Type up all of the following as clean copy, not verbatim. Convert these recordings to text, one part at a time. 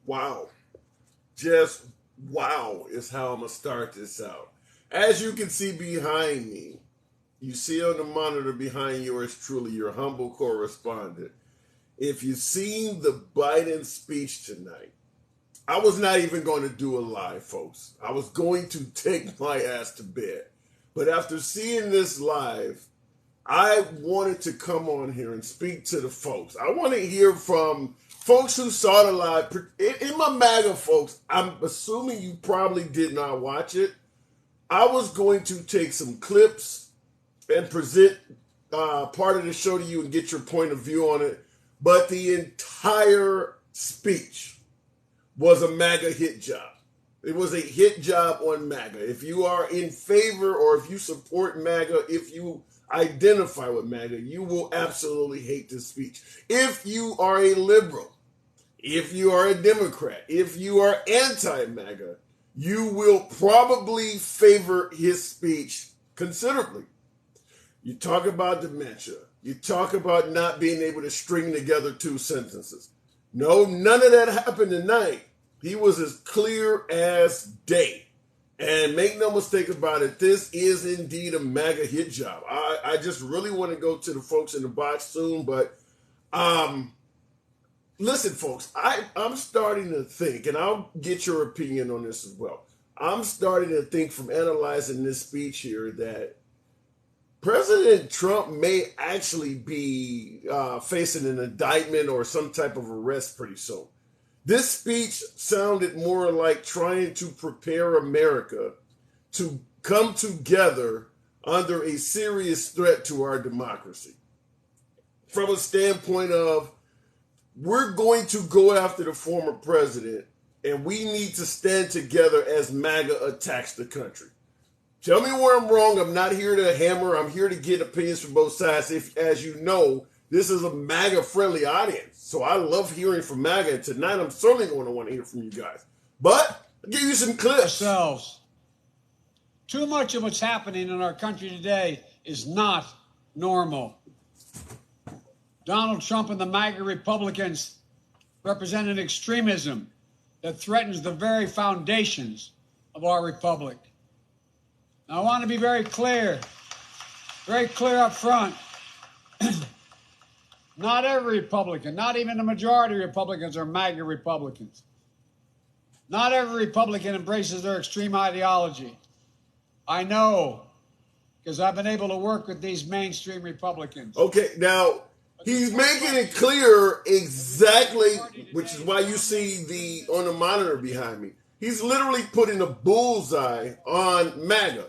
Wow. Just wow is how I'm going to start this out. As you can see behind me, you see on the monitor behind yours truly, your humble correspondent. If you've seen the Biden speech tonight, I was not even going to do a live, folks. I was going to take my ass to bed. But after seeing this live, I wanted to come on here and speak to the folks. I want to hear from folks who saw the live. In my MAGA folks, I'm assuming you probably did not watch it. I was going to take some clips and present part of the show to you and get your point of view on it. But the entire speech was a MAGA hit job. It was a hit job on MAGA. If you are in favor or if you support MAGA, if you identify with MAGA, you will absolutely hate this speech. If you are a liberal, if you are a Democrat, if you are anti-MAGA, you will probably favor his speech considerably. You talk about dementia. You talk about not being able to string together two sentences. No, none of that happened tonight. He was as clear as day. And make no mistake about it, this is indeed a MAGA hit job. I just really want to go to the folks in the box soon, but listen, folks, I'm starting to think, and I'll get your opinion on this as well. I'm starting to think from analyzing this speech here that President Trump may actually be facing an indictment or some type of arrest pretty soon. This speech sounded more like trying to prepare America to come together under a serious threat to our democracy. From a standpoint of, we're going to go after the former president and we need to stand together as MAGA attacks the country. Tell me where I'm wrong. I'm not here to hammer. I'm here to get opinions from both sides. If, as you know, this is a MAGA-friendly audience. So I love hearing from MAGA. And tonight, I'm certainly going to want to hear from you guys. But I'll give you some clips. Ourselves. Too much of what's happening in our country today is not normal. Donald Trump and the MAGA Republicans represent an extremism that threatens the very foundations of our republic. Now, I want to be very clear up front. Not every Republican, not even the majority of Republicans are MAGA Republicans. Not every Republican embraces their extreme ideology. I know, because I've been able to work with these mainstream Republicans. Okay, now, he's making it clear exactly, which is why you see on the monitor behind me. He's literally putting a bullseye on MAGA.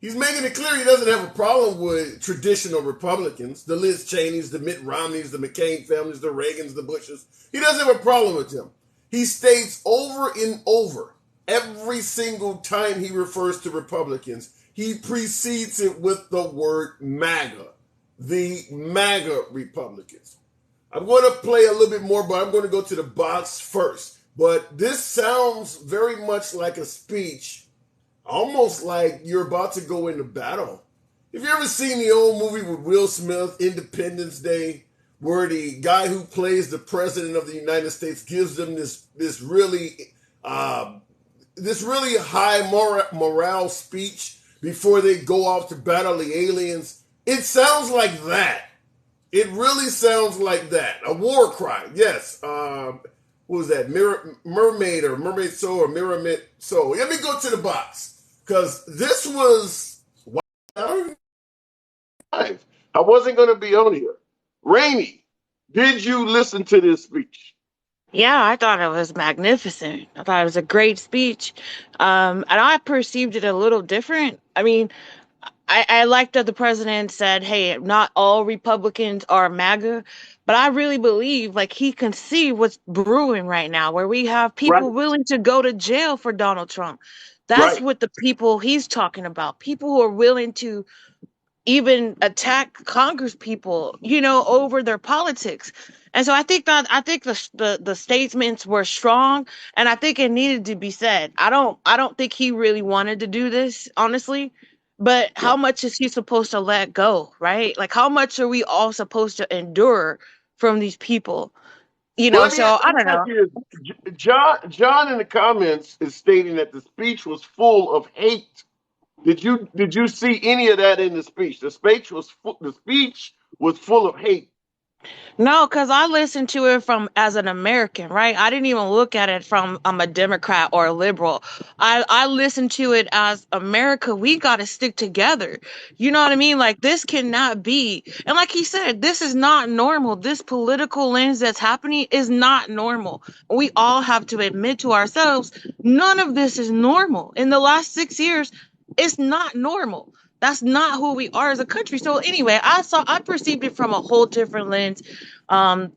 He's making it clear he doesn't have a problem with traditional Republicans, the Liz Cheneys, the Mitt Romneys, the McCain families, the Reagans, the Bushes. He doesn't have a problem with them. He states over and over, every single time he refers to Republicans, he precedes it with the word MAGA, the MAGA Republicans. I'm going to play a little bit more, but I'm going to go to the box first. But this sounds very much like a speech, almost like you're about to go into battle. Have you ever seen the old movie with Will Smith, Independence Day, where the guy who plays the president of the United States gives them this really high morale speech before they go off to battle the aliens? It sounds like that. It really sounds like that. A war cry, yes. What was that? Mermaid or Mermaid Soul or Mermaid Soul. Let me go to the box. Because this was live. I wasn't going to be on here. Rainey, did you listen to this speech? Yeah, I thought it was magnificent. I thought it was a great speech. And I perceived it a little different. I mean, I liked that the president said, hey, not all Republicans are MAGA, but I really believe like he can see what's brewing right now, where we have people willing to go to jail for Donald Trump. That's what the people he's talking about. People who are willing to even attack Congress people, over their politics. And so I think the statements were strong, and I think it needed to be said. I don't think he really wanted to do this, honestly. But how much is he supposed to let go, right? Like, how much are we all supposed to endure from these people? Well, let me So I let me don't ask know. you this. John in the comments is stating that the speech was full of hate. Did you see any of that in the speech? The speech was full of hate. No, because I listened to it from as an American, right? I didn't even look at it from I'm a Democrat or a liberal. I listened to it as America. We got to stick together. You know what I mean? Like this cannot be. And like he said, this is not normal. This political lens that's happening is not normal. We all have to admit to ourselves, none of this is normal. In the last 6 years, it's not normal. That's not who we are as a country. So anyway, I perceived it from a whole different lens. And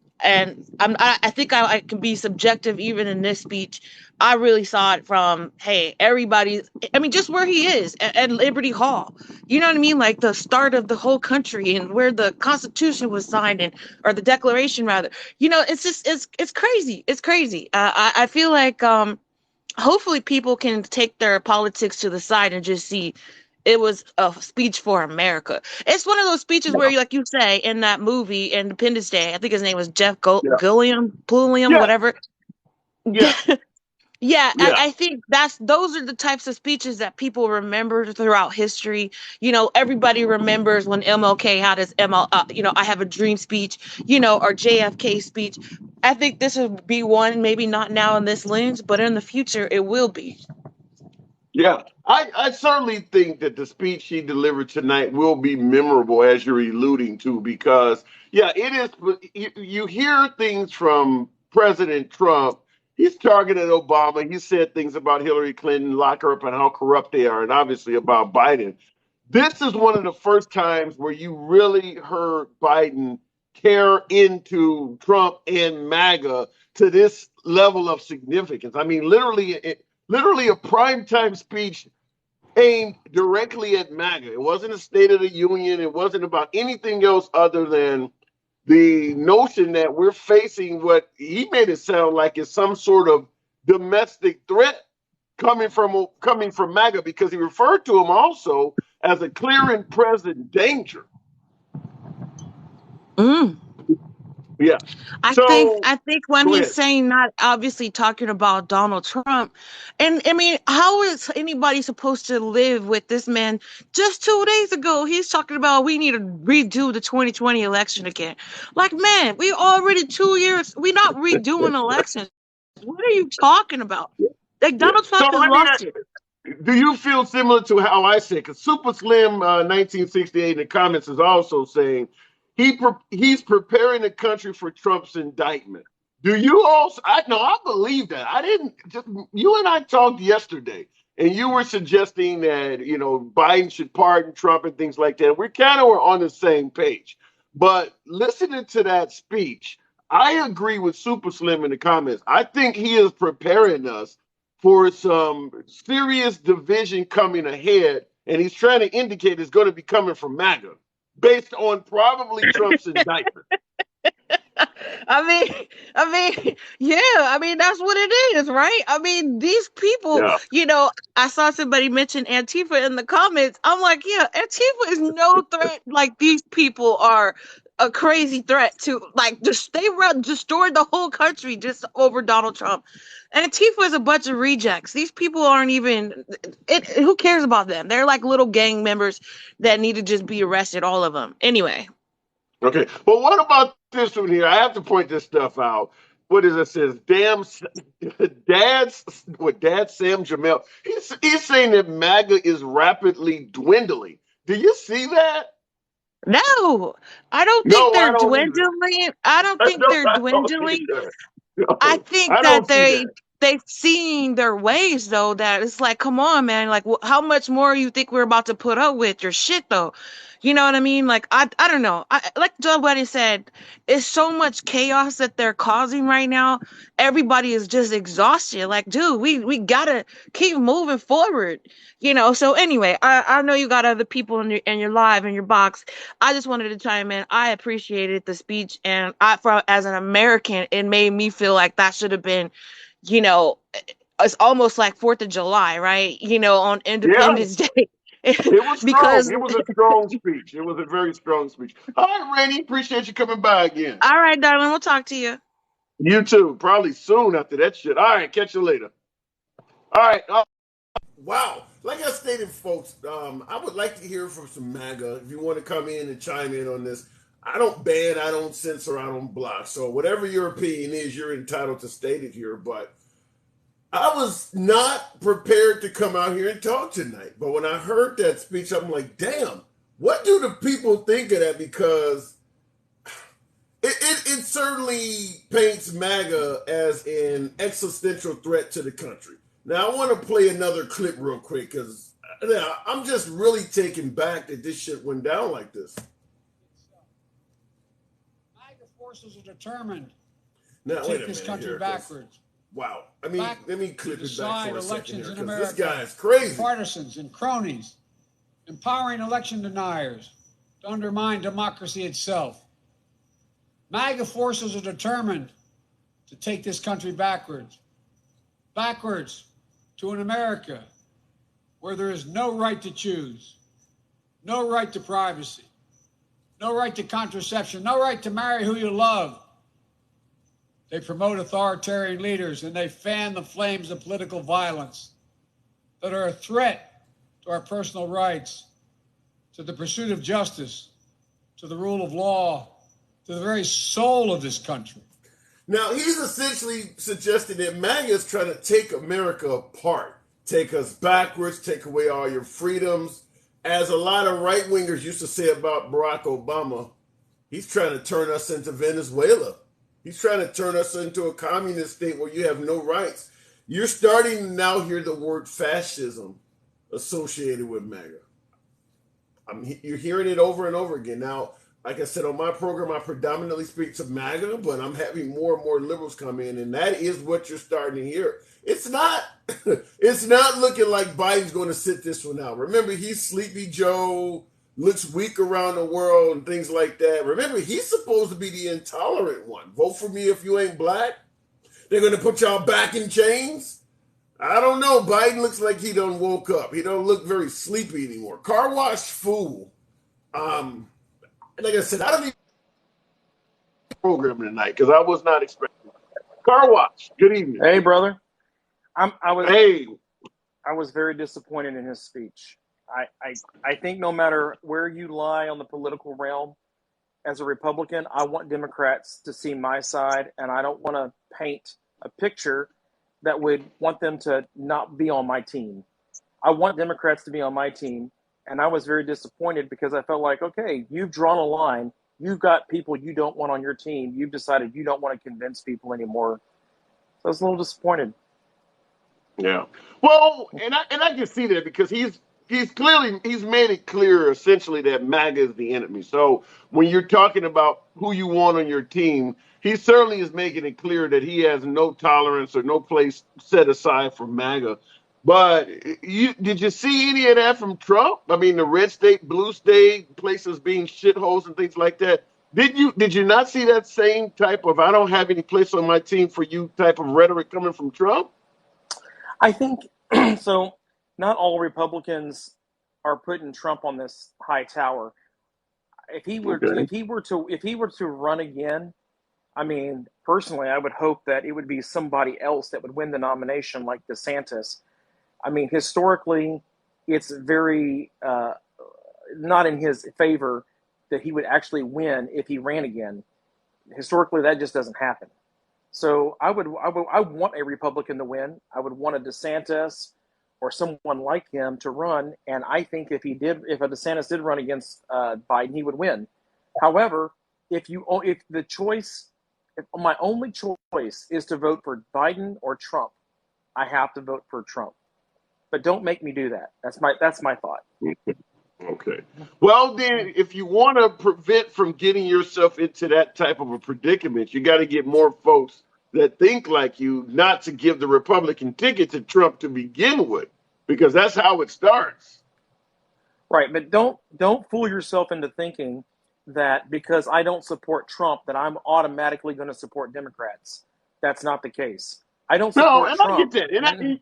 I think I can be subjective even in this speech. I really saw it from, hey, everybody, I mean, just where he is at Liberty Hall. You know what I mean? Like the start of the whole country and where the Constitution was signed and, or the Declaration rather. It's just, it's crazy. It's crazy. I feel like, hopefully people can take their politics to the side and just see it was a speech for America. It's one of those speeches where, Yeah, like you say in that movie Independence Day, I think his name was Jeff yeah, Gilliam, yeah, whatever. yeah, Yeah, yeah, I think those are the types of speeches that people remember throughout history. Everybody remembers when MLK had his I have a dream speech, or JFK speech. I think this would be one, maybe not now in this lens, but in the future it will be. yeah. I certainly think that the speech he delivered tonight will be memorable, as you're alluding to, because yeah, it is. You hear things from President Trump. He's targeted Obama. He said things about Hillary Clinton, lock her up, and how corrupt they are, and obviously about Biden. This is one of the first times where you really heard Biden tear into Trump and MAGA to this level of significance. I mean, literally a primetime speech aimed directly at MAGA. It wasn't a State of the Union. It wasn't about anything else other than the notion that we're facing what he made it sound like is some sort of domestic threat coming from MAGA, because he referred to him also as a clear and present danger. Mm. Yeah. I think So I think when go he's ahead. saying not obviously talking about Donald Trump, and I mean, how is anybody supposed to live with this man? Just 2 days ago, he's talking about we need to redo the 2020 election again. Like, man, we already 2 years. We're not redoing elections. What are you talking about? Like Yeah. Donald So Trump has let me lost ask, it. do you feel similar to how I said? Because Super Slim 1968 in the comments is also saying he's preparing the country for Trump's indictment. Do you also? I know I believe that. I didn't. Just you and I talked yesterday, and you were suggesting that Biden should pardon Trump and things like that. We kind of were on the same page. But listening to that speech, I agree with Super Slim in the comments. I think he is preparing us for some serious division coming ahead, and he's trying to indicate it's going to be coming from MAGA, based on probably Trump's indictment. I mean, yeah, I mean, that's what it is, right? I mean, these people, Yeah, I saw somebody mention Antifa in the comments. I'm like, yeah, Antifa is no threat. Like, these people are a crazy threat to, like, just destroyed the whole country just over Donald Trump. Antifa is a bunch of rejects. These people aren't even, who cares about them? They're like little gang members that need to just be arrested, all of them. Anyway. okay. But what about this one here? I have to point this stuff out. What is it? Says damn, Dad Sam Jamel. He's saying that MAGA is rapidly dwindling. Do you see that? No, I don't think No, I they're don't either. dwindling. I don't think No, they're I don't dwindling. either. I No, think I that don't see that. they've seen their ways though. That it's like, come on, man. Like, how much more you think we're about to put up with your shit though? You know what I mean? Like, I don't know. Like Joe Buddy said, it's so much chaos that they're causing right now. Everybody is just exhausted. Like, dude, we gotta keep moving forward. So anyway, I know you got other people in your live in your box. I just wanted to chime in. I appreciated the speech, and as an American, it made me feel like that should have been, you know, it's almost like 4th of July, right? On Yeah, Independence Day. it was strong. Because, It was a strong speech. It was a very strong speech. All right, Randy, appreciate you coming by again. all right, darling, we'll talk to you. You too. Probably soon after that shit. All right. Catch you later. All right. Wow. Like I stated, folks, I would like to hear from some MAGA. If you want to come in and chime in on this, I don't ban, I don't censor, I don't block. So whatever your opinion is, you're entitled to state it here. But I was not prepared to come out here and talk tonight. But when I heard that speech, I'm like, damn, what do the people think of that? Because it certainly paints MAGA as an existential threat to the country. Now, I want to play another clip real quick because I'm just really taken back that this shit went down like this. MAGA forces are determined Now, to take this country backwards. Wow. I mean, let me clip it back for a second here because this America, guy is crazy. Partisans and cronies, empowering election deniers to undermine democracy itself. MAGA forces are determined to take this country backwards to an America where there is no right to choose, no right to privacy, no right to contraception, no right to marry who you love. They promote authoritarian leaders and they fan the flames of political violence that are a threat to our personal rights, to the pursuit of justice, to the rule of law, to the very soul of this country. Now, he's essentially suggesting that MAGA is trying to take America apart, take us backwards, take away all your freedoms. As a lot of right-wingers used to say about Barack Obama, he's trying to turn us into Venezuela. He's trying to turn us into a communist state where you have no rights. You're starting to now hear the word fascism associated with MAGA. You're hearing it over and over again. Now, like I said, on my program, I predominantly speak to MAGA, but I'm having more and more liberals come in, and that is what you're starting to hear. It's not looking like Biden's going to sit this one out. Remember, he's Sleepy Joe, looks weak around the world and things like that. Remember, he's supposed to be the intolerant one. Vote for me if you ain't black. They're going to put y'all back in chains. I don't know. Biden looks like he done woke up. He don't look very sleepy anymore. Car wash fool. Like I said, I don't even program tonight because I was not expecting. Car wash. Good evening. Hey, brother. I was very disappointed in his speech. I think no matter where you lie on the political realm, as a Republican, I want Democrats to see my side, and I don't want to paint a picture that would want them to not be on my team. I want Democrats to be on my team. And I was very disappointed because I felt like, okay, you've drawn a line. You've got people you don't want on your team. You've decided you don't want to convince people anymore. So I was a little disappointed. Yeah. Well, and I can see that because he's made it clear essentially that MAGA is the enemy. So when you're talking about who you want on your team, he certainly is making it clear that he has no tolerance or no place set aside for MAGA. But did you see any of that from Trump? I mean, the red state, blue state, places being shitholes and things like that. Did you not see that same type of I don't have any place on my team for you type of rhetoric coming from Trump? I think so. Not all Republicans are putting Trump on this high tower. If he were to run again, I mean, personally, I would hope that it would be somebody else that would win the nomination, like DeSantis. I mean, historically, it's very not in his favor that he would actually win if he ran again. Historically, that just doesn't happen. So I want a Republican to win. I would want a DeSantis or someone like him to run. And I think if a DeSantis did run against Biden, he would win. However, if my only choice is to vote for Biden or Trump, I have to vote for Trump. But don't make me do that. That's my thought. Okay. Well, then, if you want to prevent from getting yourself into that type of a predicament, you got to get more folks that think like you, not to give the Republican ticket to Trump to begin with, because that's how it starts. Right, but don't fool yourself into thinking that because I don't support Trump that I'm automatically going to support Democrats. That's not the case. I don't support Trump. I get that. And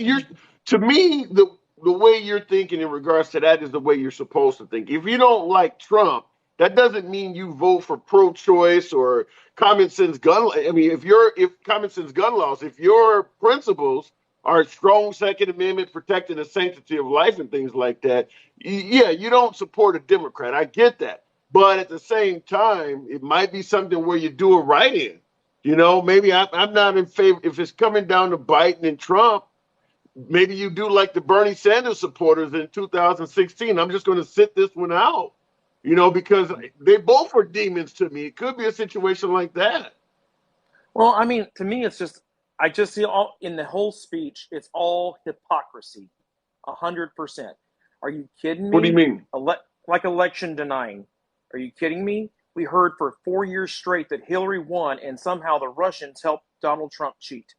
you're to me, the way you're thinking in regards to that is the way you're supposed to think. If you don't like Trump That doesn't mean you vote for pro-choice or common sense gun. I mean, if common sense gun laws, if your principles are strong Second Amendment protecting the sanctity of life and things like that, yeah, you don't support a Democrat. I get that, but at the same time, it might be something where you do a write-in. Maybe I'm not in favor if it's coming down to Biden and Trump. Maybe you do like the Bernie Sanders supporters in 2016. I'm just going to sit this one out, because they both are demons to me. It could be a situation like that. Well, I mean, to me, I just see all in the whole speech, it's all hypocrisy, 100%. Are you kidding me? What do you mean? Like election denying. Are you kidding me? We heard for 4 years straight that Hillary won and somehow the Russians helped Donald Trump cheat.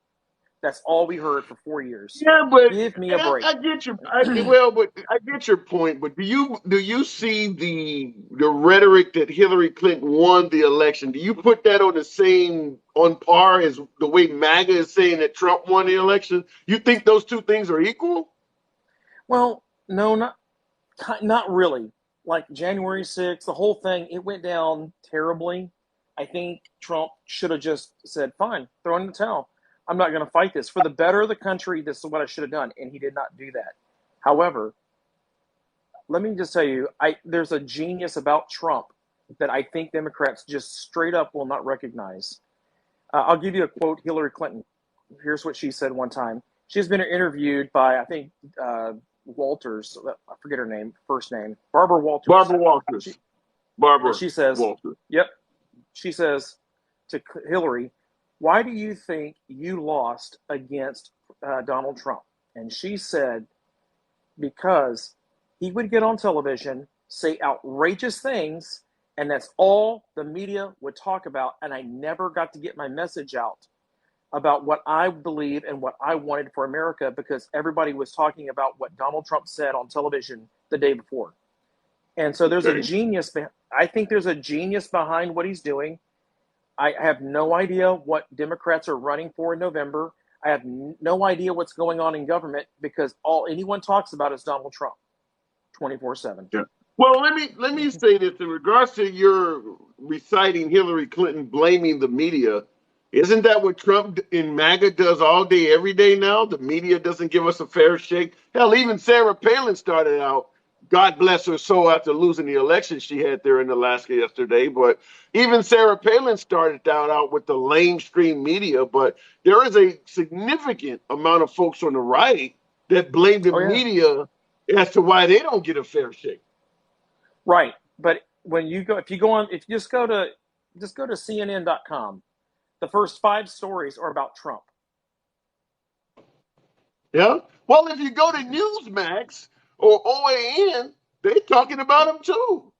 That's all we heard for 4 years. Yeah, but give me a break. I get your but I get your point. But do you see the rhetoric that Hillary Clinton won the election? Do you put that on par as the way MAGA is saying that Trump won the election? You think those two things are equal? Well, no, not really. Like January 6th, the whole thing, it went down terribly. I think Trump should have just said, fine, throw in the towel. I'm not going to fight this. For the better of the country, this is what I should have done. And he did not do that. However, let me just tell you, there's a genius about Trump that I think Democrats just straight up will not recognize. I'll give you a quote, Hillary Clinton. Here's what she said one time. She's been interviewed by, I think, Walters. I forget her name, first name. Barbara Walters. Barbara Walters. She says, Walters. Yep. She says to Hillary, why do you think you lost against Donald Trump? And she said, because he would get on television, say outrageous things, and that's all the media would talk about. And I never got to get my message out about what I believe and what I wanted for America because everybody was talking about what Donald Trump said on television the day before. And so there's a genius. I think there's a genius behind what he's doing. I have no idea what Democrats are running for in November. I have no idea what's going on in government because all anyone talks about is Donald Trump 24/7. Yeah. Well, let me say this in regards to your reciting Hillary Clinton blaming the media. Isn't that what Trump in MAGA does all day, every day now? The media doesn't give us a fair shake. Hell, even Sarah Palin started out, God bless her soul, after losing the election she had there in Alaska yesterday. But even Sarah Palin started out with the lamestream media. But there is a significant amount of folks on the right that blame the media as to why they don't get a fair shake. Right. But when you go, if you just go to CNN.com, the first 5 stories are about Trump. Yeah. Well, if you go to Newsmax or OAN, they're talking about him too.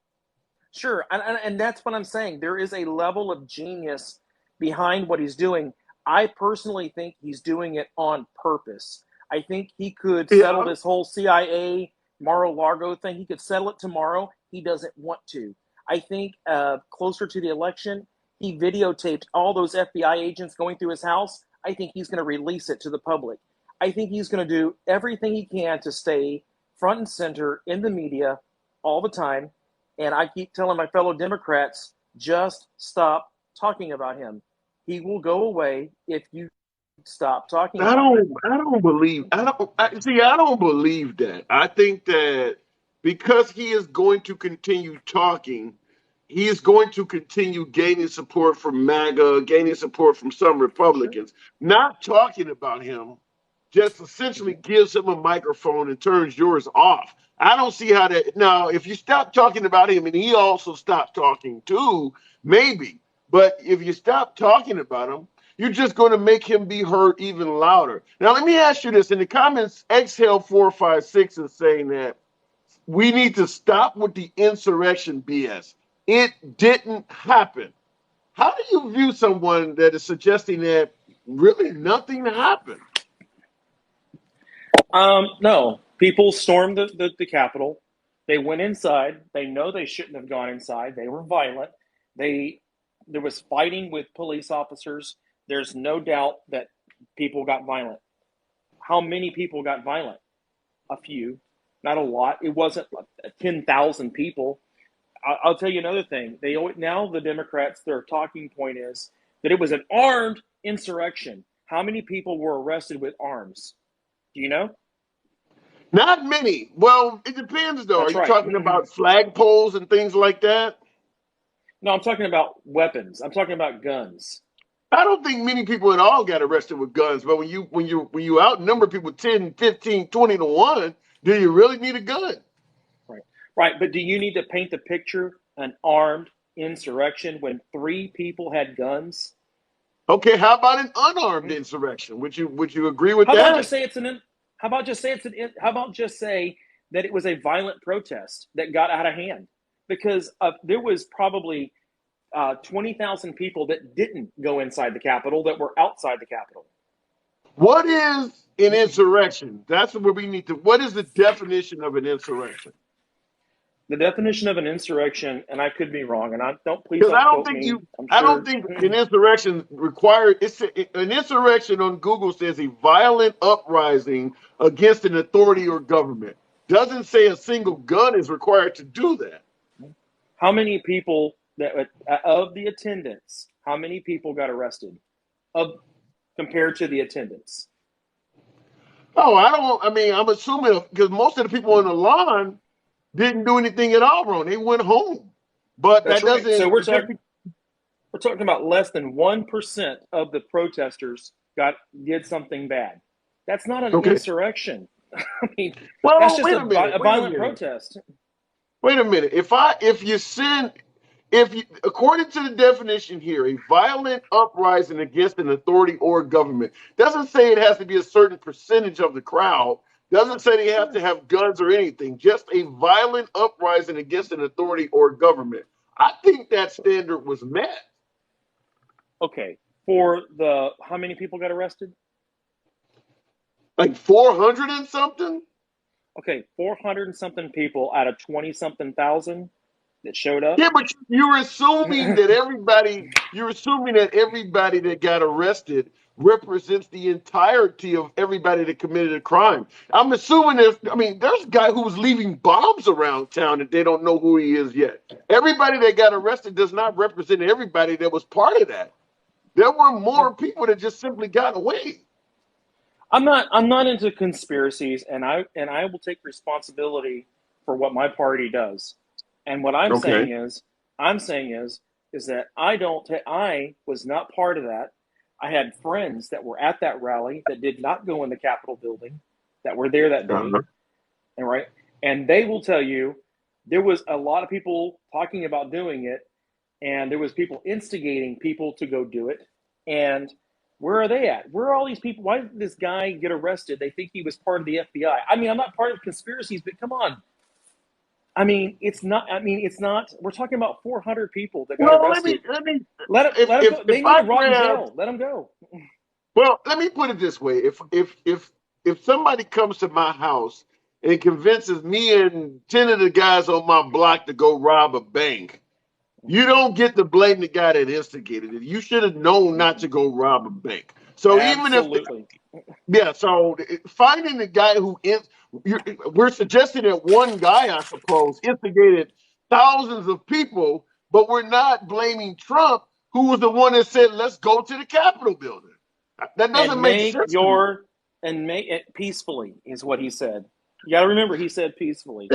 Sure. And that's what I'm saying. There is a level of genius behind what he's doing. I personally think he's doing it on purpose. I think he could settle this whole CIA Mar-a-Lago thing. He could settle it tomorrow. He doesn't want to. I think closer to the election, he videotaped all those FBI agents going through his house. I think he's going to release it to the public. I think he's going to do everything he can to stay front and center in the media all the time. And I keep telling my fellow Democrats, just stop talking about him. He will go away if you stop talking about him. I don't believe that. I think that because he is going to continue talking, he is going to continue gaining support from MAGA, gaining support from some Republicans. Sure. Not talking about him just essentially gives him a microphone and turns yours off. I don't see how that. Now, if you stop talking about him and he also stops talking too, maybe. But if you stop talking about him, you're just going to make him be heard even louder. Now, let me ask you this. In the comments, Exhale456 is saying that we need to stop with the insurrection BS. It didn't happen. How do you view someone that is suggesting that really nothing happened? No. People stormed the Capitol. They went inside. They know they shouldn't have gone inside. They were violent. There was fighting with police officers. There's no doubt that people got violent. How many people got violent? A few, not a lot. It wasn't 10,000 people. I'll tell you another thing. Now the Democrats, their talking point is that it was an armed insurrection. How many people were arrested with arms? Do you know? Not many. Well, it depends, though. Are That's you right. talking about flagpoles and things like that? No, I'm talking about weapons. I'm talking about guns. I don't think many people at all got arrested with guns, but when you outnumber people 10, 15, 20 to 1, do you really need a gun? Right. Right. But do you need to paint the picture an armed insurrection when 3 people had guns? Okay, how about an unarmed insurrection? Would you agree with How that? about just say it's an how about just say it's an how about just say that it was a violent protest that got out of hand? Because there was probably 20,000 people that didn't go inside the Capitol that were outside the Capitol. What is an insurrection? That's where we need to. What is the definition of an insurrection? The definition of an insurrection, and I could be wrong, and please Because don't quote me. I don't think an insurrection required. An insurrection on Google says a violent uprising against an authority or government. Doesn't say a single gun is required to do that. How many people of the attendance? How many people got arrested, compared to the attendance? Oh, I'm assuming because most of the people on the line didn't do anything at all wrong. They went home. But That's that right. doesn't. So we're talking about less than 1% of the protesters did something bad. That's not an insurrection. I mean, that's just a violent protest. Wait a minute. According to the definition here, a violent uprising against an authority or government doesn't say it has to be a certain percentage of the crowd. Doesn't say they have to have guns or anything. Just a violent uprising against an authority or government. I think that standard was met. Okay. How many people got arrested? Like 400 and something? Okay, 400 and something people out of 20 something thousand that showed up. Yeah, but you're assuming that everybody that got arrested represents the entirety of everybody that committed a crime. I'm assuming there's a guy who was leaving bombs around town that they don't know who he is yet. Everybody that got arrested does not represent everybody that was part of that. There were more people that just simply got away. I'm not into conspiracies, and I will take responsibility for what my party does. And what I'm saying is that I was not part of that. I had friends that were at that rally that did not go in the Capitol building, that were there that day, and they will tell you there was a lot of people talking about doing it, and there was people instigating people to go do it. And where are they at? Where are all these people? Why did this guy get arrested? They think he was part of the FBI. I mean, I'm not part of conspiracies, but come on. It's not. We're talking about 400 people that got arrested. Let me. Let them go. They need to rot in jail. Let them go. Well, let me put it this way: if somebody comes to my house and convinces me and 10 of the guys on my block to go rob a bank, you don't get to blame the guy that instigated it. You should have known not to go rob a bank. So Absolutely. so finding the guy we're suggesting that one guy, I suppose, instigated thousands of people, but we're not blaming Trump, who was the one that said, let's go to the Capitol building. That doesn't make sense. And make it peacefully is what he said. You got to remember, he said peacefully.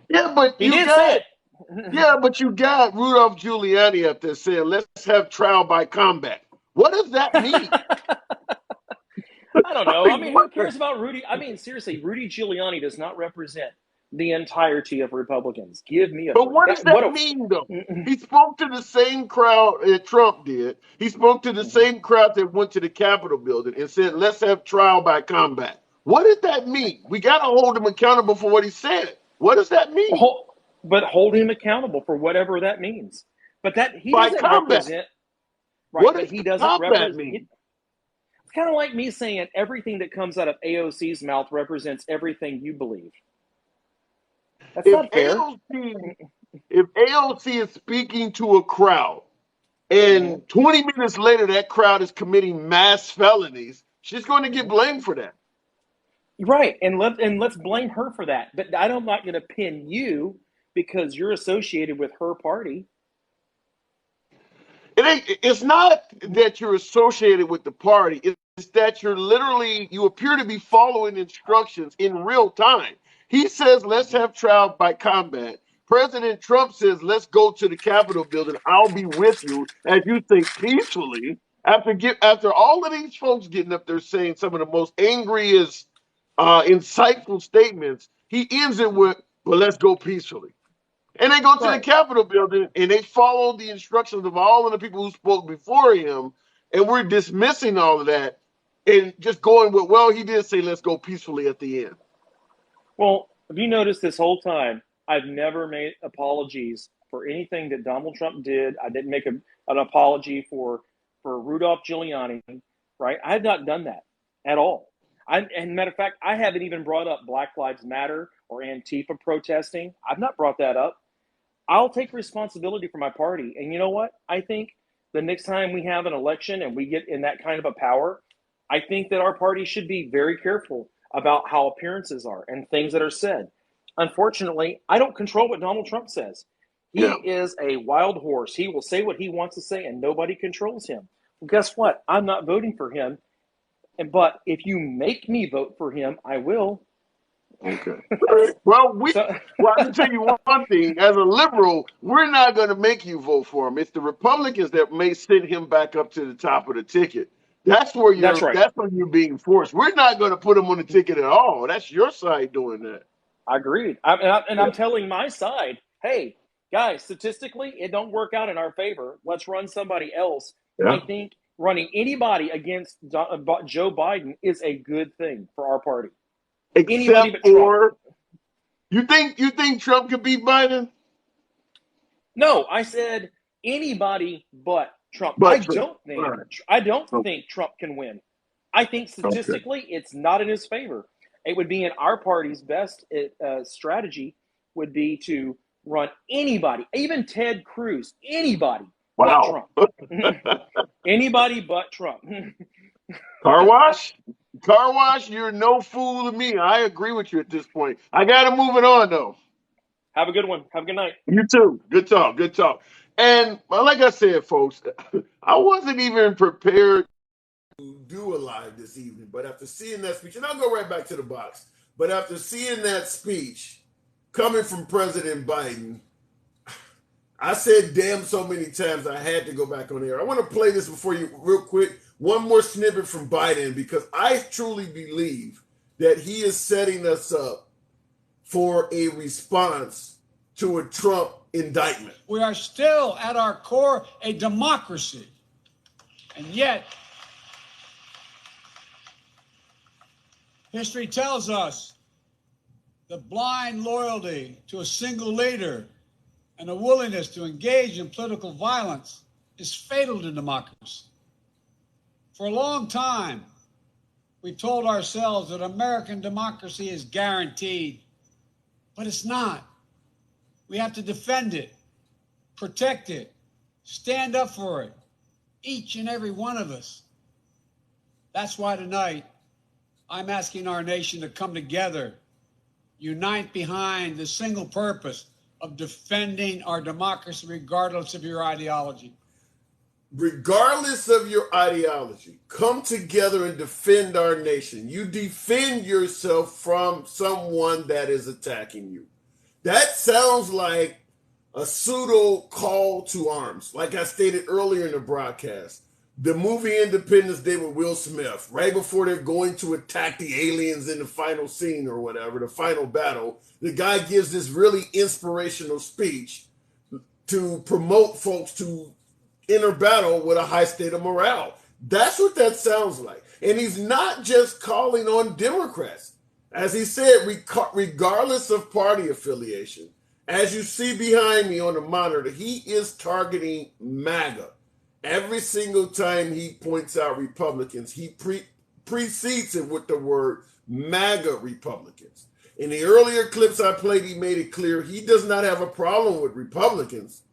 Yeah, but he did say it. Yeah, but you got Rudolph Giuliani up there saying, let's have trial by combat. What does that mean? I don't know. Who cares about Rudy? Seriously, Rudy Giuliani does not represent the entirety of Republicans. Give me a break. But what does that mean, though? He spoke to the same crowd that Trump did. He spoke to the same crowd that went to the Capitol building and said, let's have trial by combat. What does that mean? We got to hold him accountable for what he said. What does that mean? But hold him accountable for whatever that means. But that he doesn't represent. Right, what does he doesn't represent? Mean? It's kind of like me saying everything that comes out of AOC's mouth represents everything you believe. That's not fair. If AOC is speaking to a crowd and 20 minutes later that crowd is committing mass felonies, she's going to get blamed for that. Right, and let's blame her for that. But I'm not going to pin you because you're associated with her party. It's not that you're associated with the party. It's that you appear to be following instructions in real time. He says, let's have trial by combat. President Trump says, let's go to the Capitol building. I'll be with you as you think peacefully. After all of these folks getting up there saying some of the most angriest, insightful statements, he ends it with, well, let's go peacefully. And they go to the Capitol building and they follow the instructions of all of the people who spoke before him. And we're dismissing all of that and just going with, well, he did say, let's go peacefully at the end. Well, have you noticed this whole time, I've never made apologies for anything that Donald Trump did. I didn't make an apology for Rudolph Giuliani, right? I have not done that at all. And matter of fact, I haven't even brought up Black Lives Matter or Antifa protesting. I've not brought that up. I'll take responsibility for my party. And you know what? I think the next time we have an election and we get in that kind of a power, I think that our party should be very careful about how appearances are and things that are said. Unfortunately, I don't control what Donald Trump says. He is a wild horse. He will say what he wants to say and nobody controls him. Well, guess what? I'm not voting for him. But if you make me vote for him, I will. Okay. Well, I can tell you one thing. As a liberal, we're not going to make you vote for him. It's the Republicans that may send him back up to the top of the ticket. That's where you're being forced. We're not going to put him on the ticket at all. That's your side doing that. I agree. I'm telling my side, hey, guys, statistically, it don't work out in our favor. Let's run somebody else. Yeah. I think running anybody against Joe Biden is a good thing for our party. Except for, you think Trump could beat Biden? No, I said anybody but Trump. I don't think Trump can win. I think statistically it's not in his favor. It would be in our party's best strategy would be to run anybody, even Ted Cruz, anybody but Trump. Anybody but Trump. Car wash, you're no fool to me. I agree with you at this point. I got to move it on, though. Have a good one. Have a good night. You too. Good talk. And like I said, folks, I wasn't even prepared to do a live this evening. But after seeing that speech, and I'll go right back to the box, but after seeing that speech coming from President Biden, I said damn so many times I had to go back on air. I want to play this before you real quick. One more snippet from Biden, because I truly believe that he is setting us up for a response to a Trump indictment. We are still at our core a democracy. And yet, history tells us the blind loyalty to a single leader and a willingness to engage in political violence is fatal to democracy. For a long time, we told ourselves that American democracy is guaranteed, but it's not. We have to defend it, protect it, stand up for it, each and every one of us. That's why tonight I'm asking our nation to come together, unite behind the single purpose of defending our democracy regardless of your ideology. Regardless of your ideology, come together and defend our nation. You defend yourself from someone that is attacking you. That sounds like a pseudo call to arms. Like I stated earlier in the broadcast, the movie Independence Day with Will Smith, right before they're going to attack the aliens in the final scene or whatever, the final battle, the guy gives this really inspirational speech to promote folks to enter battle with a high state of morale. That's what that sounds like. And he's not just calling on Democrats. As he said, regardless of party affiliation, as you see behind me on the monitor, he is targeting MAGA. Every single time he points out Republicans, he precedes it with the word MAGA Republicans. In the earlier clips I played, he made it clear he does not have a problem with Republicans.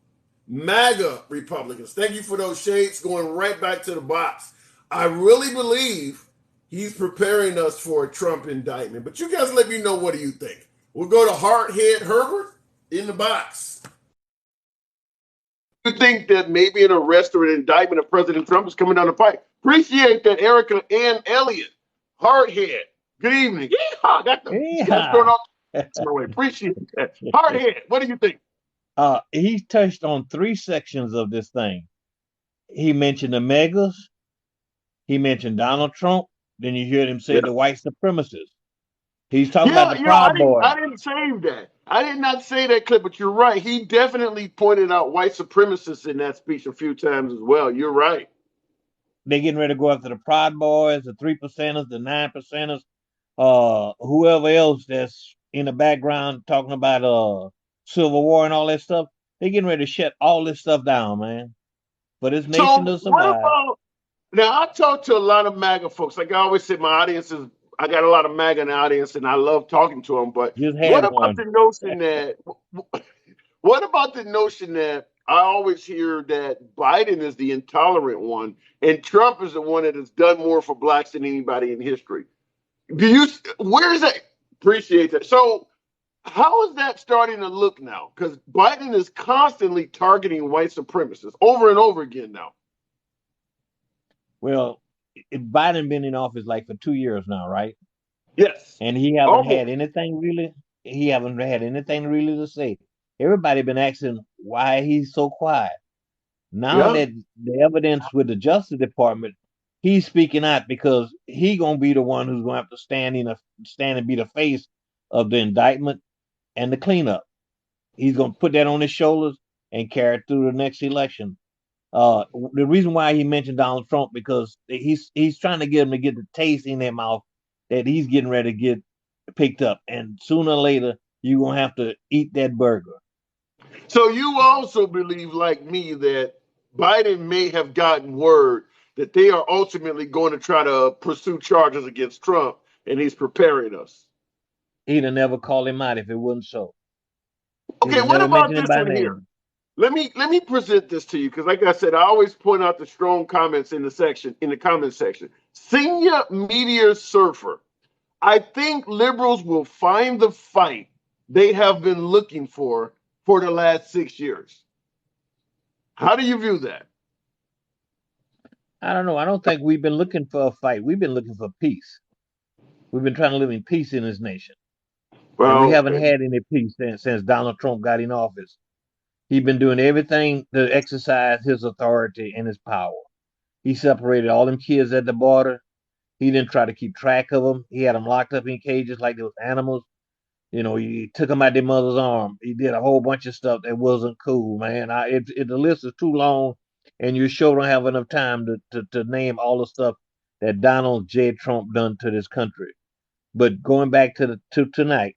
MAGA Republicans. Thank you for those shades. Going right back to the box. I really believe he's preparing us for a Trump indictment. But you guys let me know, what do you think? We'll go to Hardhead Herbert. in the box. You think that maybe an arrest or an indictment of President Trump is coming down the pipe? Appreciate that, Erica and Elliott. Hardhead. Good evening. Yeehaw, got the that's Yeah. thrown off my way. Appreciate that. Hardhead, what do you think? He touched on three sections of this thing. He mentioned the megas. He mentioned Donald Trump. Then you heard him say Yeah. the white supremacists. He's talking about Yeah, the you know, I Proud didn't Boys. I didn't save that. I did not say that clip, but you're right. He definitely pointed out white supremacists in that speech a few times as well. You're right. They getting ready to go after the Proud Boys, the 3%ers, the 9%ers, whoever else that's in the background talking about Civil War and all that stuff. They getting ready to shut all this stuff down, man. For this nation So to what survive. about now? I talk to a lot of MAGA folks. Like I always say, my audience is. I got a lot of MAGA in the audience, and I love talking to them. But Just what had about one. the notion that? What about the notion that I always hear that Biden is the intolerant one, and Trump is the one that has done more for blacks than anybody in history? Do you? Where is that? Appreciate that. So how is that starting to look now? Because Biden is constantly targeting white supremacists over and over again now. Well, Biden been in office like for 2 years now, right? Yes, And he haven't had almost. anything really. He haven't had anything really to say. Everybody been asking why he's so quiet. Now Yeah. that the evidence with the Justice Department, he's speaking out because he gonna be the one who's gonna have to stand and be the face of the indictment and the cleanup. He's gonna put that on his shoulders and carry it through the next election. The reason why he mentioned Donald Trump because he's trying to get him to get the taste in their mouth that he's getting ready to get picked up, and sooner or later you're gonna have to eat that burger. So you also believe, like me, that Biden may have gotten word that they are ultimately going to try to pursue charges against Trump, and he's preparing us. He'd have never called him out if it wasn't so. He'd Okay, have what never about mentioned him this by one here? name. Let me present this to you because, like I said, I always point out the strong comments in the comment section. Senior media surfer. I think liberals will find the fight they have been looking for the last 6 years. How do you view that? I don't know. I don't think we've been looking for a fight. We've been looking for peace. We've been trying to live in peace in this nation, and we Well, haven't had any peace since Donald Trump got in office. He's been doing everything to exercise his authority and his power. He separated all them kids at the border. He didn't try to keep track of them. He had them locked up in cages like they was animals. You know, he took them out their mother's arm. He did a whole bunch of stuff that wasn't cool, man. The list is too long, and you sure don't have enough time to name all the stuff that Donald J. Trump done to this country. But going back to tonight,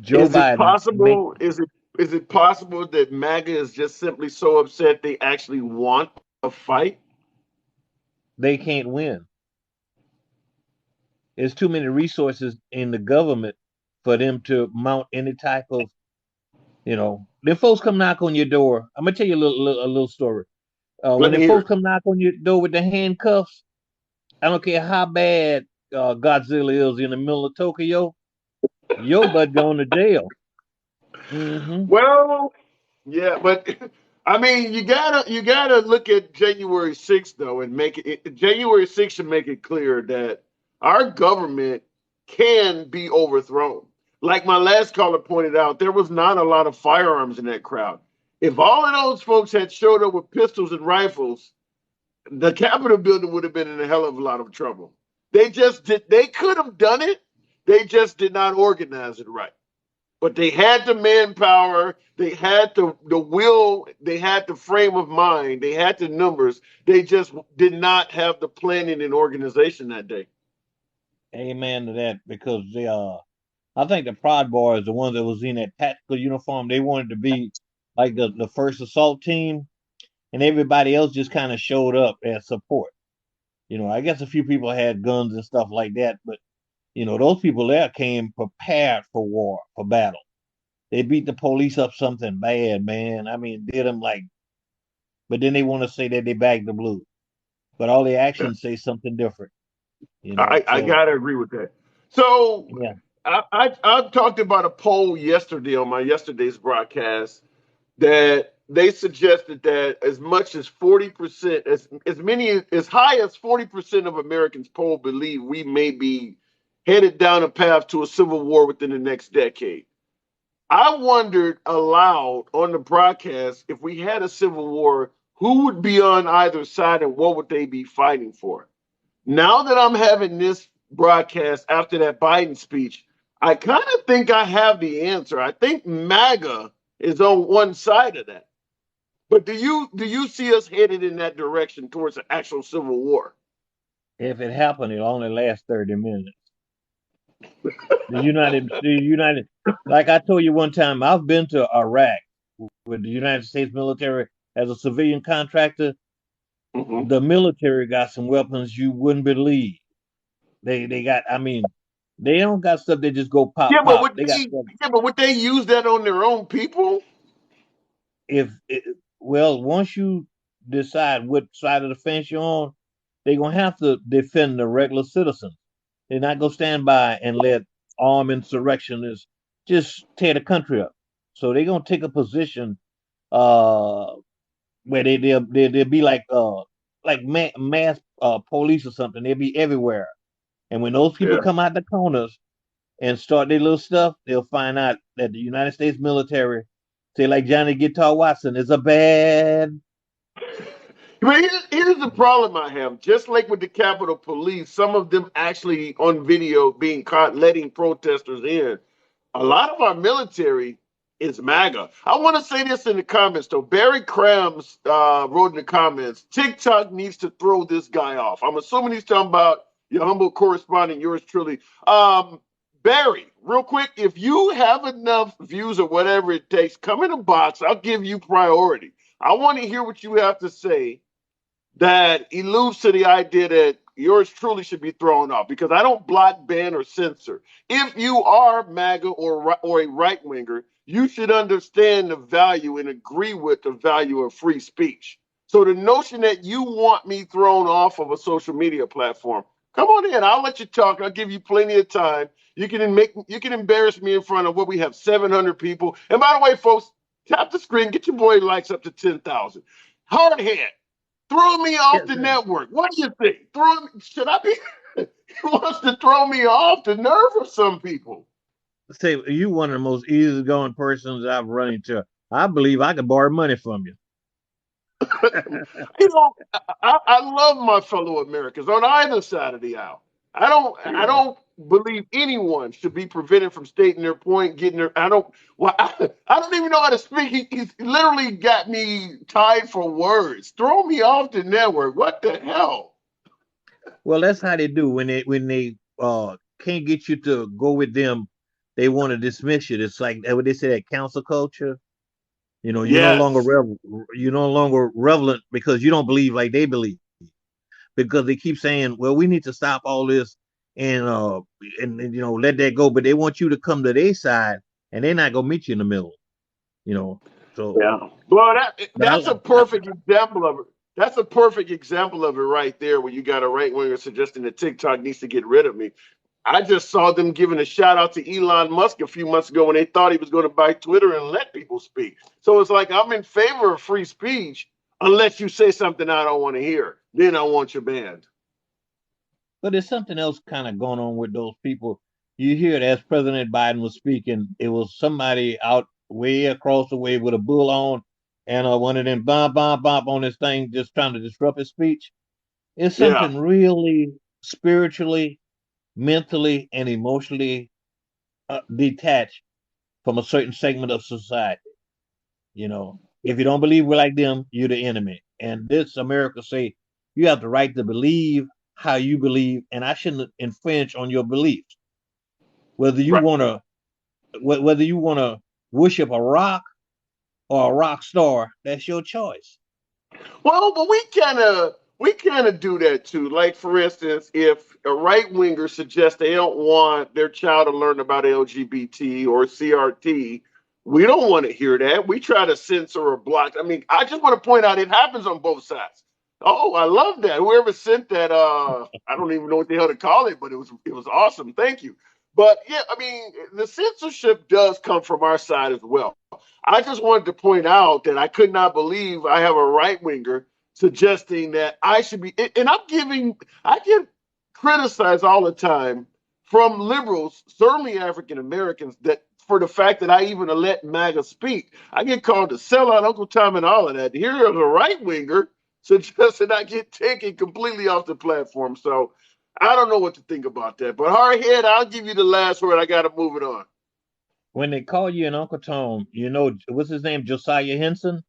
Joe is it Biden make possible? Is it possible that MAGA is just simply so upset they actually want a fight? they can't win. There's too many resources in the government for them to mount any type of, the folks come knock on your door. I'm gonna tell you a little story. Let When me the hear folks it. come knock on your door with the handcuffs, I don't care how bad Godzilla is in the middle of Tokyo, your butt going to jail. Hmm. Well, yeah, but I mean, you gotta look at January 6th though, and make January 6th should make it clear that our government can be overthrown. Like my last caller pointed out, there was not a lot of firearms in that crowd. If all of those folks had showed up with pistols and rifles, the Capitol building would have been in a hell of a lot of trouble. They could have done it. They just did not organize it right. But they had the manpower, they had the will, they had the frame of mind, they had the numbers. They just did not have the planning and organization that day. Amen to that because I think the Proud Boys, the ones that was in that tactical uniform, they wanted to be like the first assault team, and everybody else just kind of showed up as support. I guess a few people had guns and stuff like that, but those people there came prepared for war, for battle. They beat the police up something bad, man. I mean, did them like, but then they want to say that they bagged the blue, but all the Yeah. actions say something different. I So gotta agree with that. So yeah, I talked about a poll yesterday on my yesterday's broadcast that they suggested that as much as 40%, as high as 40% of Americans polled believe we may be headed down a path to a civil war within the next decade. I wondered aloud on the broadcast, if we had a civil war, who would be on either side and what would they be fighting for? Now that I'm having this broadcast after that Biden speech, I kind of think I have the answer. I think MAGA is on one side of that. But do you see us headed in that direction towards an actual civil war? If it happened, it'll only last 30 minutes. The United, like I told you one time, I've been to Iraq with the United States military as a civilian contractor. Mm-hmm. The military got some weapons you wouldn't believe. They got, I mean, they don't got stuff that just go pop Yeah, but pop. would They got they? stuff. Yeah, but would they use that on their own people? If it, well, once you decide what side of the fence you're on, they're gonna have to defend the regular citizens. They're not gonna stand by and let armed insurrectionists just tear the country up. So they're gonna take a position uh where they'll be like mass police or something. They'll be everywhere. And when those people Yeah. come out the corners and start their little stuff, they'll find out that the United States military, say like Johnny Guitar Watson, is a bad. But here's the problem I have. Just like with the Capitol Police, some of them actually on video being caught letting protesters in. A lot of our military is MAGA. I want to say this in the comments, though. Barry Krams wrote in the comments, TikTok needs to throw this guy off. I'm assuming he's talking about your humble correspondent, yours truly. Barry, real quick, if you have enough views or whatever it takes, come in the box. I'll give you priority. I want to hear what you have to say that alludes to the idea that yours truly should be thrown off because I don't block, ban, or censor. If you are MAGA or a right winger, you should understand the value and agree with the value of free speech. So the notion that you want me thrown off of a social media platform, come on in. I'll let you talk. I'll give you plenty of time. You can embarrass me in front of what we have 700 people. And by the way, folks, tap the screen, get your boy likes up to 10,000. Hardhead. Throw me off Yes, the sir. network. What do you think? Should I be? He wants to throw me off the nerve of some people. Say you one of the most easygoing persons I've run into. I believe I could borrow money from you. I love my fellow Americans on either side of the aisle. I don't believe anyone should be prevented from stating their point, getting their. I don't. Well, I don't even know how to speak. He's literally got me tied for words. Throw me off the network. What the hell? Well, that's how they do when they can't get you to go with them. They want to dismiss you. It's like what they say at council culture. You know, Yes. you're no longer relevant because you don't believe like they believe. Because they keep saying, "Well, we need to stop all this and let that go," but they want you to come to their side, and they're not gonna meet you in the middle. You know, so Yeah. Well, but that's a perfect example of it. That's a perfect example of it right there when you got a right winger suggesting that TikTok needs to get rid of me. I just saw them giving a shout out to Elon Musk a few months ago when they thought he was going to buy Twitter and let people speak. So it's like I'm in favor of free speech unless you say something I don't want to hear. Then I want you banned. there's something else kind of going on with those people. You hear it as President Biden was speaking, it was somebody out way across the way with a bull on and one of them bomb bomb bomb on this thing just trying to disrupt his speech. It's Yeah. something really spiritually, mentally, and emotionally detached from a certain segment of society. You know, if you don't believe we're like them, you're the enemy. And this America say you have the right to believe how you believe, and I shouldn't infringe on your beliefs. Whether you Right. want to, whether you want to worship a rock or a rock star, that's your choice. Well, but we kind of do that too. Like for instance, if a right winger suggests they don't want their child to learn about LGBT or CRT, we don't want to hear that. We try to censor or block. I mean, I just want to point out it happens on both sides. Oh, I love that. Whoever sent that, I don't even know what the hell to call it, but it was awesome. Thank you. But yeah, I mean, the censorship does come from our side as well. I just wanted to point out that I could not believe I have a right winger suggesting that I should be, and I get criticized all the time from liberals, certainly African Americans, that for the fact that I even let MAGA speak. I get called a sellout, Uncle Tom, and all of that. Here is a right winger suggesting I get taken completely off the platform. So I don't know what to think about that. But Hardhead, I'll give you the last word. I got to move it on. When they call you an Uncle Tom, what's his name, Josiah Henson?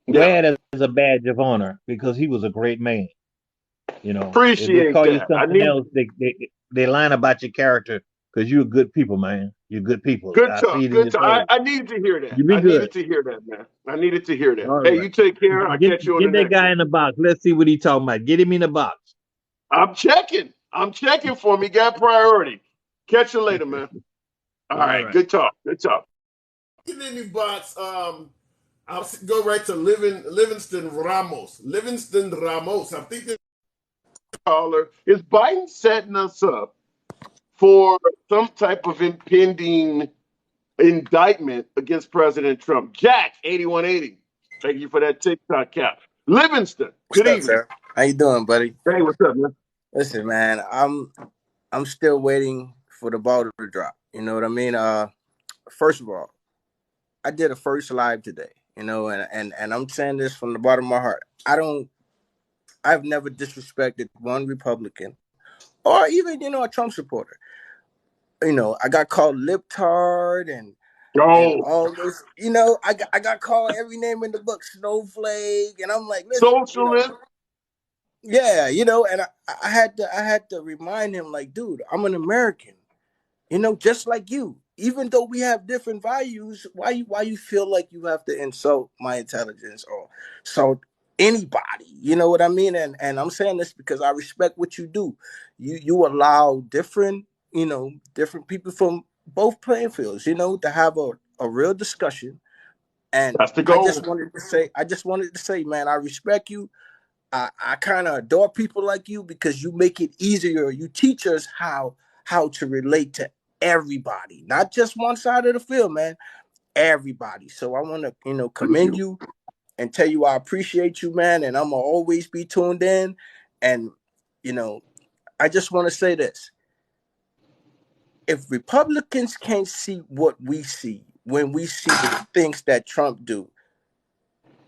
Yeah, Wear it as a badge of honor because he was a great man. If they appreciate call you that. I something need else, they line about your character because you're good people, man. You're good people. good I see talk. it in Good your talk. soul. I needed to hear that. You be I good. needed to hear that, man. I needed to hear that. All Hey, right. you take care. I'll catch you on the Get that next guy one. in the box. Let's see what he talking about. Get him in the box. I'm checking. I'm checking for me. Got priority. Catch you later, man. All All right. right. Good talk. Good talk. Get in the box. I'll go right to Livingston Ramos. Livingston Ramos. I think the caller is Biden setting us up for some type of impending indictment against President Trump. Jack, 8180. Thank you for that TikTok cap. Livingston, What's good up, evening. sir? How you doing, buddy? Hey, what's up, man? Listen, man, I'm still waiting for the ball to drop. You know what I mean? First of all, I did a first live today. And I'm saying this from the bottom of my heart. I've never disrespected one Republican or even a Trump supporter. I got called libtard and Oh, all this. I got called every name in the book, snowflake, and I'm like, listen, socialist. yeah, and I had to remind him, like, dude, I'm an American, just like you. Even though we have different values, why you feel like you have to insult my intelligence or insult anybody? You know what I mean? And I'm saying this because I respect what you do. You allow different people from both playing fields, to have a real discussion. And That's the I goal. just wanted to say, man, I respect you. I kind of adore people like you because you make it easier. You teach us how to relate to everybody, not just one side of the field, man. Everybody. So I want to, Thank commend you. you and tell you I appreciate you, man. And I'm gonna always be tuned in. And you know, I just want to say this: if Republicans can't see what we see when we see the things that Trump do,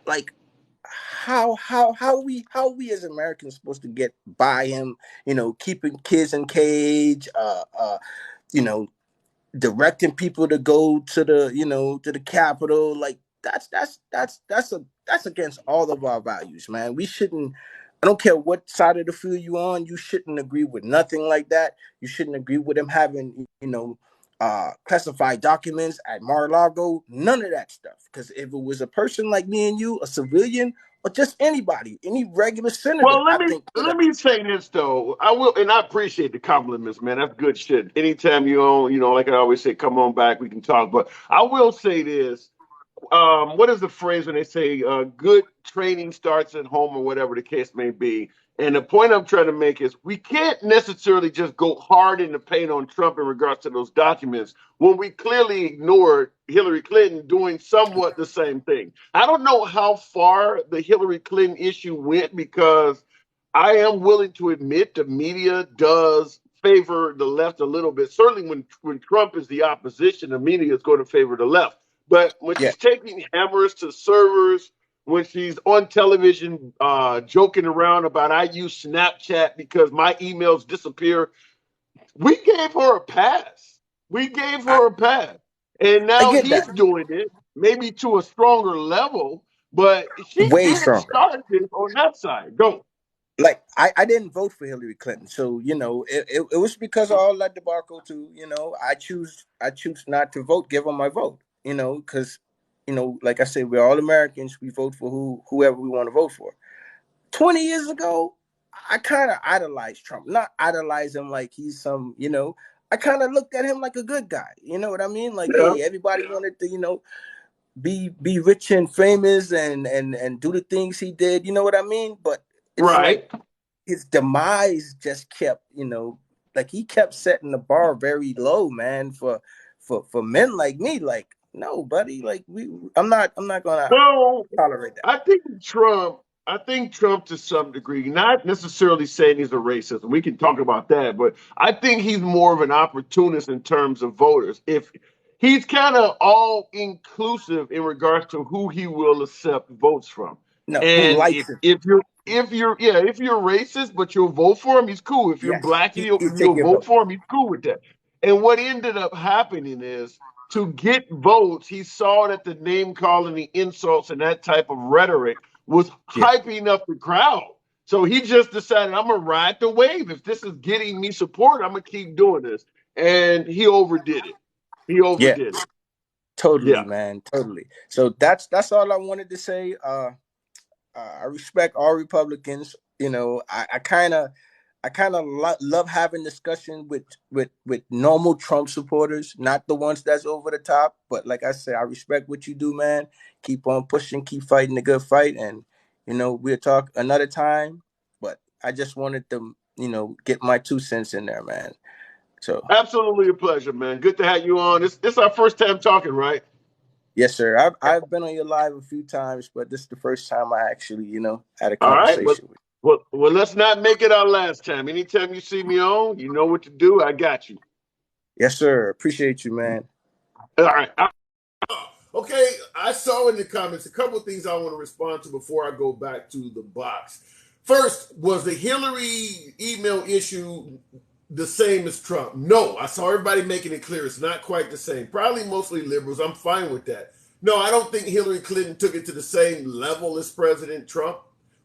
like how we as Americans supposed to get by him, keeping kids in cage, you know, directing people to go to the Capitol, like that's against all of our values, man. We shouldn't. I don't care what side of the field you on. You shouldn't agree with nothing like that. You shouldn't agree with them having, classified documents at Mar-a-Lago. None of that stuff. Because if it was a person like me and you, a civilian, or just anybody, any regular senator, Well, I think would let me say this though. I will, and I appreciate the compliments, man. That's good shit. Anytime you own, like I always say, come on back, we can talk. But I will say this. What is the phrase when they say good training starts at home or whatever the case may be? And the point I'm trying to make is we can't necessarily just go hard in the paint on Trump in regards to those documents when we clearly ignored Hillary Clinton doing somewhat the same thing. I don't know how far the Hillary Clinton issue went because I am willing to admit the media does favor the left a little bit. Certainly when Trump is the opposition, the media is going to favor the left. But when yeah. she's taking hammers to servers, when she's on television joking around about I use Snapchat because my emails disappear, we gave her a pass. We gave I, her a pass. And I now get he's that. doing it, maybe to a stronger level, but she Way did stronger. start this on that side. Go. Like I didn't vote for Hillary Clinton, so it was because of all that debacle too. I choose not to vote, give them my vote. Because like I said, we're all Americans. We vote for whoever we want to vote for. 20 years ago, I kind of idolized Trump, not idolize him like he's some. I kind of looked at him like a good guy. You know what I mean? Like, Yeah. hey, everybody wanted to be rich and famous and do the things he did. You know what I mean? But it's like Right. his demise just kept, like he kept setting the bar very low, man, for men like me. Like, no, buddy, like I'm not gonna No, tolerate that. I think Trump. I think Trump, to some degree, not necessarily saying he's a racist. We can talk about that, but I think he's more of an opportunist in terms of voters. If he's kind of all inclusive in regards to who he will accept votes from, No, who and likes it? if you're racist but you'll vote for him, he's cool. If you're Yes, black and he take you'll your vote vote. for him, he's cool with that. And what ended up happening is to get votes, he saw that the name calling, the insults, and that type of rhetoric was Yeah, hyping up the crowd. So he just decided, I'm gonna ride the wave. If this is getting me support, I'm gonna keep doing this. And he overdid it. He yeah, overdid it. totally, Yeah. man, totally. So that's all I wanted to say. I respect all Republicans. You know, I kind of love having discussion with normal Trump supporters, not the ones that's over the top. But like I said, I respect what you do, man. Keep on pushing, keep fighting the good fight, and we'll talk another time. But I just wanted to get my 2 cents in there, man. So Absolutely a pleasure, man. Good to have you on. It's our first time talking, right? yes, sir. I've been on your live a few times, but this is the first time I actually had a All right. Well, conversation with you. let's not make it our last time. Anytime you see me on, you know what to do. I got you. Yes, sir. Appreciate you, man. All right. Okay, I saw in the comments a couple of things I want to respond to before I go back to the box. First, was the Hillary email issue the same as Trump? No, I saw everybody making it clear it's not quite the same. Probably mostly liberals. I'm fine with that. No, I don't think Hillary Clinton took it to the same level as President Trump,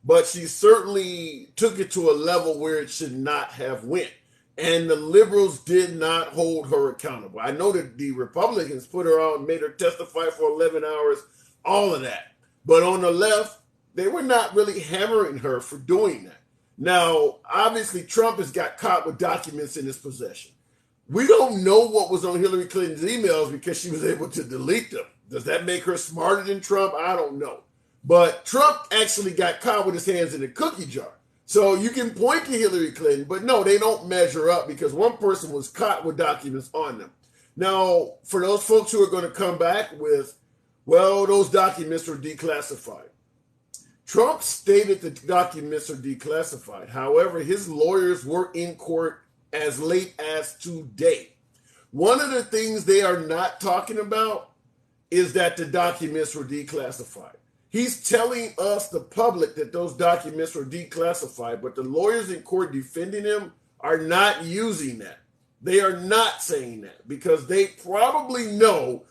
but she certainly took it to a level where it should not have went. And the liberals did not hold her accountable. I know that the Republicans put her on, made her testify for 11 hours, all of that. But on the left, they were not really hammering her for doing that. Now, obviously, Trump has got caught with documents in his possession. We don't know what was on Hillary Clinton's emails because she was able to delete them. Does that make her smarter than Trump? I don't know. But Trump actually got caught with his hands in a cookie jar. So you can point to Hillary Clinton, but no, they don't measure up because one person was caught with documents on them. Now, for those folks who are going to come back with, well, those documents are declassified. Trump stated the documents are declassified. However, his lawyers were in court as late as today. One of the things they are not talking about is that the documents were declassified. He's telling us, the public, that those documents were declassified, but the lawyers in court defending him are not using that. They are not saying that because they probably know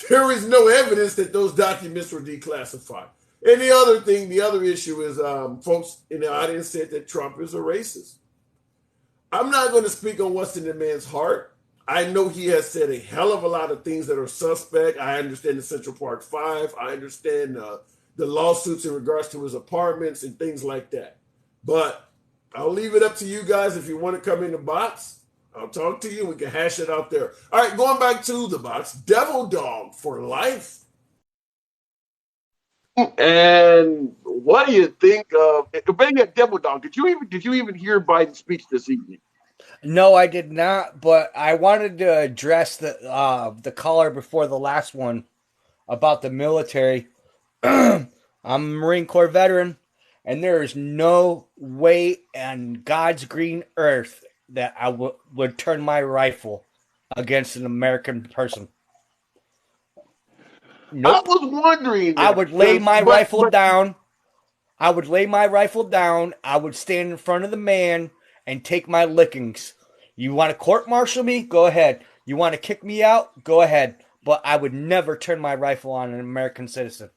there is no evidence that those documents were declassified. And the other thing, the other issue is folks in the audience said that Trump is a racist. I'm not going to speak on what's in the man's heart. I know he has said a hell of a lot of things that are suspect. I understand the Central Park Five. I understand the lawsuits in regards to his apartments and things like that. But I'll leave it up to you guys. If you want to come in the box, I'll talk to you. We can hash it out there. All right, going back to the box. Devil Dog for life. And what do you think of being a devil dog? Did you even hear Biden's speech this evening? No, I did not, but I wanted to address the caller before the last one about the military. I'm a Marine Corps veteran, and there is no way on God's green earth that I would turn my rifle against an American person. I Nope. was wondering I that would lay my but rifle down. I would lay my rifle down. I would stand in front of the man and take my lickings. You want to court martial me? Go ahead. You want to kick me out? Go ahead. But I would never turn my rifle on an American citizen.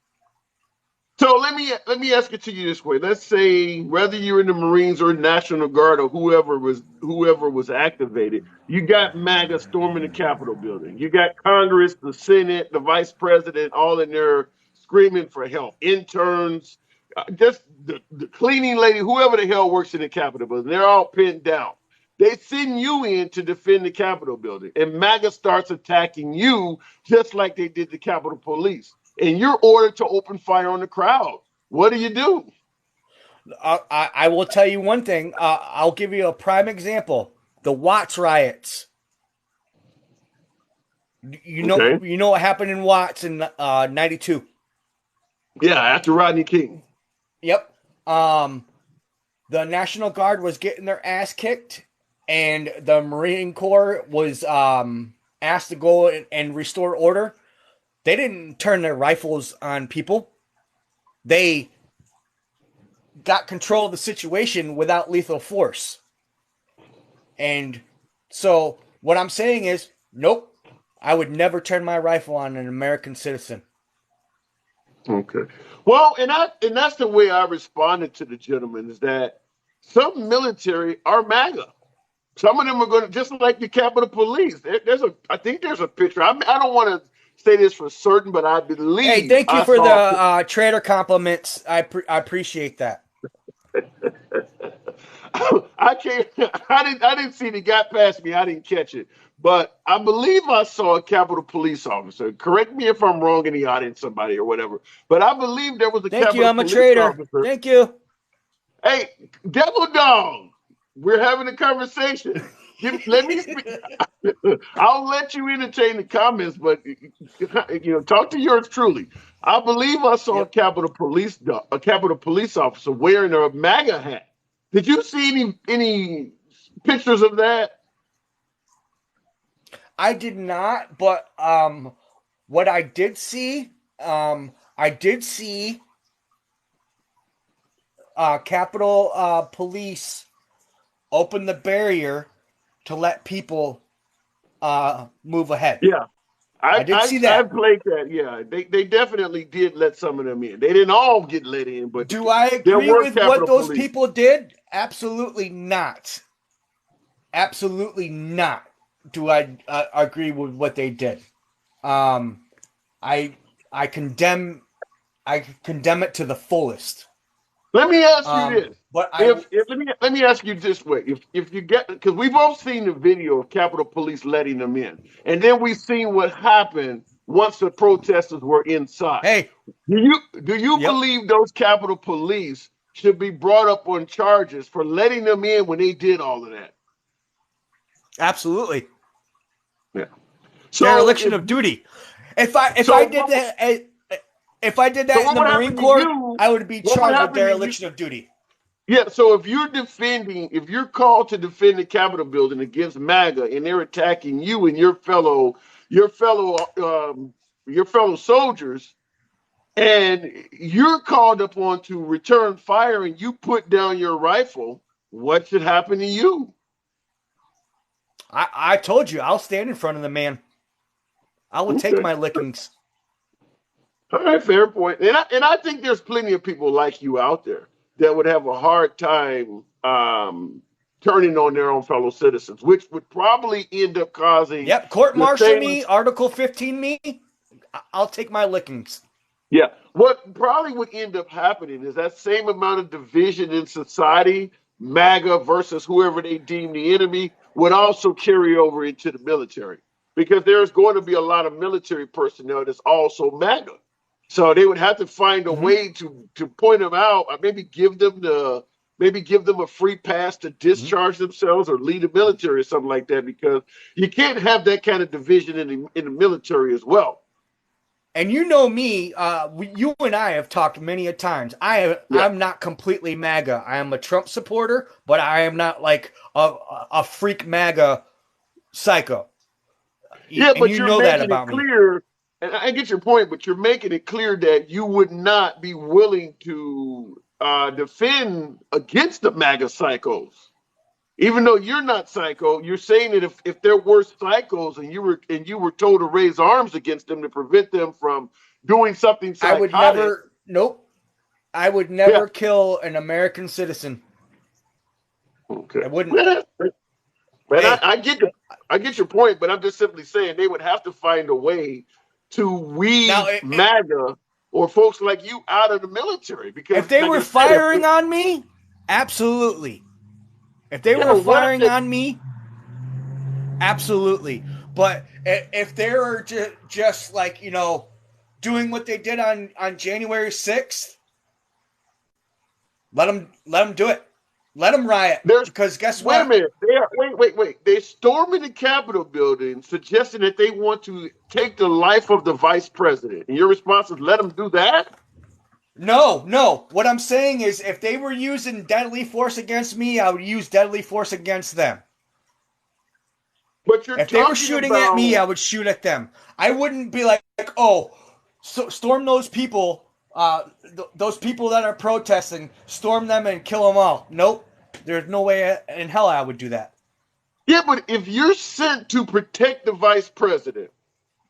so let me ask it to you this way. Let's say whether you're in the Marines or National Guard or whoever was activated, you got MAGA storming the Capitol building. You got Congress, the Senate, the Vice President, all in there screaming for help. Interns, just the cleaning lady, whoever the hell works in the Capitol building, they're all pinned down. They send you in to defend the Capitol building, and MAGA starts attacking you just like they did the Capitol Police, and you're ordered to open fire on the crowd. What do you do? I will tell you one thing. I'll give you a prime example. the Watts riots. You Okay. know what happened in Watts in '92. Yeah, after Rodney King. Yep. The National Guard was getting their ass kicked, and the Marine Corps was asked to go and restore order. They didn't turn their rifles on people. They got control of the situation without lethal force. And so what I'm saying is, nope, I would never turn my rifle on an American citizen. Okay. Well, and that's the way I responded to the gentleman is that some military are MAGA. Some of them are going to just like the Capitol Police. I think there's a picture. I don't want to say this for certain, but I believe Hey, thank you I for saw. the trader compliments. I appreciate that. I can't. I didn't see it. It got past me. I didn't catch it. But I believe I saw a Capitol Police officer. Correct me if I'm wrong in the audience, somebody or whatever. But I believe there was a Thank you. Capitol I'm a Police trader. officer. Thank you. Hey, Devil Dog, we're having a conversation. Let me speak. I'll let you entertain the comments, but talk to yours truly. I believe I saw Yep. a Capitol Police officer wearing a MAGA hat. Did you see any pictures of that? I did not, but what I did see, Capitol Police open the barrier to let people move ahead. Yeah, I did see that. I played that. Yeah, they definitely did let some of them in. They didn't all get let in, but Do I there agree were with what Capitol those Police. people did? Absolutely not. Absolutely not. Do I agree with what they did? I condemn it to the fullest. Let me ask you this. But Let me ask you this way: if you get because we've all seen the video of Capitol Police letting them in, and then we've seen what happened once the protesters were inside. hey, Do you yep, believe those Capitol Police should be brought up on charges for letting them in when they did all of that? absolutely. Yeah. So Dereliction if of duty. If I so, did that, if I did so that in what the would Marine happen to Corps, you? I would be What would charged with happen to you? dereliction of duty. Yeah, so if you're called to defend the Capitol building against MAGA, and they're attacking you and your fellow, your fellow soldiers, and you're called upon to return fire, and you put down your rifle, what should happen to you? I told you, I'll stand in front of the man. I will take Okay, my lickings. all right, fair point. And I think there's plenty of people like you out there that would have a hard time turning on their own fellow citizens, which would probably end up causing Yep, court the martial same. me, Article 15 me. I'll take my lickings. Yeah, what probably would end up happening is that same amount of division in society, MAGA versus whoever they deem the enemy, would also carry over into the military because there's going to be a lot of military personnel that's also MAGA. So they would have to find a Mm-hmm. way to point them out, or maybe give them a free pass to Mm-hmm. discharge themselves or lead the military or something like that because you can't have that kind of division in the military as well. And you know me, you and I have talked many a times. Yeah. I'm not completely MAGA. I am a Trump supporter, but I am not like a freak MAGA psycho. Yeah, And but you you're know that making it about me. clear, and I get your point, but you're making it clear that you would not be willing to defend against the MAGA psychos. Even though you're not psycho, you're saying that if there were psychos and you were told to raise arms against them to prevent them from doing something I would psychotic. nope. I would Yeah. never kill an American citizen. Okay. I wouldn't. Man, Hey, I get your point, but I'm just simply saying they would have to find a way to weed now, MAGA or folks like you out of the military because if they like were I said, firing on me, absolutely. If they were firing on me, absolutely. But if they were just like, doing what they did on January 6th, let them do it. Let them riot. Because guess Wait a what? minute. Wait. They're storming the Capitol building, suggesting that they want to take the life of the vice president. And your response is let them do that? No. What I'm saying is if they were using deadly force against me, I would use deadly force against them. But you're if they were shooting at me, I would shoot at them. I wouldn't be like oh, storm those people, those people that are protesting, storm them and kill them all. Nope. There's no way in hell I would do that. Yeah, but if you're sent to protect the vice president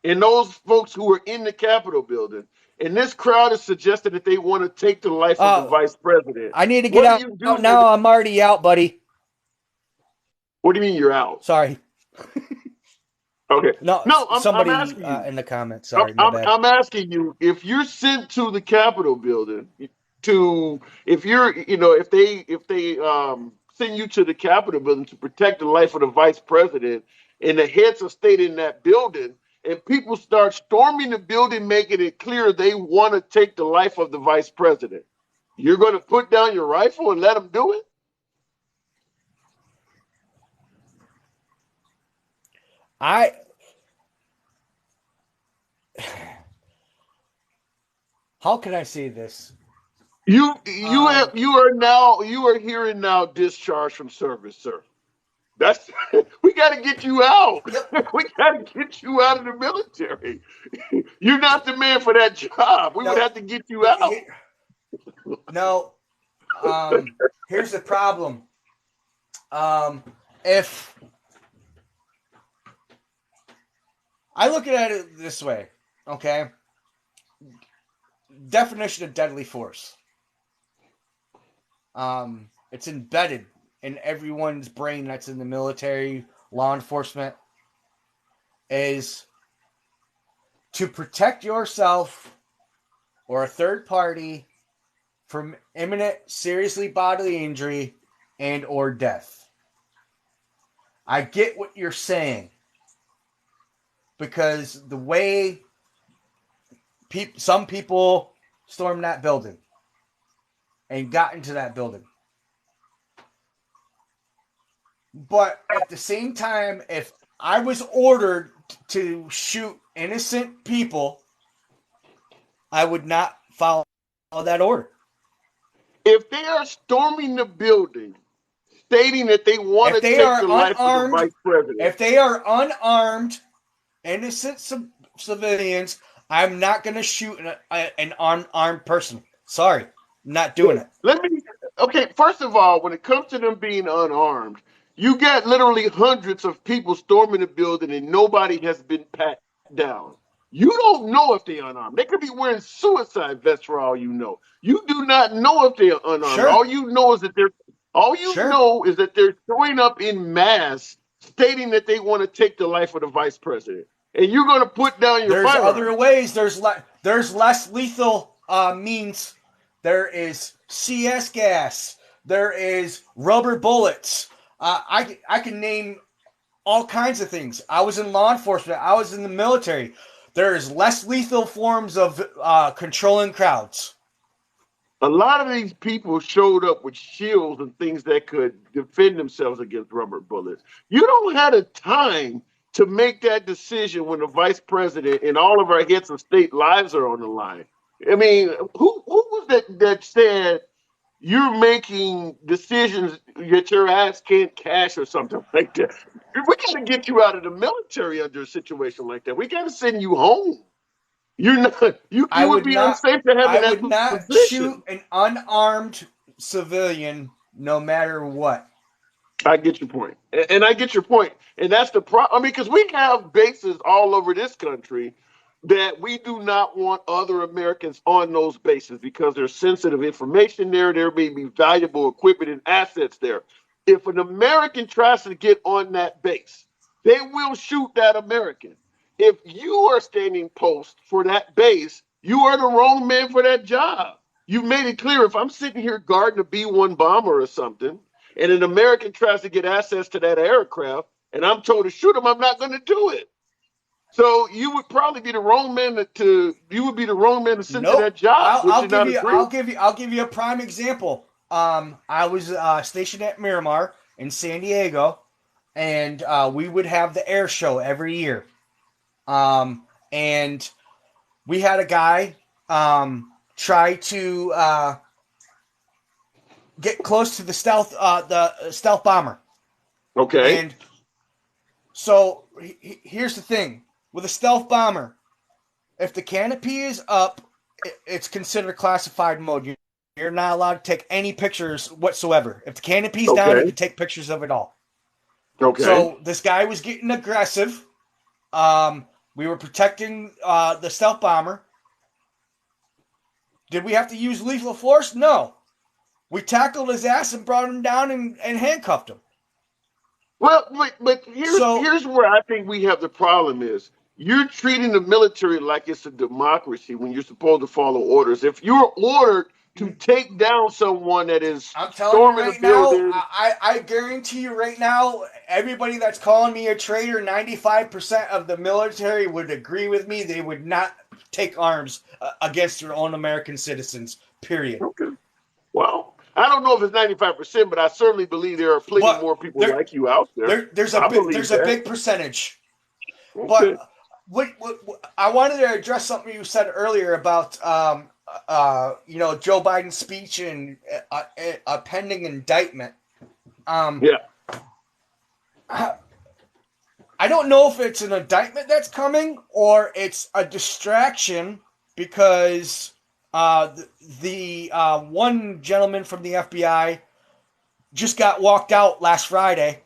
and those folks who are in the Capitol building, and this crowd is suggesting that they want to take the life of the vice president, I need to what get out do you do? now. I'm already out, buddy. What do you mean you're out? Sorry. Okay. No, somebody I'm asking you. in the comments. Sorry, my bad. I'm asking you if you're sent to the Capitol building if they send you to the Capitol building to protect the life of the vice president and the heads of state in that building, and people start storming the building, making it clear they want to take the life of the vice president, you're going to put down your rifle and let them do it? How can I say this? You are hearing now discharged from service, sir. That's we got to get you out. We got to get you out of the military. You're not the man for that job. We would have to get you out. No. Here's the problem. If I look at it this way, okay? Definition of deadly force. It's embedded in everyone's brain that's in the military, law enforcement, is to protect yourself or a third party from imminent, seriously bodily injury and or death. I get what you're saying. Because the way some people stormed that building and got into that building. But at the same time, if I was ordered to shoot innocent people, I would not follow that order. If they are storming the building, stating that they want to take the life of the vice president. If they are unarmed, innocent civilians, I'm not going to shoot an unarmed person. Sorry, I'm not doing it. Okay, first of all, when it comes to them being unarmed, you got literally hundreds of people storming the building and nobody has been pat down. You don't know if they're unarmed. They could be wearing suicide vests for all you know. You do not know if they're unarmed. Sure. All you know is that they're showing up in mass stating that they want to take the life of the vice president. And you're going to put down your firearm. There's other ways. There's less lethal means. There is CS gas. There is rubber bullets. I can name all kinds of things. I was in law enforcement. I was in the military. There's less lethal forms of controlling crowds. A lot of these people showed up with shields and things that could defend themselves against rubber bullets. You don't have the time to make that decision when the vice president and all of our heads of state lives are on the line. I mean, who was that said you're making decisions that your ass can't cash or something like that? We got to get you out of the military under a situation like that. We got to send you home. You're not. You would be unsafe to have I would not shoot an unarmed civilian, no matter what. I get your point, and I get your point, and that's the problem. I mean, because we have bases all over this country that we do not want other Americans on those bases because there's sensitive information there. There may be valuable equipment and assets there. If an American tries to get on that base, they will shoot that American. If you are standing post for that base, you are the wrong man for that job. You've made it clear. If I'm sitting here guarding a B-1 bomber or something, and an American tries to get access to that aircraft, and I'm told to shoot him, I'm not going to do it. So you would probably be the wrong man to send to that job. I'll give you a prime example. I was stationed at Miramar in San Diego, and we would have the air show every year. And we had a guy try to get close to the stealth bomber. Okay. And so here's the thing with a stealth bomber: if the canopy is up, it's considered classified mode. You're not allowed to take any pictures whatsoever. If the canopy's down, you can take pictures of it all. Okay. So this guy was getting aggressive. We were protecting the stealth bomber. Did we have to use lethal force? No. We tackled his ass and brought him down and handcuffed him. Well, but here's where I think we have the problem is you're treating the military like it's a democracy when you're supposed to follow orders. If you're ordered to take down someone that is storming a building, I guarantee you right now, everybody that's calling me a traitor, 95% of the military would agree with me. They would not take arms against their own American citizens, period. Okay. Well, I don't know if it's 95%, but I certainly believe there are plenty more people like you out there. There's a big percentage. Okay. But what I wanted to address something you said earlier about Joe Biden's speech and a pending indictment. I don't know if it's an indictment that's coming or it's a distraction because the one gentleman from the FBI just got walked out last Friday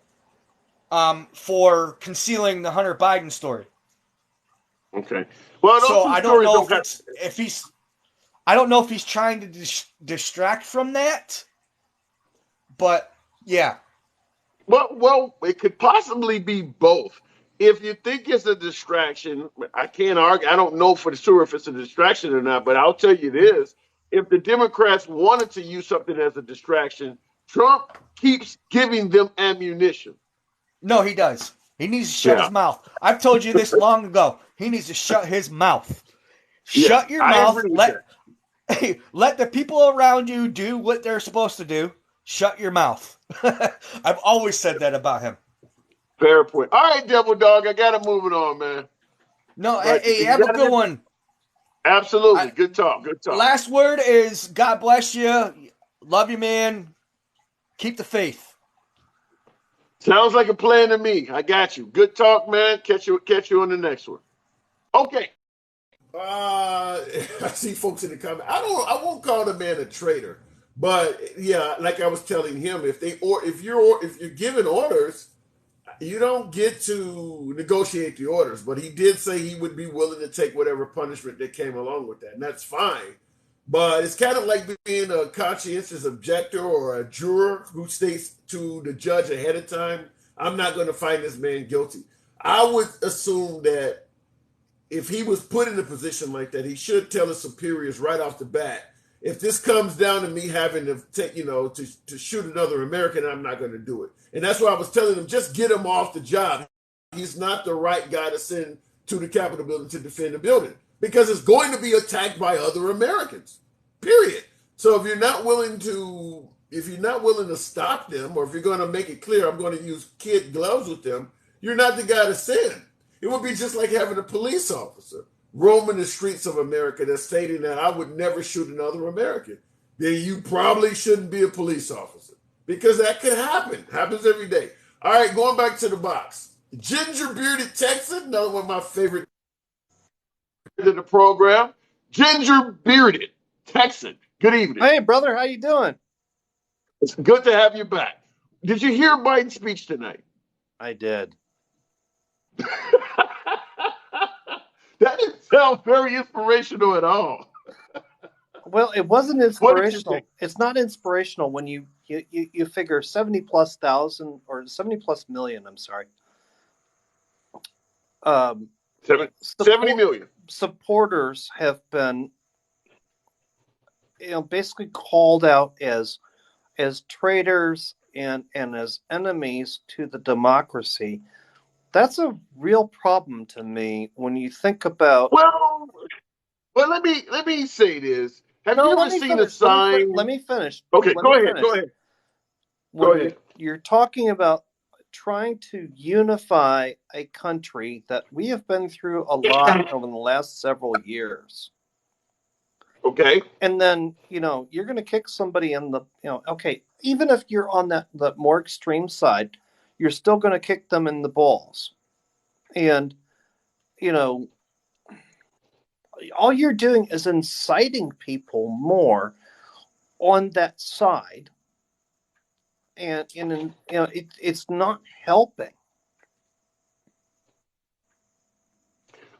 for concealing the Hunter Biden story. Okay. Well, so I don't know I don't know if he's trying to distract from that, but yeah. Well, it could possibly be both. If you think it's a distraction, I can't argue. I don't know for sure if it's a distraction or not, but I'll tell you this. If the Democrats wanted to use something as a distraction, Trump keeps giving them ammunition. No, he does. He needs to shut his mouth. I've told you this long ago. He needs to shut his mouth. Shut your mouth. Let the people around you do what they're supposed to do. Shut your mouth. I've always said that about him. Fair point. All right, Devil Dog, I got to move it on, man. No, hey, have a good one. Absolutely. Good talk. Good talk. Last word is God bless you. Love you, man. Keep the faith. Sounds like a plan to me. I got you. Good talk, man. Catch you on the next one. Okay. I see folks in the comments. I won't call the man a traitor, but yeah, like I was telling him, if you're giving orders, you don't get to negotiate the orders. But he did say he would be willing to take whatever punishment that came along with that, and that's fine. But it's kind of like being a conscientious objector or a juror who states to the judge ahead of time, I'm not going to find this man guilty. I would assume that if he was put in a position like that, he should tell his superiors right off the bat, if this comes down to me having to take, to shoot another American, I'm not going to do it. And that's why I was telling him, just get him off the job. He's not the right guy to send to the Capitol building to defend the building because it's going to be attacked by other Americans, period. So if you're not willing to stop them, or if you're going to make it clear, I'm going to use kid gloves with them, you're not the guy to send. It would be just like having a police officer roaming the streets of America that's stating that I would never shoot another American. Then you probably shouldn't be a police officer because that could happen. Happens every day. All right, going back to the box. Ginger bearded Texan, another one of my favorite in the program. Ginger bearded Texan. Good evening. Hey, brother, how you doing? It's good to have you back. Did you hear Biden's speech tonight? I did. That didn't sound very inspirational at all. Well, it wasn't inspirational. It's not inspirational when you figure 70 plus million. I'm sorry. 70 million supporters have been, basically called out as traitors and as enemies to the democracy. That's a real problem to me when you think about. Well, let me say this. Have No, you let ever me seen a finish. sign? Let me finish. Okay, Let go me ahead. finish. Go ahead. Go When ahead. you're talking about trying to unify a country that we have been through a lot over the last several years, Okay. and then you're going to kick somebody in the okay, even if you're on the more extreme side, you're still going to kick them in the balls, and you know all you're doing is inciting people more on that side, and it's not helping.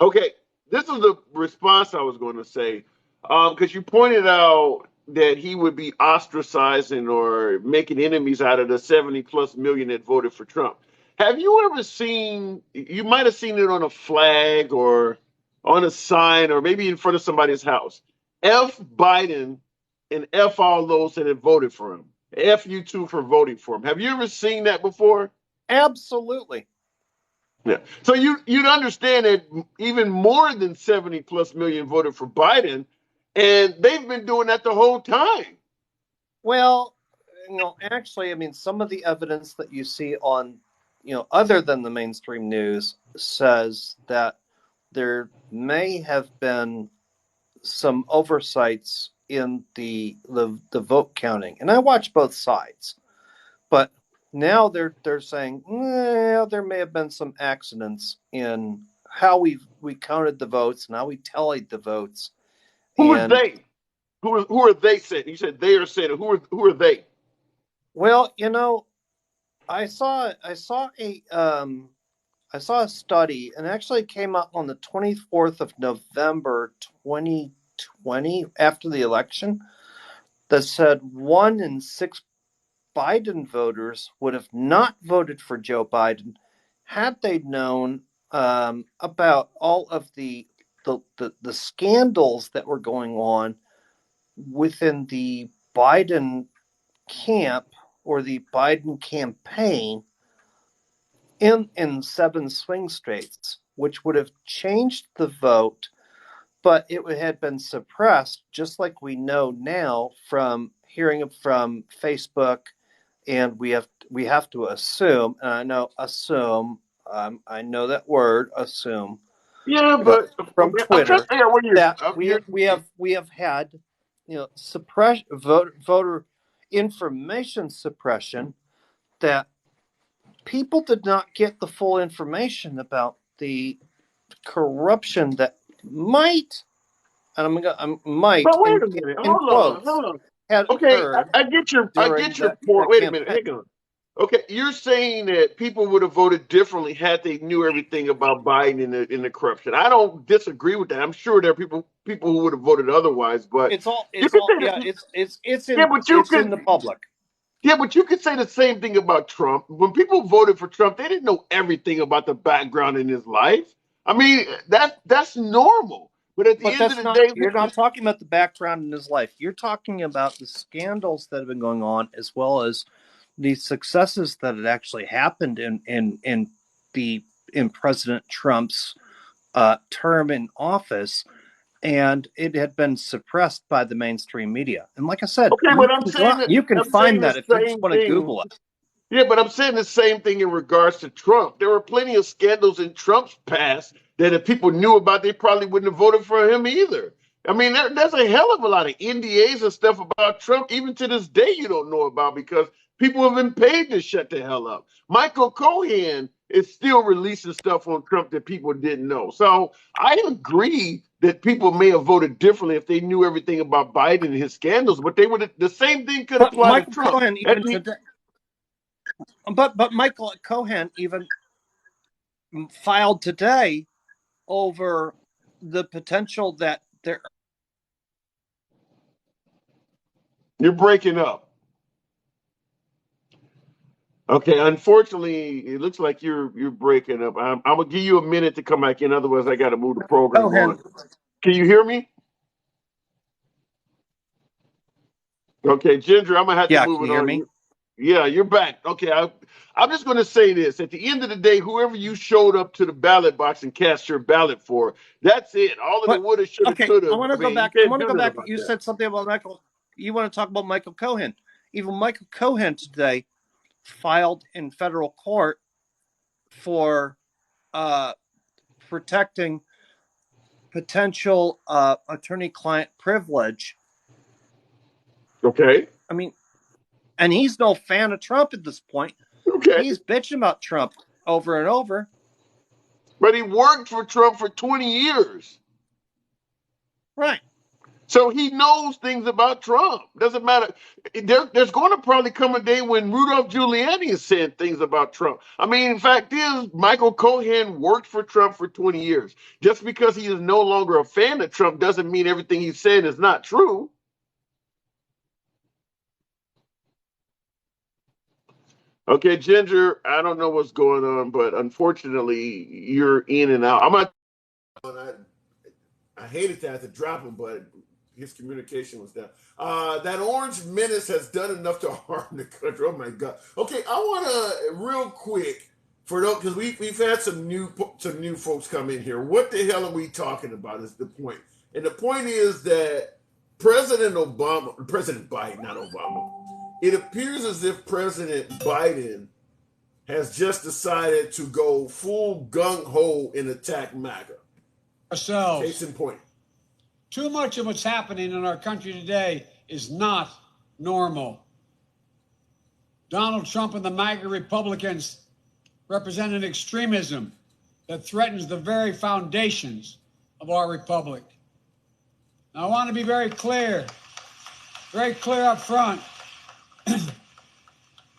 Okay, this is the response I was going to say, because you pointed out that he would be ostracizing or making enemies out of the 70 plus million that voted for Trump. Have you ever seen, you might have seen it on a flag or on a sign or maybe in front of somebody's house, F Biden and F all those that have voted for him. F you too for voting for him. Have you ever seen that before? Absolutely. Yeah. So you'd understand that even more than 70 plus million voted for Biden, and they've been doing that the whole time. Well, actually, I mean, some of the evidence that you see on, other than the mainstream news says that there may have been some oversights in the vote counting. And I watch both sides. But now they're saying, there may have been some accidents in how we counted the votes and how we tallied the votes. Who are And they? Who are they saying? You said they are saying. Who are they? well, I saw a study, and actually came out on the 24th of November 2020 after the election, that said 1 in 6 Biden voters would have not voted for Joe Biden had they known about all of the scandals that were going on within the Biden camp or the Biden campaign in 7 swing states, which would have changed the vote, but it had been suppressed, just like we know now from hearing from Facebook. And we have to assume, and I know assume, I know that word assume, Yeah, but from I'm trying to Twitter, figure out what that you're. we have had suppress voter information suppression, that people did not get the full information about the corruption that might, and might But wait a minute. in Hold on. quotes, Hold on. had Okay, occurred I get your during point. that Wait a minute. campaign. Hang on. Okay, you're saying that people would have voted differently had they knew everything about Biden and the corruption. I don't disagree with that. I'm sure there are people who would have voted otherwise, but you It's could all say yeah, that. Yeah, it's in the public. but you could say the same thing about Trump. When people voted for Trump, they didn't know everything about the background in his life. I mean, that's normal. But at the But end of that's the not, day, you're not talking about the background in his life. You're talking about the scandals that have been going on, as well as the successes that had actually happened in President Trump's term in office, and it had been suppressed by the mainstream media. And like I said, okay, but I'm saying that you can I'm saying find the that if you just same want to thing. Google it. Yeah, but I'm saying the same thing in regards to Trump. There were plenty of scandals in Trump's past that if people knew about, they probably wouldn't have voted for him either. I mean, there's a hell of a lot of NDAs and stuff about Trump, even to this day, you don't know about because people have been paid to shut the hell up. Michael Cohen is still releasing stuff on Trump that people didn't know. So I agree that people may have voted differently if they knew everything about Biden and his scandals, but they would the same thing could But apply to Michael Trump. Cohen even today, but Michael Cohen even filed today over the potential that there. You're breaking up. Okay, unfortunately, it looks like you're breaking up. I'm gonna give you a minute to come back in. Otherwise, I got to move the program Cohen, on. Can you hear me? Okay, Ginger, I'm gonna have to yeah, move can it you hear on. me? Yeah, you're back. Okay, I'm just going to say this. At the end of the day, whoever you showed up to the ballot box and cast your ballot for, that's it. All of the But woulda, shoulda, okay, coulda. I want I to go mean, you back. I can't want to do go nothing back. about You that. said something about Michael. You want to talk about Michael Cohen? Even Michael Cohen today filed in federal court for uh, protecting potential attorney-client privilege. Okay. I mean, and he's no fan of Trump at this point. Okay. He's bitching about Trump over and over. But he worked for Trump for 20 years. Right. So he knows things about Trump. Doesn't matter. There's going to probably come a day when Rudolph Giuliani is saying things about Trump. I mean, in fact is, Michael Cohen worked for Trump for 20 years. Just because he is no longer a fan of Trump doesn't mean everything he's saying is not true. Okay, Ginger, I don't know what's going on, but unfortunately, you're in and out. I'm not. I hated to have to drop him, but his communication was down. That orange menace has done enough to harm the country. Oh my God. Okay, I want to real quick for those because we've had some new folks come in here. What the hell are we talking about? Is the point, and the point is that President Biden, not Obama. It appears as if President Biden has just decided to go full gung ho and attack MAGA. Ourselves. Case in point. Too much of what's happening in our country today is not normal. Donald Trump and the MAGA Republicans represent an extremism that threatens the very foundations of our republic. Now, I want to be very clear up front.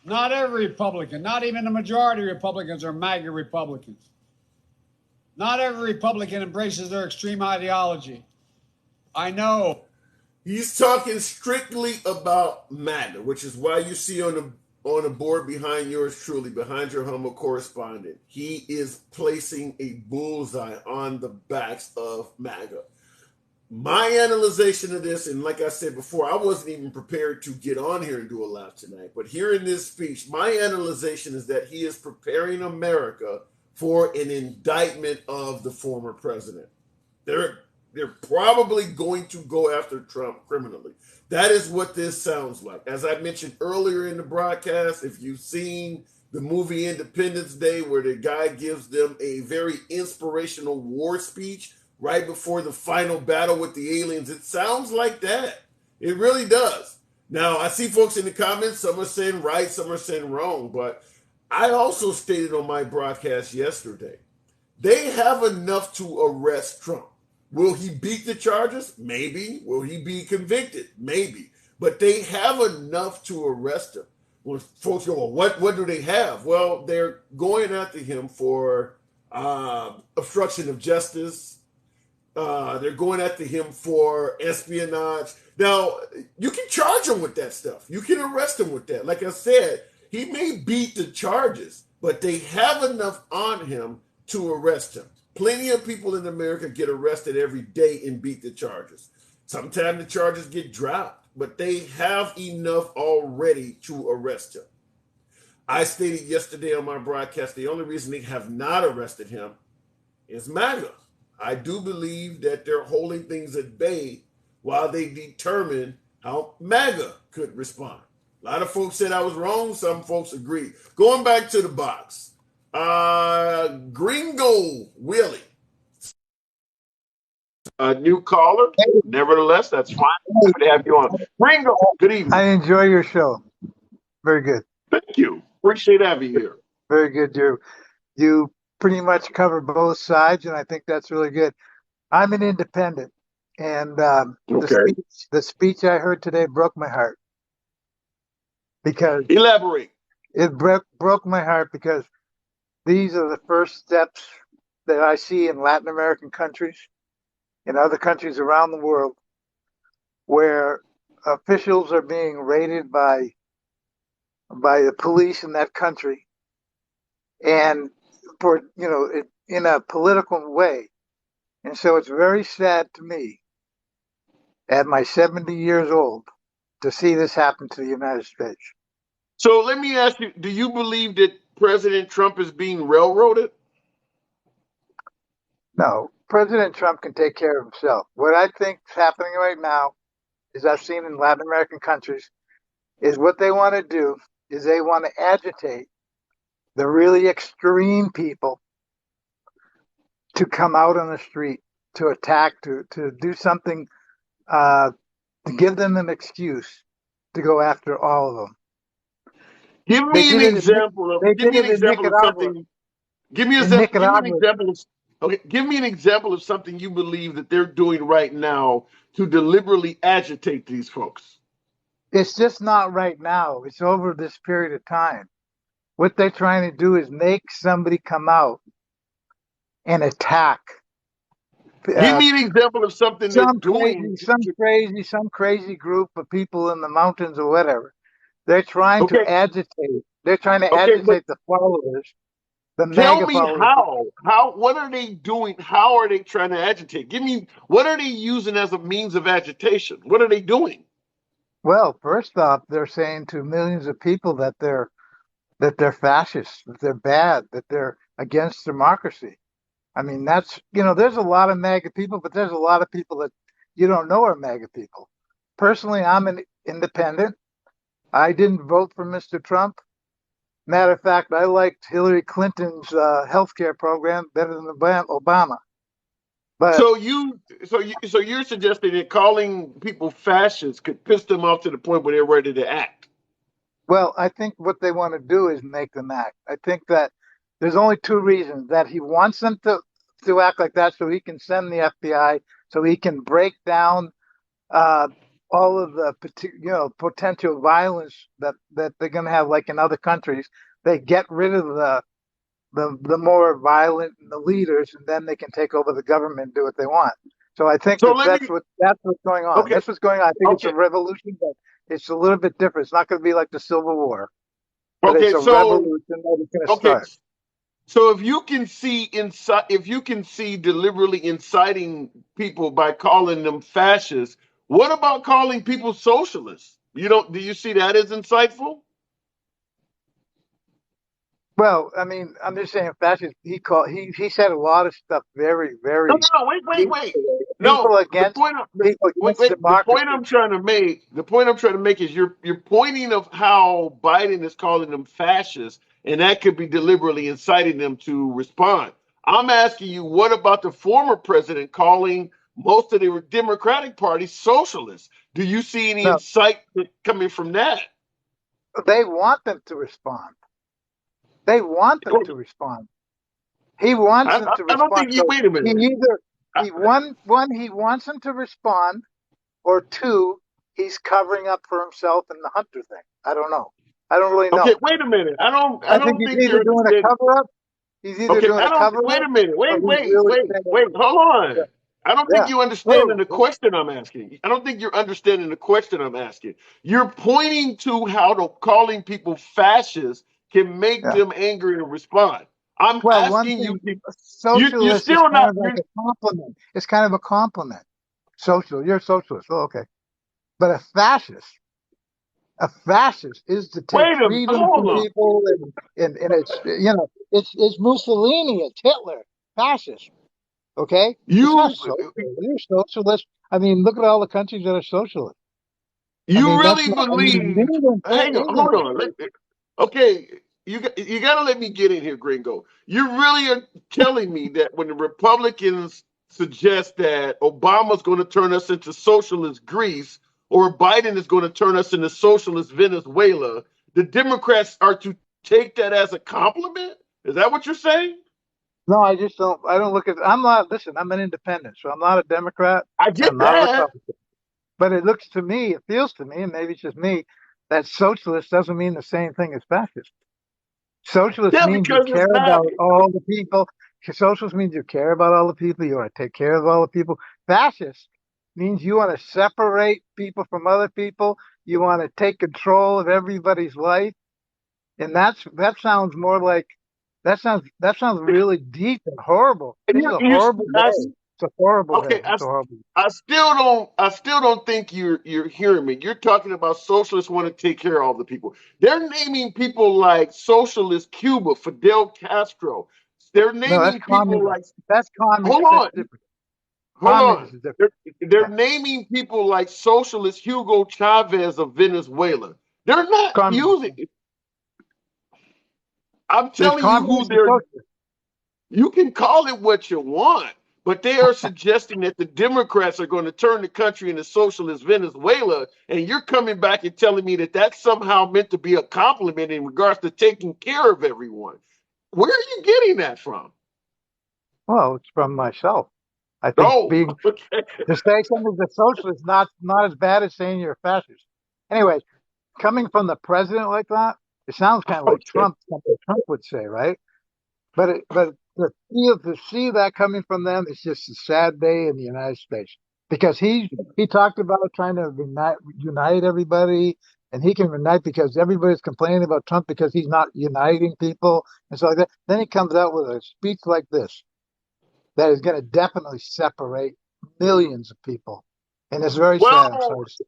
Not every Republican, not even the majority of Republicans are MAGA Republicans. Not every Republican embraces their extreme ideology. I know. He's talking strictly about MAGA, which is why you see on the board behind yours truly, behind your humble correspondent, he is placing a bullseye on the backs of MAGA. My analyzation of this, and like I said before, I wasn't even prepared to get on here and do a live tonight, but hearing this speech, my analyzation is that he is preparing America for an indictment of the former president. They're probably going to go after Trump criminally. That is what this sounds like. As I mentioned earlier in the broadcast, if you've seen the movie Independence Day, where the guy gives them a very inspirational war speech right before the final battle with the aliens, it sounds like that. It really does. Now, I see folks in the comments, some are saying right, some are saying wrong, but I also stated on my broadcast yesterday, they have enough to arrest Trump. Will he beat the charges? Maybe. Will he be convicted? Maybe. But they have enough to arrest him. When folks go, well, what do they have? Well, they're going after him for obstruction of justice. They're going after him for espionage. Now, you can charge him with that stuff. You can arrest him with that. Like I said, he may beat the charges, but they have enough on him to arrest him. Plenty of people in America get arrested every day and beat the charges. Sometimes the charges get dropped, but they have enough already to arrest him. I stated yesterday on my broadcast, the only reason they have not arrested him is MAGA. I do believe that they're holding things at bay while they determine how MAGA could respond. A lot of folks said I was wrong. Some folks agree. Going back to the box. Gringo Willie. A new caller. Nevertheless, that's fine. Happy to have you on. Gringo, good evening. I enjoy your show. Very good. Thank you. Appreciate having you here. Very good. You pretty much cover both sides, and I think that's really good. I'm an independent, and the speech I heard today broke my heart because elaborate. It broke my heart because these are the first steps that I see in Latin American countries, in other countries around the world, where officials are being raided by the police in that country, and for in a political way. And so it's very sad to me, at my 70 years old, to see this happen to the United States. So let me ask you: do you believe that President Trump is being railroaded? No, President Trump can take care of himself. What I think is happening right now is I've seen in Latin American countries is what they want to do is they want to agitate the really extreme people to come out on the street, to attack, to do something, uh, to give them an excuse to go after all of them. Give They me an did it in example of. they Give did me an it in example of Nicaragua. something. Give me an In example. Give me an Nicaragua, example of. Okay, give me an example of something you believe that they're doing right now to deliberately agitate these folks. it's just not right now. It's over this period of time. What they're trying to do is make somebody come out and attack Give uh, me an example of something they're doing. some crazy group of people in the mountains or whatever. They're trying to Okay, agitate. They're trying to okay, but agitate the followers, the tell MAGA me followers. how. How? What are they doing? How are they trying to agitate? Give me. What are they using as a means of agitation? What are they doing? Well, first off, they're saying to millions of people that they're fascists, that they're bad, that they're against democracy. I mean, there's a lot of MAGA people, but there's a lot of people that you don't know are MAGA people. Personally, I'm an independent. I didn't vote for Mr. Trump. Matter of fact, I liked Hillary Clinton's health care program better than Obama. But, So you're suggesting that calling people fascists could piss them off to the point where they're ready to act. well, I think what they want to do is make them act. I think that there's only two reasons that he wants them to act like that so he can send the FBI, so he can break down uh, all of the potential violence that they're going to have, like in other countries. They get rid of the more violent the leaders, and then they can take over the government and do what they want. So I think So that let me. that's what's going on. Okay, That's what's going on. I think it's a okay, revolution, but it's a little bit different. It's not going to be like the Civil War, but it's okay. a revolution that is going to Okay. start. So if you can see deliberately inciting people by calling them fascists, what about calling people socialists? You don't. Do you see that as insightful? Well, I mean, I'm just saying, fascist. He said a lot of stuff very, No, very no, no. Wait, wait, deep wait. today. No, the point. People Wait, against wait. The point democracy. I'm trying to make. The point I'm trying to make is you're pointing of how Biden is calling them fascists, and that could be deliberately inciting them to respond. I'm asking you, what about the former president calling most of the Democratic Party socialists? Do you see any No, insight coming from that? they want them to respond. They want them to respond. He wants them to I don't respond. think you. So Wait a he minute. either I- he wants them to respond, or two, he's covering up for himself in the Hunter thing. I don't know. I don't really Okay, know. wait a minute. I don't. I I think don't he's think either you're doing a understanding. cover up. He's either Okay, doing I a don't. cover Wait up, a minute. or Wait, he's wait, really wait, standing wait. up. Hold Yeah. on. I don't think Yeah. you understanding Oh, the question I'm asking. I don't think you're understanding the question I'm asking. You're pointing to how calling people fascists can make yeah. them angry and respond. I'm Well, one asking you. thing, You're socialist is still kind not. of like a compliment. It's kind of a compliment. You're a socialist. Oh, okay. But a fascist is to take Wait a. freedom from Hold on. people, and it's Mussolini, it's Hitler, fascist. Okay, it's not You. social. You're socialist. I mean, look at all the countries that are socialist. I You mean, that's really not. I mean, believe? Hang on. England Hold is on. socialist. Okay, you got to let me get in here, Gringo. You really are telling me that when the Republicans suggest that Obama's going to turn us into socialist Greece or Biden is going to turn us into socialist Venezuela, the Democrats are to take that as a compliment? Is that what you're saying? No, I just don't. I don't look at. I'm not. Listen, I'm an independent, so I'm not a Democrat. I And get I'm not a that. Republican. But it looks to me, it feels to me, and maybe it's just me, that socialist doesn't mean the same thing as fascist. Socialist Yeah, means you because it's care not. about all the people. Socialist means you care about all the people. You want to take care of all the people. Fascist means you want to separate people from other people. You want to take control of everybody's life. And that sounds more like that sounds really deep and horrible. And This is a horrible way. It's a horrible Okay, day. It's a horrible day. I still don't think you're hearing me. You're talking about socialists want to take care of all the people. They're naming people like socialist Cuba, Fidel Castro. They're No, that's naming people communist. like That's hold communist. That's on, different. hold Communist on. is different. They're Yeah, naming people like socialist Hugo Chavez of Venezuela. They're not communist. using it. I'm There's telling you who communist and they're socialist. you can call it what you want, but they are suggesting that the Democrats are going to turn the country into socialist Venezuela, and you're coming back and telling me that that's somehow meant to be a compliment in regards to taking care of everyone. Where are you getting that from? Well, it's from myself. I think Oh, being okay. to say something's a socialist not as bad as saying you're a fascist. Anyway, coming from the president like that, it sounds kind of like Okay. Trump, something Trump would say, right? But to see that coming from them is just a sad day in the United States because he talked about trying to unite everybody, and he can unite because everybody's complaining about Trump because he's not uniting people and so like that. Then he comes out with a speech like this that is going to definitely separate millions of people, and it's very sad. I'm Well, sorry to say.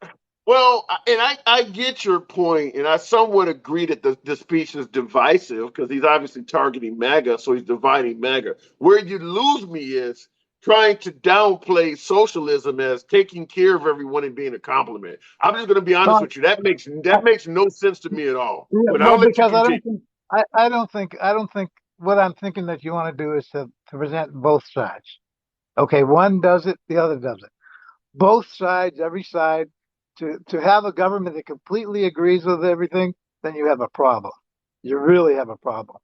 and I get your point, and I somewhat agree that the speech is divisive because he's obviously targeting MAGA, so he's dividing MAGA. Where you lose me is trying to downplay socialism as taking care of everyone and being a compliment. I'm just going to be honest No, with you. That makes no sense to me at all. yeah, But well, I'll let you because continue. I don't think what I'm thinking that you want to do is to present both sides. Okay, one does it, the other does it. Both sides, every side, to have a government that completely agrees with everything, then you have a problem. You really have a problem.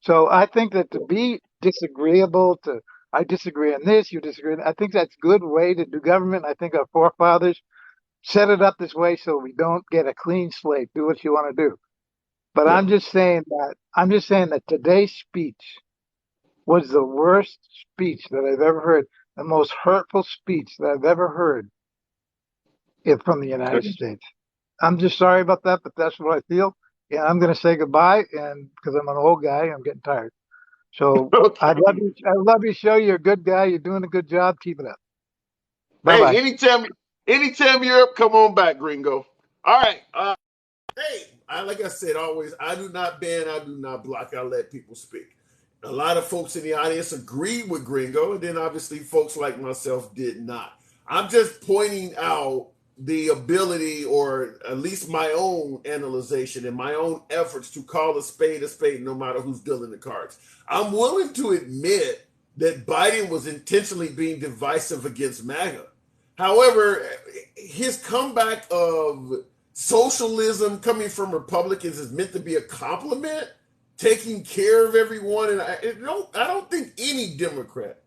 So I think that to be disagreeable, to I disagree on this, you disagree. I think that's a good way to do government. I think our forefathers set it up this way so we don't get a clean slate. Do what you want to do. But Yeah. I'm just saying that today's speech was the worst speech that I've ever heard, the most hurtful speech that I've ever heard from the United States. I'm just sorry about that, but that's what I feel. And I'm going to say goodbye, and because I'm an old guy, I'm getting tired. So Okay. I'd love you to show you're a good guy. You're doing a good job. Keep it up. Bye Hey, bye. anytime you're up, come on back, Gringo. All right. Hey, like I said, always, I do not ban, I do not block, I let people speak. A lot of folks in the audience agreed with Gringo, and then obviously folks like myself did not. I'm just pointing out the ability, or at least my own analyzation and my own efforts to call a spade, no matter who's dealing the cards. I'm willing to admit that Biden was intentionally being divisive against MAGA. However, his comeback of socialism coming from Republicans is meant to be a compliment, taking care of everyone, and I don't think any Democrat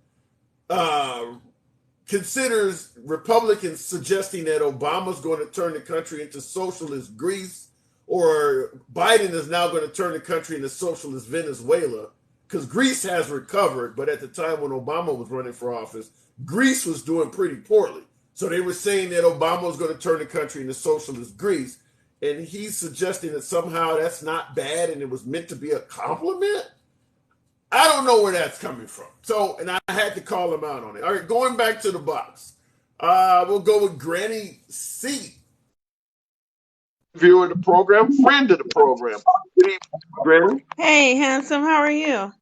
uh, considers Republicans suggesting that Obama's going to turn the country into socialist Greece or Biden is now going to turn the country into socialist Venezuela, because Greece has recovered, but at the time when Obama was running for office, Greece was doing pretty poorly. So they were saying that Obama was going to turn the country into socialist Greece, and he's suggesting that somehow that's not bad and it was meant to be a compliment. I don't know where that's coming from. So, and I had to call him out on it. All right, going back to the box. We'll go with Granny C. Viewer of the program, friend of the program. Good evening, Granny. Hey, handsome, how are you?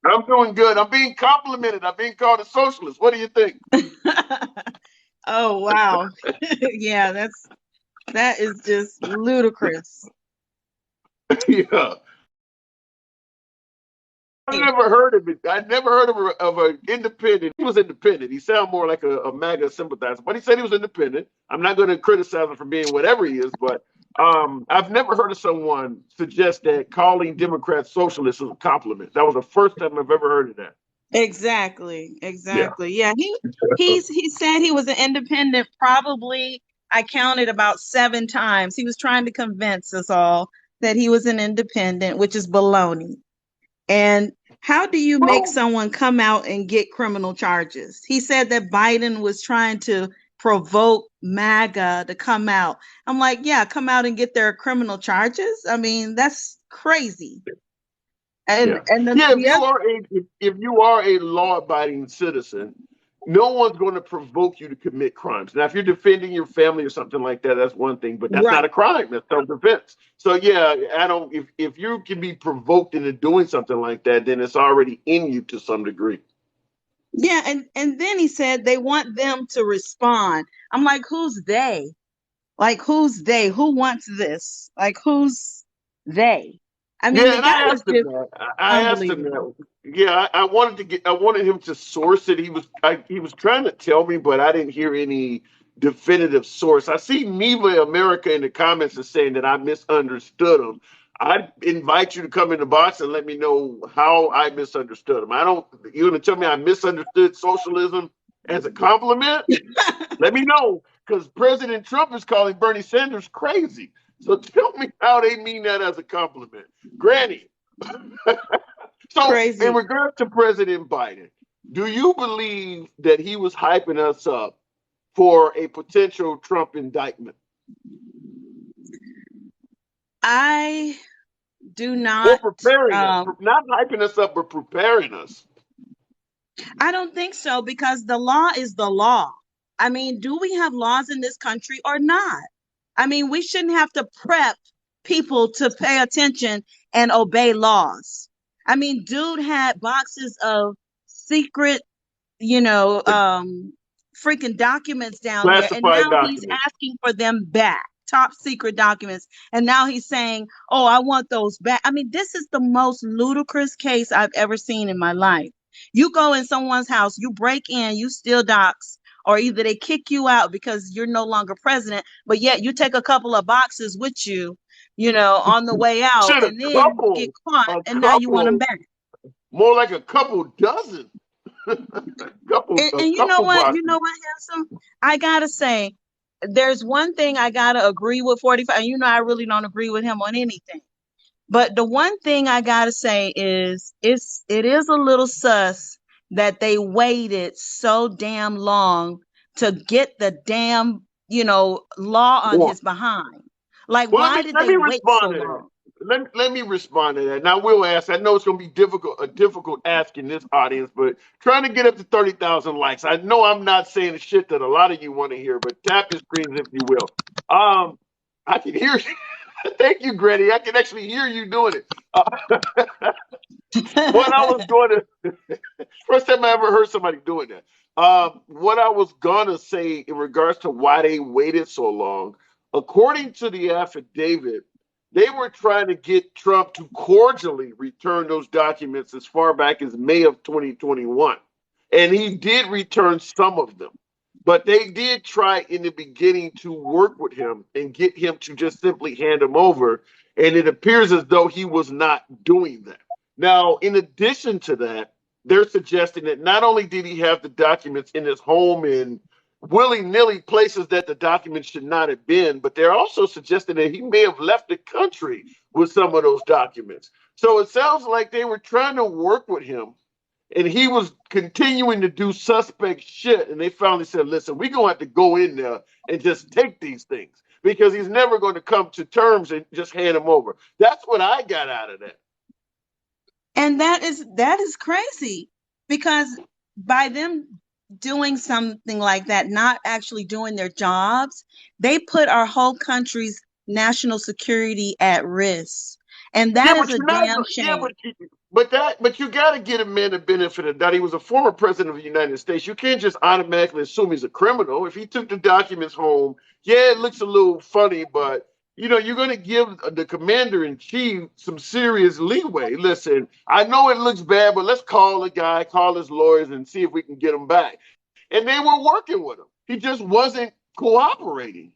I'm doing good. I'm being complimented. I'm being called a socialist. What do you think? Oh, wow. Yeah, that is just ludicrous. Yeah. I never heard of it. I never heard of an independent. He was independent. He sounded more like a MAGA sympathizer, but he said he was independent. I'm not going to criticize him for being whatever he is, but I've never heard of someone suggest that calling Democrats socialists is a compliment. That was the first time I've ever heard of that. Exactly. Yeah. Yeah, he said he was an independent. Probably, I counted about 7 times. He was trying to convince us all that he was an independent, which is baloney. And how do you make Well, someone come out and get criminal charges? He said that Biden was trying to provoke MAGA to come out. I'm like, yeah, come out and get their criminal charges. I mean, that's crazy. And yeah, and yeah. the other If you are a law-abiding citizen, no one's going to provoke you to commit crimes. Now, if you're defending your family or something like that, that's one thing, but that's not a crime. That's self-defense. So yeah, Adam, if you can be provoked into doing something like that, then it's already in you to some degree. Yeah, and then he said they want them to respond. I'm like, who's they? Like, who's they? Who wants this? Like, who's they? I mean, Yeah, the and guy I was asked him just that. I asked him unbelievable. that. Yeah, I wanted him to source it. He was trying to tell me, but I didn't hear any definitive source. I see Neva America in the comments is saying that I misunderstood him. I invite you to come in the box and let me know how I misunderstood him. I don't. You're gonna tell me I misunderstood socialism as a compliment? Let me know, because President Trump is calling Bernie Sanders crazy. So tell me how they mean that as a compliment. Granny. So, in Crazy. regard to President Biden, do you believe that he was hyping us up for a potential Trump indictment? I do Or not. preparing us? Um, Not hyping us up, but preparing us. I don't think so because the law is the law. I mean, do we have laws in this country or not? I mean, we shouldn't have to prep people to pay attention and obey laws. I mean, dude had boxes of secret, you know, freaking documents down there, and Classified now he's documents. asking for them back. Top secret documents. And now he's saying, oh, I want those back. I mean, this is the most ludicrous case I've ever seen in my life. You go in someone's house, you break in, you steal docs, or either they kick you out because you're no longer president, but yet you take a couple of boxes with you, you know, on the way out, Shit, and then you get caught, a and now you want them couple, back. more like a couple dozen, a And you know couple what? You boxes. know what, Handsome? I gotta say, there's one thing I gotta agree with 45. And you know, I really don't agree with him on anything. But the one thing I gotta say is it is a little sus that they waited so damn long to get the damn, you know, law on his behind. Like, Well, why did let they me wait so respond to that. long? Let me respond to that. Now, we'll ask. I know it's going to be a difficult ask in this audience, but trying to get up to 30,000 likes. I know I'm not saying the shit that a lot of you want to hear, but tap your screens if you will. I can hear you. Thank you, Granny. I can actually hear you doing it. What I was going to first time I ever heard somebody doing that. What I was gonna say in regards to why they waited so long, according to the affidavit, they were trying to get Trump to cordially return those documents as far back as May of 2021. And he did return some of them. But they did try in the beginning to work with him and get him to just simply hand them over. And it appears as though he was not doing that. Now, in addition to that, they're suggesting that not only did he have the documents in his home in willy-nilly places that the documents should not have been, but they're also suggesting that he may have left the country with some of those documents. So it sounds like they were trying to work with him, and he was continuing to do suspect shit. And they finally said, listen, we're going to have to go in there and just take these things because he's never going to come to terms and just hand them over. That's what I got out of that. And that is crazy because by them doing something like that, not actually doing their jobs, they put our whole country's national security at risk. And Yeah, that is but a you're not. damn Yeah, shame. but you got to get a man the benefit of that. He was a former president of the United States. You can't just automatically assume he's a criminal. If he took the documents home, yeah, it looks a little funny, but you're going to give the commander in chief some serious leeway. Listen, I know it looks bad, but let's call the guy, call his lawyers, and see if we can get him back. And they were working with him. He just wasn't cooperating.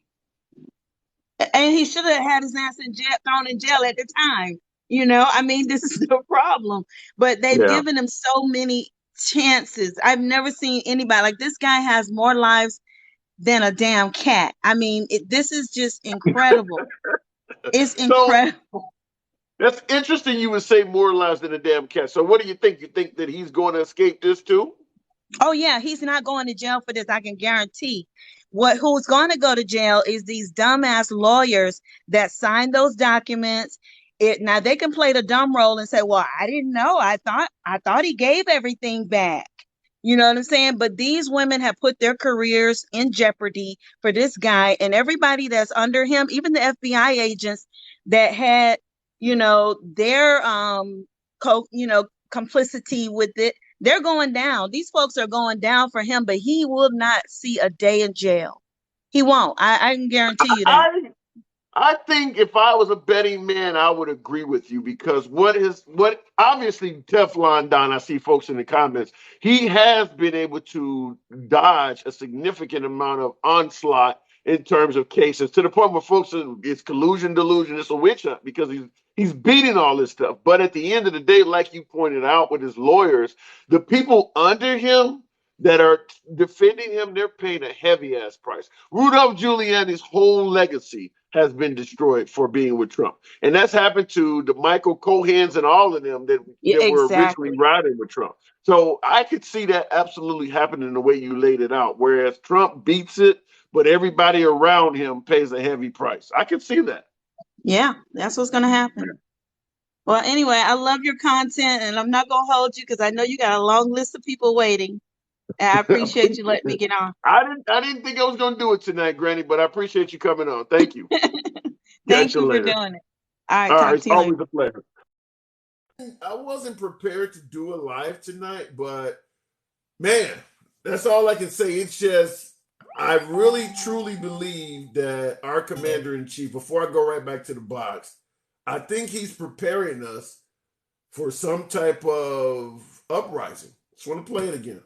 And he should have had his ass in jail, thrown in jail at the time. You know, I mean, this is the problem. But they've Yeah. given him so many chances. I've never seen anybody like this guy has more lives than a damn cat. I mean, this is just incredible. It's So incredible. that's interesting. You would say more lives than a damn cat. So what do you think? You think that he's going to escape this too? Oh yeah, he's not going to jail for this. I can guarantee. Who's going to go to jail is these dumbass lawyers that signed those documents. Now they can play the dumb role and say, "Well, I didn't know. I thought he gave everything back." You know what I'm saying? But these women have put their careers in jeopardy for this guy, and everybody that's under him, even the FBI agents that had, their complicity with it, they're going down. These folks are going down for him, but he will not see a day in jail. He won't. I can guarantee you that. I think if I was a betting man, I would agree with you because what obviously Teflon Don, I see folks in the comments, he has been able to dodge a significant amount of onslaught in terms of cases to the point where folks it's collusion, delusion, it's a witch hunt because he's beating all this stuff. But at the end of the day, like you pointed out with his lawyers, the people under him that are defending him, they're paying a heavy ass price. Rudolph Giuliani's whole legacy has been destroyed for being with Trump. And that's happened to the Michael Cohens and all of them that were Exactly. originally riding with Trump. So I could see that absolutely happening the way you laid it out, whereas Trump beats it, but everybody around him pays a heavy price. I could see that. Yeah, that's what's going to happen. Well, anyway, I love your content, and I'm not going to hold you because I know you got a long list of people waiting. And I appreciate you letting me get on. I didn't think I was going to do it tonight, Granny, but I appreciate you coming on. Thank you. Thank you for doing it. All right, talk it's to you always later. a pleasure. I wasn't prepared to do a live tonight, but man, that's all I can say. It's just, I really truly believe that our commander in chief, before I go right back to the box, I think he's preparing us for some type of uprising. Just want to play it again.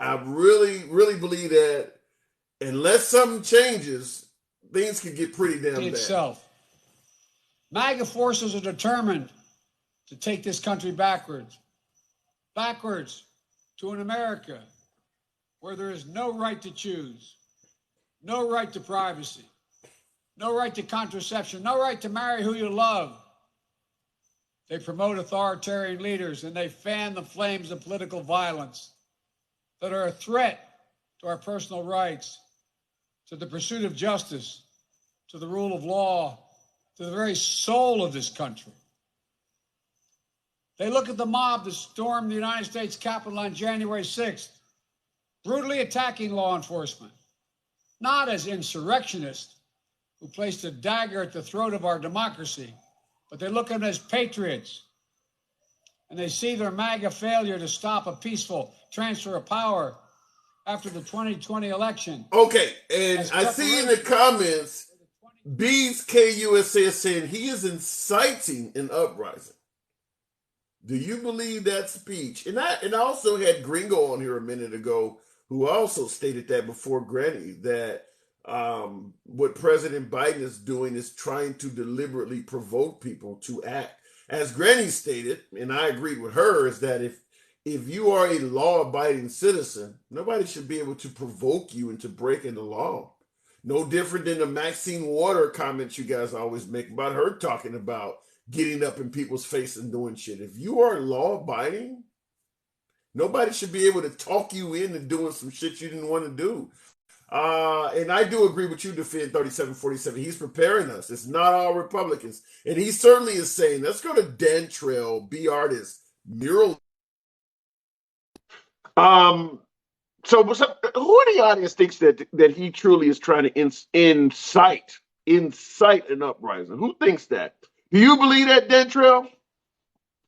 I really, really believe that unless something changes, things could get pretty damn bad. Itself. MAGA forces are determined to take this country backwards to an America where there is no right to choose, no right to privacy, no right to contraception, no right to marry who you love. They promote authoritarian leaders and they fan the flames of political violence that are a threat to our personal rights, to the pursuit of justice, to the rule of law, to the very soul of this country. They look at the mob that stormed the United States Capitol on January 6th, brutally attacking law enforcement, not as insurrectionists who placed a dagger at the throat of our democracy, but they look at them as patriots. And they see their MAGA failure to stop a peaceful transfer of power after the 2020 election. Okay, and I see in the comments, Bees KUSA is saying he is inciting an uprising. Do you believe that speech? And I also had Gringo on here a minute ago who also stated that before Granny, that what President Biden is doing is trying to deliberately provoke people to act. As Granny stated, and I agreed with her, is that if you are a law-abiding citizen, nobody should be able to provoke you into breaking the law. No different than the Maxine Water comments you guys always make about her talking about getting up in people's face and doing shit. If you are law-abiding, nobody should be able to talk you into doing some shit you didn't want to do. And I do agree with you, Defend 3747. He's preparing us. It's not all Republicans. And he certainly is saying, let's go to Dentrell, B Artist, mural. So who in the audience thinks that he truly is trying to incite an uprising? Who thinks that? Do you believe that, Dentrell?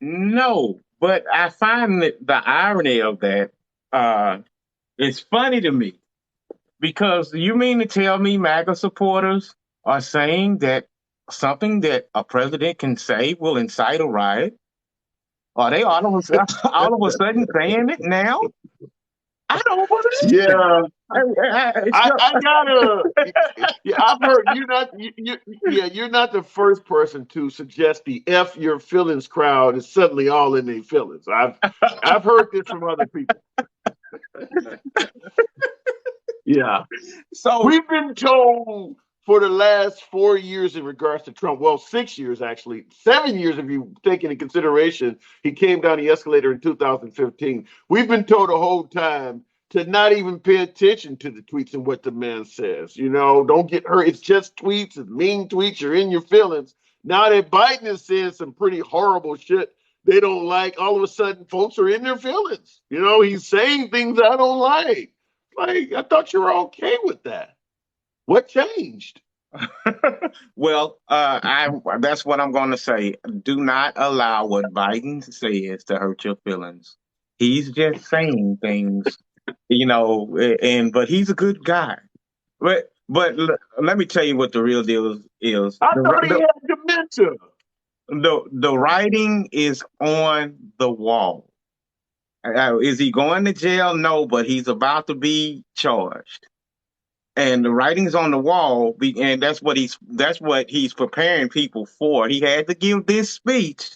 No, but I find that the irony of that is funny to me. Because you mean to tell me MAGA supporters are saying that something that a president can say will incite a riot? Are they all of a sudden saying it now? I don't believe it. Yeah. I gotta. Yeah, I've heard you're not the first person to suggest the F your feelings crowd is suddenly all in their feelings. I've heard this from other people. Yeah. So we've been told for the last 4 years in regards to Trump, well, 6 years actually, 7 years if you take into consideration he came down the escalator in 2015. We've been told the whole time to not even pay attention to the tweets and what the man says. You know, don't get hurt. It's just tweets, it's mean tweets, you're in your feelings. Now that Biden is saying some pretty horrible shit they don't like, all of a sudden folks are in their feelings. You know, he's saying things I don't like. Like, I thought you were okay with that. What changed? Well, I that's what I'm going to say. Do not allow what Biden says to hurt your feelings. He's just saying things, and but he's a good guy. Let me tell you what the real deal is. I thought he had dementia. The writing is on the wall. Is he going to jail? No, but he's about to be charged. And the writing's on the wall, and that's what he's preparing people for. He had to give this speech,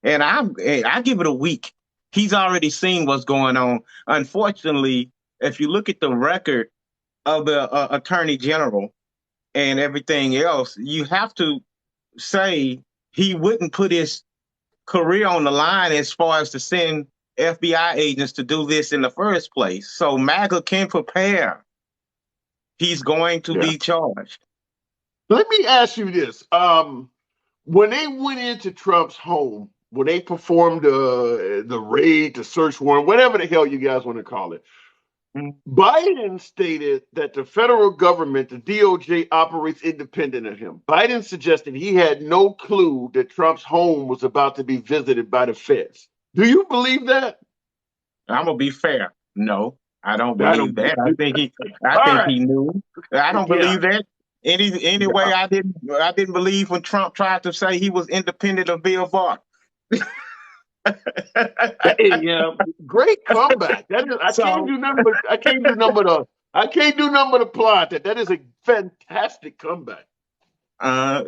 and I give it a week. He's already seen what's going on. Unfortunately, if you look at the record of the attorney general and everything else, you have to say he wouldn't put his career on the line as far as to send FBI agents to do this in the first place. So MAGA can prepare. He's going to be charged. Let me ask you this. When they went into Trump's home, when they performed the raid, the search warrant, whatever the hell you guys want to call it, Biden stated that the federal government, the DOJ, operates independent of him. Biden suggested he had no clue that Trump's home was about to be visited by the feds. Do you believe that? I'm gonna be fair. No, I don't believe that. I think he knew. I don't believe that. Anyway, I didn't believe when Trump tried to say he was independent of Bill Barr. Yeah, great comeback. I can't do nothing but applaud that. That is a fantastic comeback.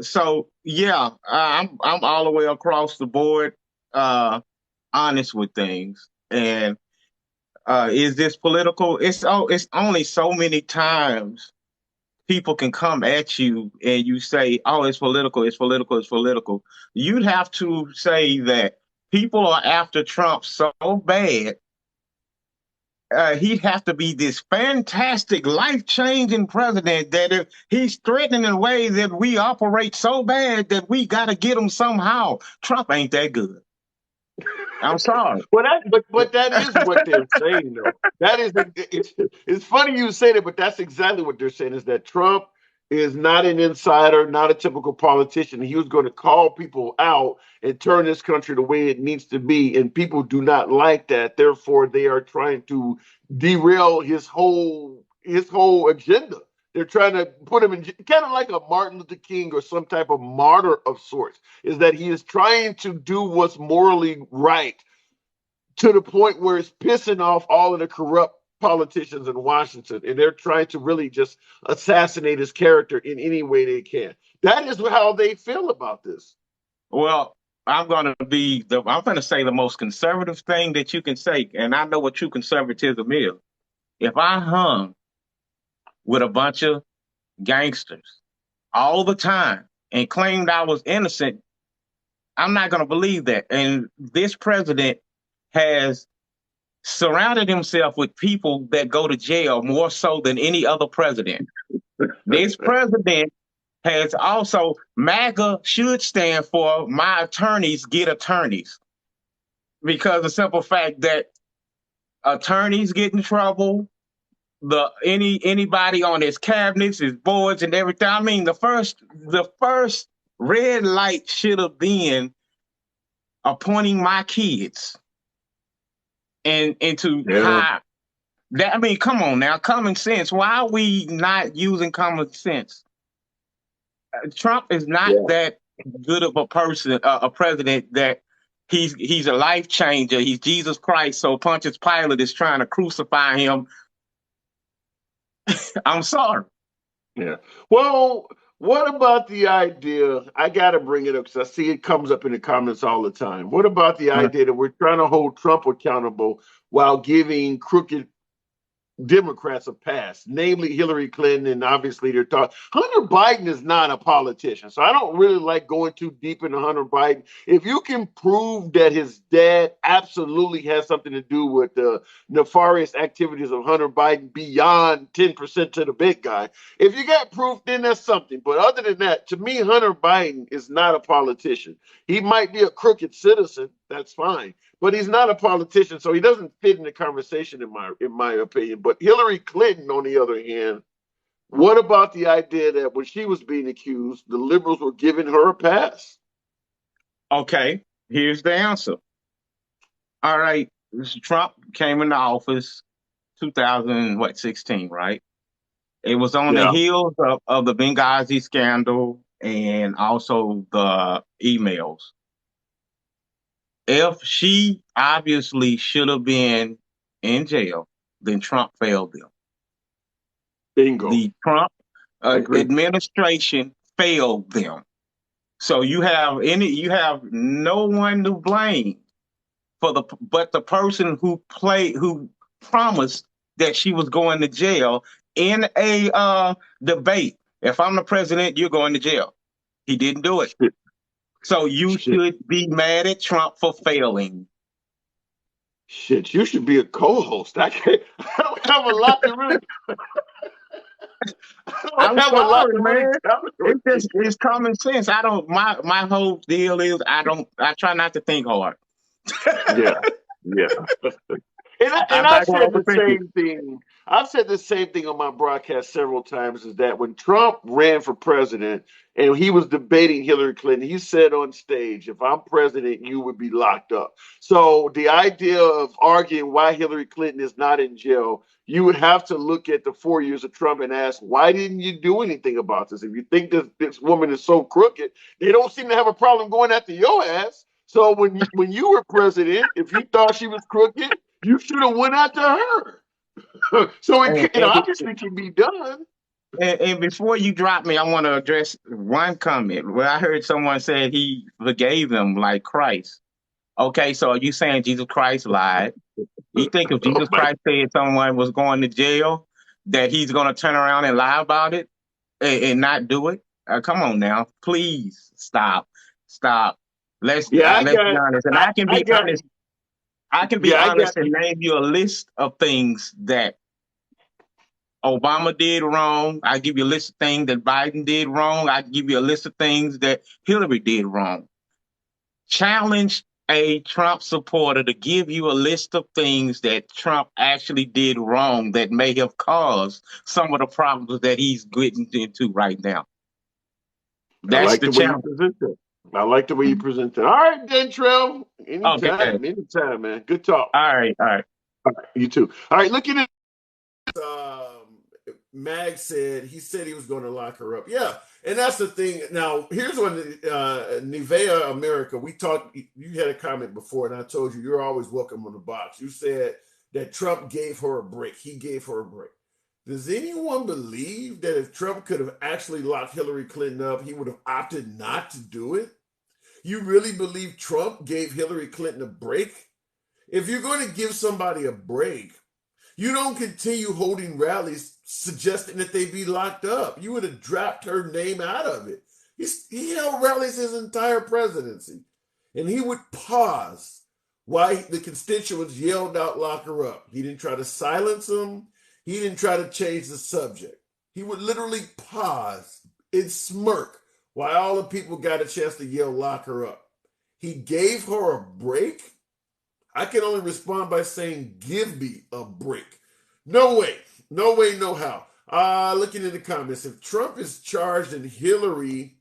So yeah, I'm all the way across the board, honest with things. And is this political? It's only so many times people can come at you and you say, "Oh, it's political, it's political, it's political." You'd have to say that people are after Trump so bad. He'd have to be this fantastic, life-changing president that he's threatening in a way that we operate so bad that we got to get him somehow. Trump ain't that good. I'm sorry. But that is what they're saying, though. It's funny you say that, but that's exactly what they're saying, is that Trump is not an insider, not a typical politician. He was going to call people out and turn this country the way it needs to be, and people do not like that. Therefore, they are trying to derail his whole agenda. They're trying to put him in kind of like a Martin Luther King or some type of martyr of sorts, is that he is trying to do what's morally right to the point where it's pissing off all of the corrupt politicians in Washington. And they're trying to really just assassinate his character in any way they can. That is how they feel about this. Well, I'm going to say the most conservative thing that you can say. And I know what true conservatism is. If I hung with a bunch of gangsters all the time and claimed I was innocent, I'm not going to believe that. And this president has surrounded himself with people that go to jail more so than any other president. This president has also, MAGA should stand for my attorneys get attorneys, because the simple fact that attorneys get in trouble, anybody on his cabinets, his boards, and everything. I mean, the first red light should have been appointing my kids and to hire that. I mean, come on now, common sense. Why are we not using common sense? Trump is not that good of a person, a president, that he's a life changer. He's Jesus Christ. So Pontius Pilate is trying to crucify him. I'm sorry. Yeah. Well, what about the idea? I got to bring it up because I see it comes up in the comments all the time. What about the idea that we're trying to hold Trump accountable while giving crooked Democrats a pass, namely Hillary Clinton, and obviously they're talking. Hunter Biden is not a politician, so I don't really like going too deep into Hunter Biden. If you can prove that his dad absolutely has something to do with the nefarious activities of Hunter Biden beyond 10% to the big guy, if you got proof, then that's something. But other than that, to me, Hunter Biden is not a politician. He might be a crooked citizen, That's fine. But he's not a politician, so he doesn't fit in the conversation in my opinion. But Hillary Clinton, on the other hand, what about the idea that when she was being accused, the liberals were giving her a pass? Okay, here's the answer. All right, Trump came into office 2016, right? It was on the Yeah, heels of the Benghazi scandal and also the emails. If she obviously should have been in jail, then Trump failed them. bingo. The Trump I agree. administration failed them. So you have no one to blame for the person who promised that she was going to jail in a debate. If I'm the president, you're going to jail. He didn't do it. Shit, So you shit, should be mad at Trump for failing. shit. You should be a co-host. I don't have a lot to really. I don't I'm have a lot sorry, to really man. cover with you. It's common sense. I don't my whole deal is I try not to think hard. Yeah, yeah. And I'm I've not gonna said the overthink it. same thing. I've said the same thing on my broadcast several times is that when Trump ran for president and he was debating Hillary Clinton, he said on stage, if I'm president, you would be locked up. So the idea of arguing why Hillary Clinton is not in jail, you would have to look at the 4 years of Trump and ask, why didn't you do anything about this? If you think this woman is so crooked, they don't seem to have a problem going after your ass. So when you were president, if you thought she was crooked, you should have went after her. So And, it and, obviously can be done. and before you drop me, I want to address one comment where I heard someone say he forgave them like Christ. Okay, so are you saying Jesus Christ lied? You think if Oh Jesus my! Christ said someone was going to jail, that he's going to turn around and lie about it and not do it? Come on now, please stop. Yeah, Let's be honest, and I can I be got, honest. I can be yeah, I got. honest and name you a list of things that Obama did wrong. I give you a list of things that Biden did wrong. I give you a list of things that Hillary did wrong. Challenge a Trump supporter to give you a list of things that Trump actually did wrong that may have caused some of the problems that he's getting into right now. I That's like the the way you challenge. present it. I like the way you present it. All right, Dentrell. Okay. Anytime, man. Good talk. All right. All right. All right, you too. All right, looking at Mag said he was going to lock her up. Yeah, and that's the thing. Now, here's one. Nivea America. We talked. You had a comment before, and I told you you're always welcome on the box. You said that Trump gave her a break. He gave her a break. Does anyone believe that if Trump could have actually locked Hillary Clinton up, he would have opted not to do it? You really believe Trump gave Hillary Clinton a break? If you're going to give somebody a break, you don't continue holding rallies suggesting that they be locked up. You would have dropped her name out of it. He held rallies his entire presidency, and he would pause while the constituents yelled out, lock her up. He didn't try to silence them. He didn't try to change the subject. He would literally pause and smirk while all the people got a chance to yell, lock her up. He gave her a break. I can only respond by saying, give me a break. No way, no how. Looking in the comments, if Trump is charged and Hillary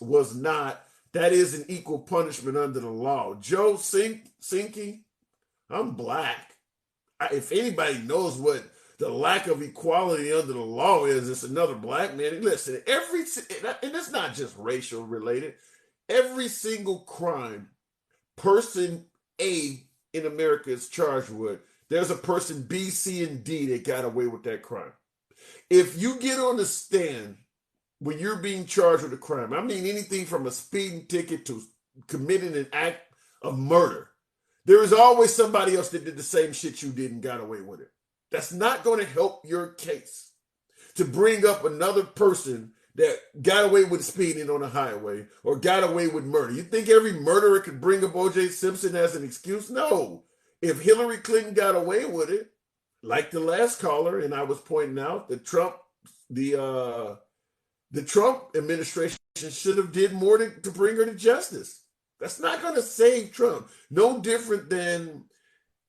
was not, that is an equal punishment under the law. Joe Sinky, I'm black. If anybody knows what the lack of equality under the law is, it's another black man. Listen, and it's not just racial related. Every single crime person A in America is charged with, there's a person B, C, and D that got away with that crime. If you get on the stand when you're being charged with a crime, I mean anything from a speeding ticket to committing an act of murder, there is always somebody else that did the same shit you did and got away with it. That's not going to help your case. To bring up another person that got away with speeding on the highway or got away with murder. You think every murderer could bring up O.J. Simpson as an excuse? No. If Hillary Clinton got away with it, like the last caller, and I was pointing out, the Trump administration should have did more to bring her to justice. That's not going to save Trump. No different than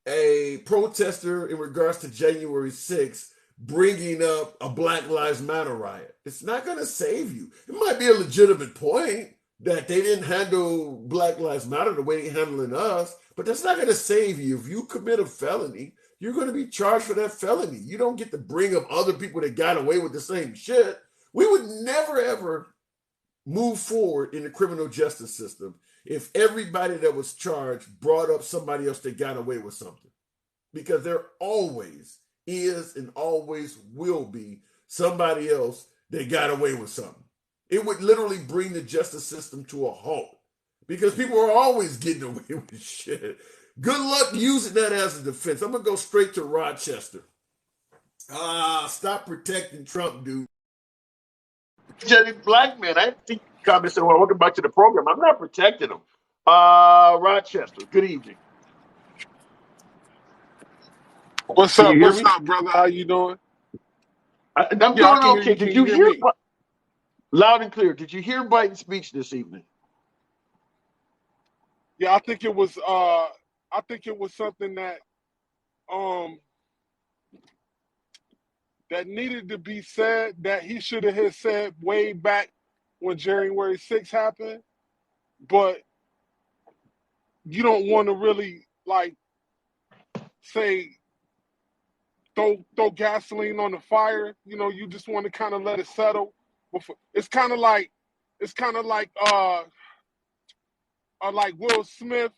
a protester in regards to January 6th bringing up a Black Lives Matter riot. It's not going to save you. It might be a legitimate point that they didn't handle Black Lives Matter the way they're handling us, but that's not going to save you. If you commit a felony, you're going to be charged for that felony. You don't get to bring up other people that got away with the same shit. We would never, ever move forward in the criminal justice system if everybody that was charged brought up somebody else that got away with something. Because there always is and always will be somebody else that got away with something. It would literally bring the justice system to a halt because people are always getting away with shit. Good luck using that as a defense. I'm going to go straight to Rochester. Stop protecting Trump, dude. Black man, I think comments said, well, welcome back to the program. I'm not protecting him. Rochester, good evening. What's up? What's up, brother? How you doing? I'm doing okay. Did you hear me? Loud and clear. Did you hear Biden's speech this evening? Yeah, I think it was something that that needed to be said, that he should have said way back when January 6th happened. But you don't want to really like say throw gasoline on the fire. You know, you just want to kind of let it settle. It's kind of like Will Smith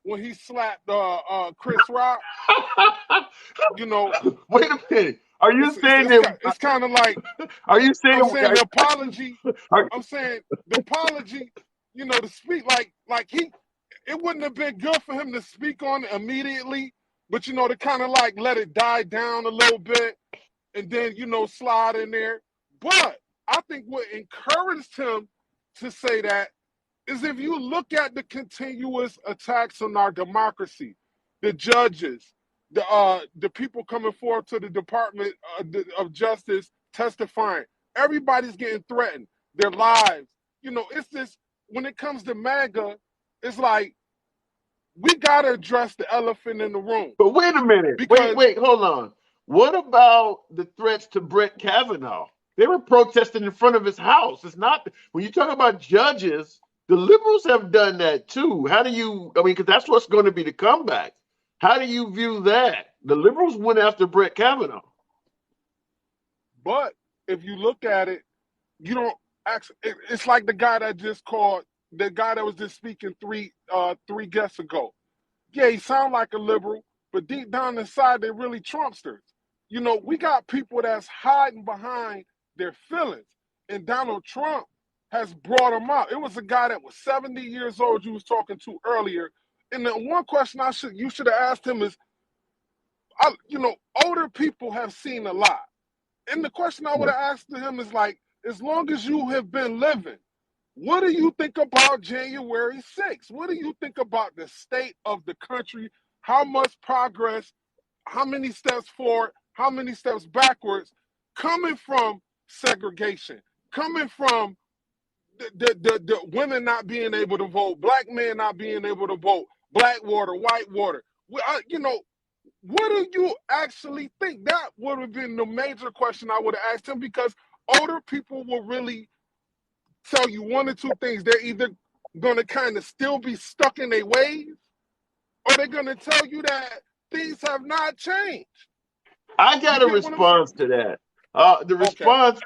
when he slapped Chris Rock. You know. Wait a minute. Are you saying that it's kind of like? Are you saying? I'm saying the apology. I'm saying the apology. You know, to speak like it wouldn't have been good for him to speak on it immediately, but you know, to kind of like let it die down a little bit, and then you know slide in there. But I think what encouraged him to say that is if you look at the continuous attacks on our democracy, the judges, the people coming forward to the Department of Justice testifying, everybody's getting threatened, their lives. You know, it's this, when it comes to MAGA, it's like, we got to address the elephant in the room. But wait a minute. Wait, hold on. What about the threats to Brett Kavanaugh? They were protesting in front of his house. It's not, when you talk about judges, the liberals have done that too. How do you, I mean, because that's what's going to be the comeback. How do you view that? The liberals went after Brett Kavanaugh. But if you look at it, you don't actually, it's like the guy that just called, the guy that was just speaking three guests ago. Yeah, he sound like a liberal, but deep down inside, they're really Trumpsters. You know, we got people that's hiding behind their feelings, and Donald Trump has brought them out. It was a guy that was 70 years old you was talking to earlier, and the one question you should have asked him is, you know, older people have seen a lot, and the question I would have asked him is like, as long as you have been living, what do you think about January 6th? What do you think about the state of the country? How much progress, how many steps forward, how many steps backwards, coming from segregation, coming from the women not being able to vote, black men not being able to vote, black water, white water. You know, what do you actually think? That would have been the major question I would have asked him, because older people will really tell you one or two things. They're either going to kind of still be stuck in their ways, or they're going to tell you that things have not changed. I got a response to that. The response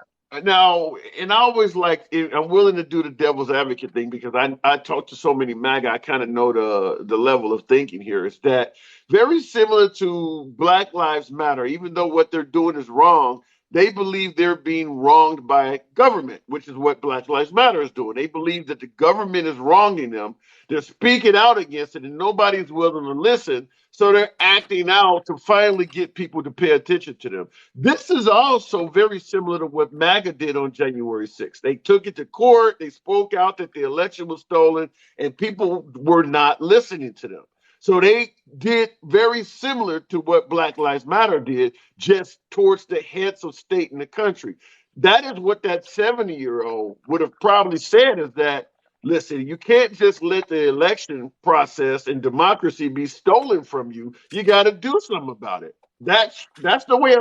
now, and I always I'm willing to do the devil's advocate thing because I talk to so many MAGA, I kind of know the level of thinking here. Is that very similar to Black Lives Matter, even though what they're doing is wrong. They believe they're being wronged by government, which is what Black Lives Matter is doing. They believe that the government is wronging them. They're speaking out against it, and nobody's willing to listen. So they're acting out to finally get people to pay attention to them. This is also very similar to what MAGA did on January 6th. They took it to court. They spoke out that the election was stolen, and people were not listening to them. So they did very similar to what Black Lives Matter did, just towards the heads of state in the country. That is what that 70-year-old would have probably said, is that Listen, you can't just let the election process and democracy be stolen from you. You got to do something about it. That's the way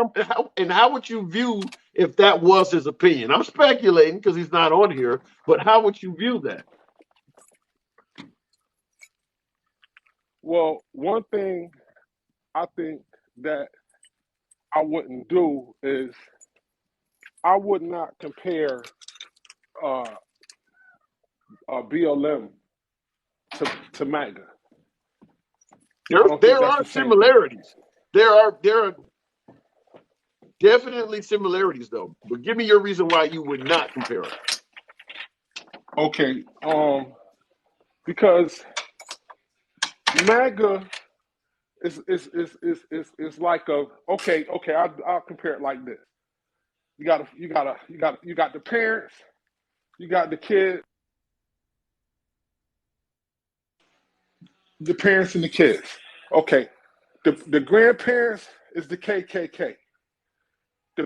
and how would you view if that was his opinion? I'm speculating because he's not on here, but how would you view that? Well, one thing I think that I wouldn't do is I would not compare uh, BLM to MAGA. I don't think There that's are the same thing. similarities. There are definitely similarities though. But give me your reason why you would not compare them. Okay, because MAGA is like a okay. I'll compare it like this. You got the parents, you got the kids, the parents and the kids. Okay, the grandparents is the KKK. The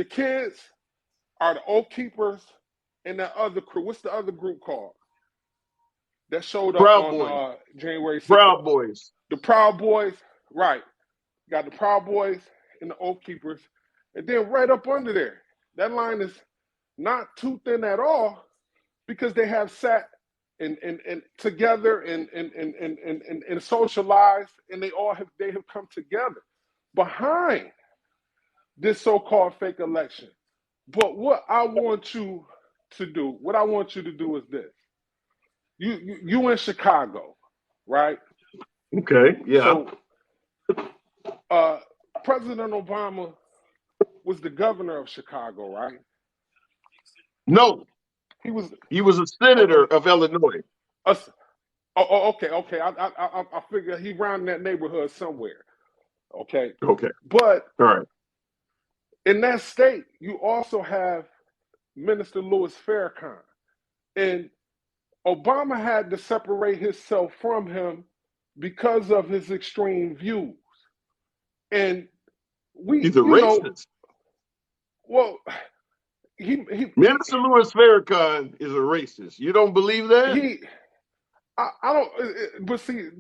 kids are the Oath Keepers and that other crew. What's the other group called that showed up Proud Boys. on January 6th? Proud Boys. The Proud Boys, right? You got the Proud Boys and the Oath Keepers, and then right up under there, that line is not too thin at all because they have sat and together and socialized, and they have come together behind this so-called fake election. But what I want you to do is this. You in Chicago, right? Okay, yeah. So President Obama was the governor of Chicago, right? No, He was a senator of Illinois. Okay. I figure he around that neighborhood somewhere. Okay. Okay. But All right. in that state, you also have Minister Louis Farrakhan. And Obama had to separate himself from him because of his extreme views. And He's a racist. Well, Minister Louis Farrakhan is a racist. You don't believe that? I don't. But see,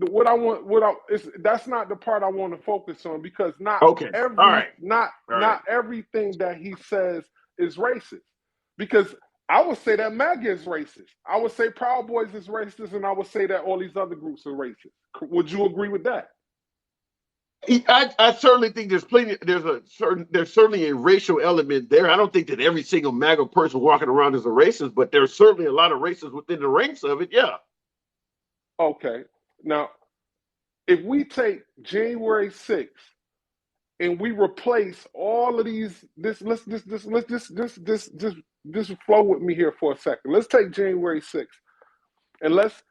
that's not the part I want to focus on because not everything that he says is racist. Because I would say that MAGA is racist. I would say Proud Boys is racist, and I would say that all these other groups are racist. Would you agree with that? I certainly think there's certainly a racial element there. I don't think that every single MAGA person walking around is a racist, but there's certainly a lot of racists within the ranks of it. Yeah. Okay. Now, if we take January 6th and we replace all of these, let's just flow with me here for a second. Let's take January 6th and let's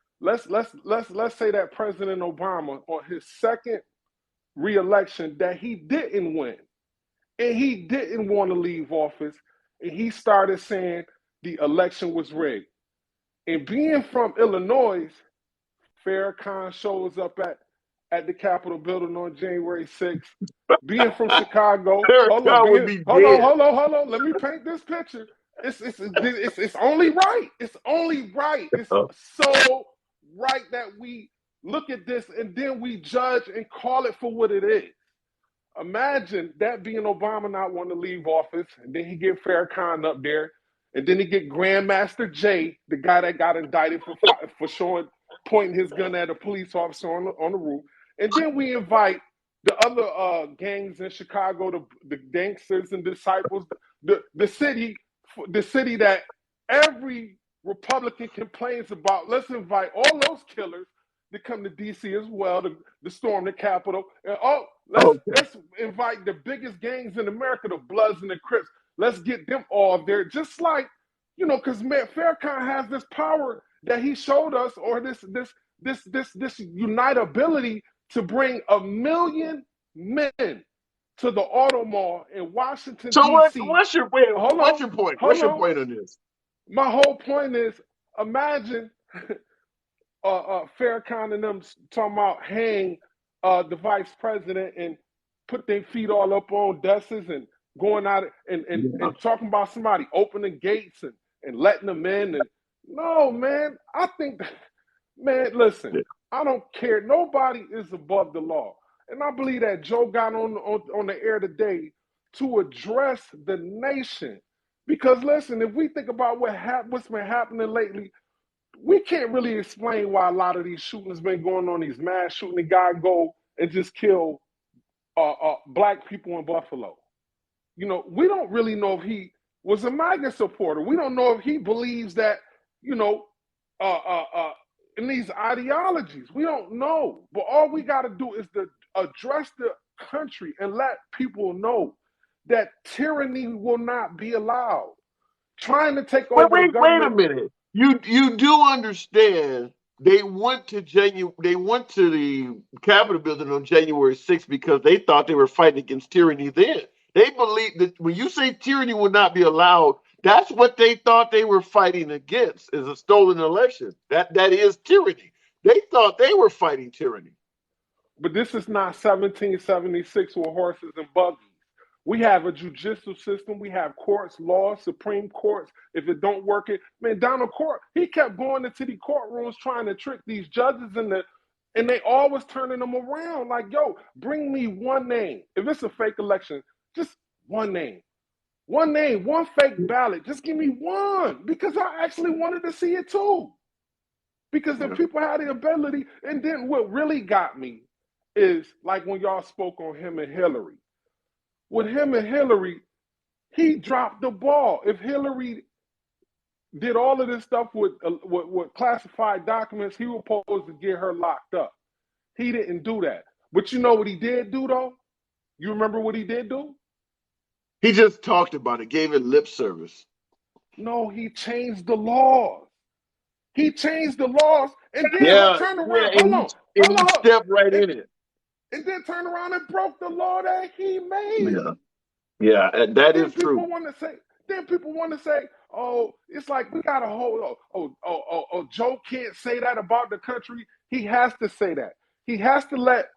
say that President Obama on his second re-election that he didn't win and he didn't want to leave office and he started saying the election was rigged. And being from Illinois, Farrakhan shows up at the Capitol building on January 6th. Being from Chicago, hold on. Let me paint this picture. It's only right. It's only right. It's so right that we look at this and then we judge and call it for what it is. Imagine that being Obama not wanting to leave office, and then he get Farrakhan up there, and then he get Grandmaster Jay, the guy that got indicted for pointing his gun at a police officer on the roof, and then we invite the other gangs in Chicago, the gangsters and disciples, the city that every Republican complains about. Let's invite all those killers to come to D.C. as well to storm the Capitol. And let's invite the biggest gangs in America, the Bloods and the Crips. Let's get them all there, just like because Farrakhan has this power that he showed us, or this unitability to bring 1 million men to the Auto Mall in Washington, D.C. What's your point? What's your point on this? My whole point is, imagine Farrakhan and them talking about hang the vice president and put their feet all up on desks and going out and talking about somebody opening gates and letting them in. And No, man. I think, man, listen, I don't care. Nobody is above the law. And I believe that Joe got on the air today to address the nation. Because listen, if we think about what's been happening lately, we can't really explain why a lot of these shootings been going on, these mass shooting. The guy go and just kill black people in Buffalo. We don't really know if he was a MAGA supporter. We don't know if he believes that, you know, uh, uh, uh, in these ideologies. We don't know. But all we got to do is to address the country and let people know that tyranny will not be allowed. Trying to take over the Wait a government. minute. You do understand they went to the Capitol building on January 6th because they thought they were fighting against tyranny then. They believe that when you say tyranny will not be allowed, that's what they thought they were fighting against is a stolen election. That is tyranny. They thought they were fighting tyranny. But this is not 1776 with horses and buggies. We have a judicial system. We have courts, laws, Supreme Courts. If it don't work, Donald Court, he kept going into the courtrooms trying to trick these judges and they always turning them around. Like, yo, bring me one name. If it's a fake election, just one name. One name, one fake ballot. Just give me one. Because I actually wanted to see it too. Because the people had the ability. And then what really got me is like when y'all spoke on him and Hillary. With him and Hillary, he dropped the ball. If Hillary did all of this stuff with classified documents, he was supposed to get her locked up. He didn't do that. But you know what he did do, though? You remember what he did do? He just talked about it, gave it lip service. No, he changed the laws. He changed the laws and then turned around. And he stepped right in it. And then turned around and broke the law that he made. Yeah, that is true. Then people want to say, oh, it's like we got to hold. Joe can't say that about the country. He has to say that. He has to let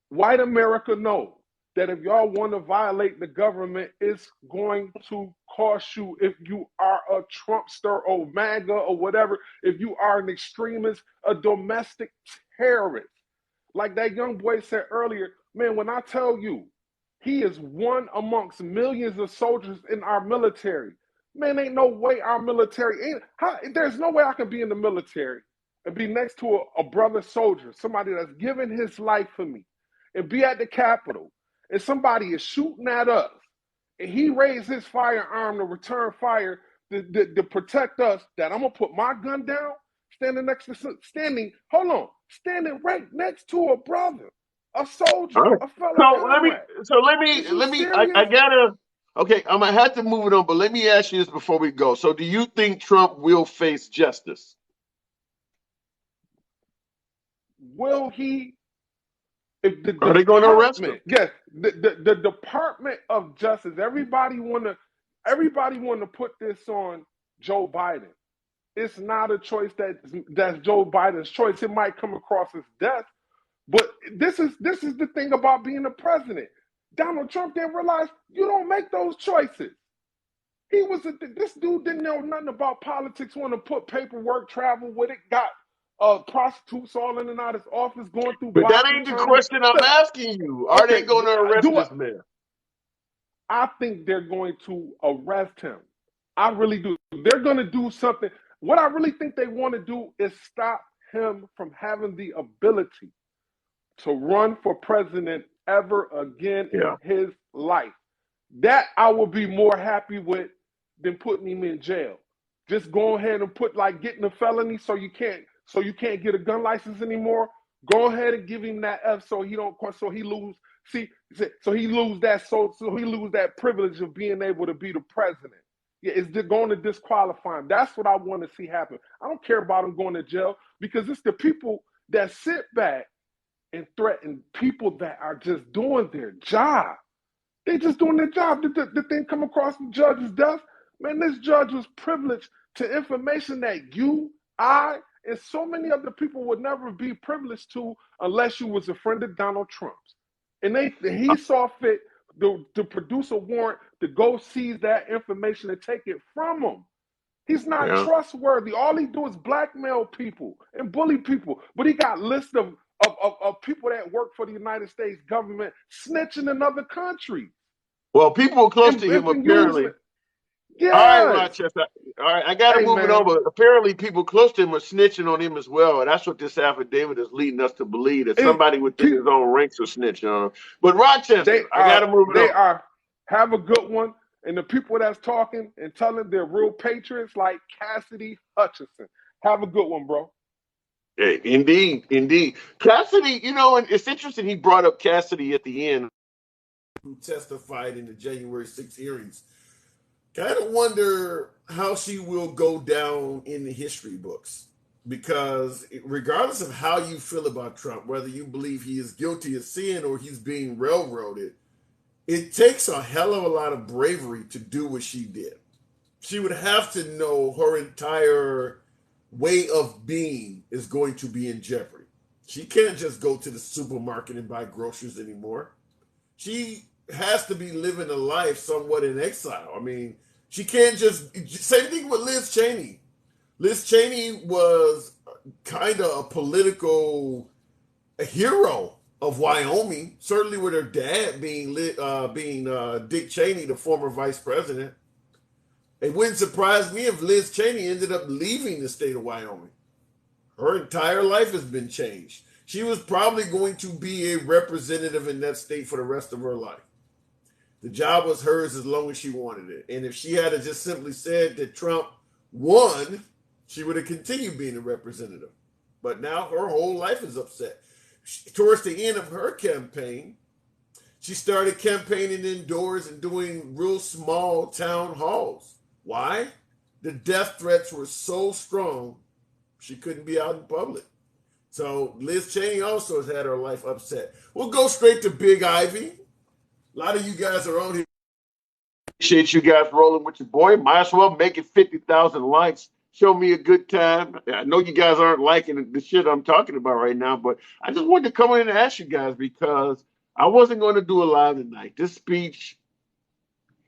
white America know that if y'all want to violate the government, it's going to cost you. If you are a Trumpster or MAGA or whatever, if you are an extremist, a domestic terrorist, like that young boy said earlier, man, when I tell you, he is one amongst millions of soldiers in our military. Man, ain't no way our military there's no way I can be in the military and be next to a brother soldier, somebody that's given his life for me, and be at the Capitol, and somebody is shooting at us, and he raised his firearm to return fire to protect us, that I'm gonna put my gun down, standing right next to a brother, a soldier, Right. a fellow comrade. Let me I gotta okay, I'm gonna have to move it on, but let me ask you this before we go. So do you think Trump will face justice? Will he? If the Are they going to arrest him? yes, the Department of Justice, everybody want to put this on Joe Biden. It's not a choice that's Joe Biden's choice. It might come across as death, but this is the thing about being a president. Donald Trump didn't realize you don't make those choices. This dude didn't know nothing about politics. Want to put paperwork, travel with it, got prostitutes all in and out of his office, going through But that block ain't the attorneys. question I'm asking you. Are they going to arrest this man? I think they're going to arrest him. I really do. They're going to do something. What I really think they want to do is stop him from having the ability to run for president ever again in his life. That I would be more happy with than putting him in jail. Just go ahead and getting a felony so you can't get a gun license anymore. Go ahead and give him that F so he lose that privilege of being able to be the president. Yeah, it's going to disqualify him. That's what I want to see happen. I don't care about him going to jail because it's the people that sit back and threaten people that are just doing their job. They just doing their job. The thing come across the judge's desk, man, this judge was privileged to information that you, I, and so many other people would never be privileged to unless you was a friend of Donald Trump's. And he saw fit to produce a warrant to go seize that information and take it from him. He's not Yeah. trustworthy. All he do is blackmail people and bully people. But he got lists of people that work for the United States government snitching in other countries Well, people close and, to him and using apparently. it. All right, Yes. Rochester. All right, I got to Hey, move it man. over. Apparently, people close to him are snitching on him as well. And that's what this affidavit is leading us to believe, that It, somebody within pe- his own ranks are snitching on him. But they Rochester, I got are to move it they on. are have a good one. And the people that's talking and telling they're real patriots like Cassidy Hutchinson. Have a good one, bro. Yeah, indeed, indeed. Cassidy, and it's interesting he brought up Cassidy at the end, who testified in the January 6th hearings. Kind of wonder how she will go down in the history books. Because regardless of how you feel about Trump, whether you believe he is guilty of sin or he's being railroaded, it takes a hell of a lot of bravery to do what she did. She would have to know her entire way of being is going to be in jeopardy. She can't just go to the supermarket and buy groceries anymore. She has to be living a life somewhat in exile. I mean, she can't just. Same thing with Liz Cheney. Liz Cheney was kind of a political hero of Wyoming, certainly with her dad being Dick Cheney, the former vice president. It wouldn't surprise me if Liz Cheney ended up leaving the state of Wyoming. Her entire life has been changed. She was probably going to be a representative in that state for the rest of her life. The job was hers as long as she wanted it. And if she had just simply said that Trump won, she would have continued being a representative. But now her whole life is upset. Towards the end of her campaign, she started campaigning indoors and doing real small town halls. Why? The death threats were so strong, she couldn't be out in public. So Liz Cheney also has had her life upset. We'll go straight to Big Ivy. A lot of you guys are on here. Appreciate you guys rolling with your boy. Might as well make it 50,000 likes. Show me a good time. I know you guys aren't liking the shit I'm talking about right now, but I just wanted to come in and ask you guys because I wasn't going to do a live tonight. This speech,